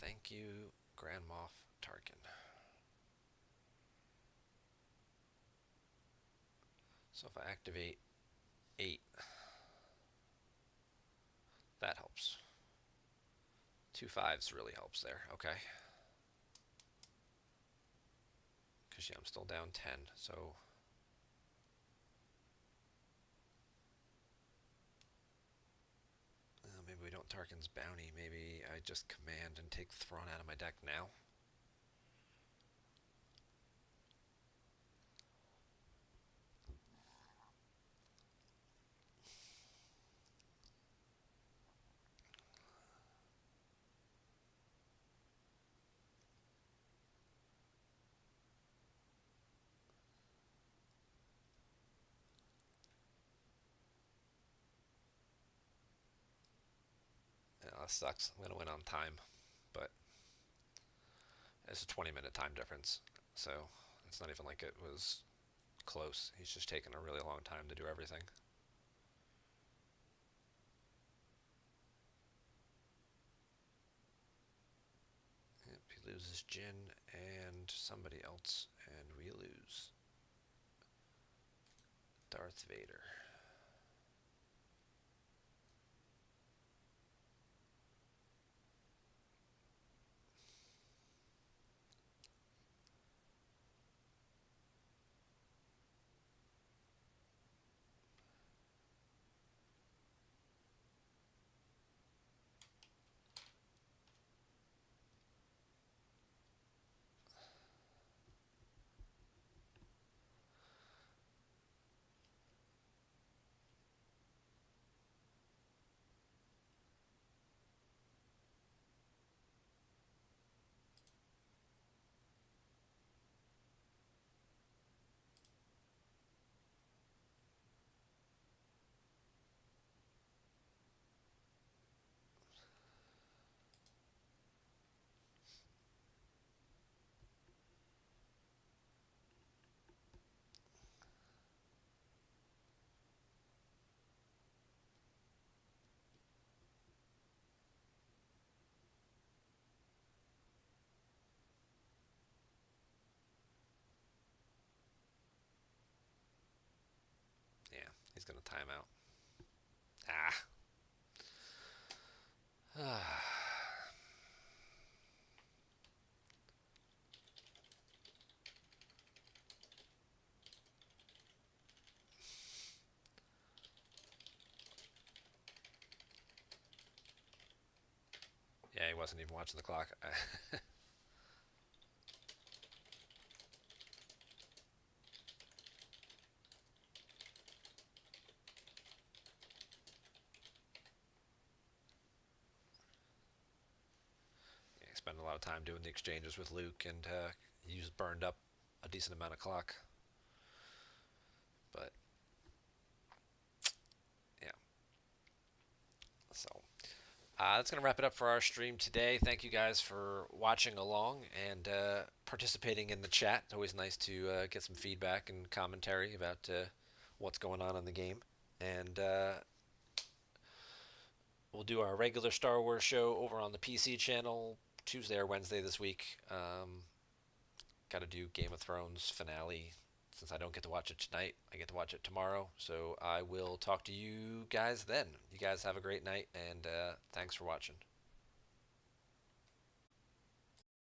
Thank you, Grand Moff Tarkin. So if I activate 8, that helps. 2 5s really helps there. Okay. Because yeah, I'm still down 10. So maybe we don't Tarkin's bounty. Maybe I just command and take Thrawn out of my deck now. Yeah, that sucks. I'm going to win on time. But it's a 20-minute time difference. So it's not even like it was close. He's just taking a really long time to do everything. Yep, he loses Jin and somebody else, and we lose Darth Vader. going to time out. Ah. Yeah, he wasn't even watching the clock. Yeah, he spent a lot of time doing the exchanges with Luke, and he just burned up a decent amount of clock. But yeah, so that's going to wrap it up for our stream today. Thank you guys for watching along and participating in the chat. It's always nice to get some feedback and commentary about what's going on in the game. And we'll do our regular Star Wars show over on the PC channel Tuesday or Wednesday this week. Got to do Game of Thrones finale. Since I don't get to watch it tonight, I get to watch it tomorrow. So I will talk to you guys then. You guys have a great night, and thanks for watching.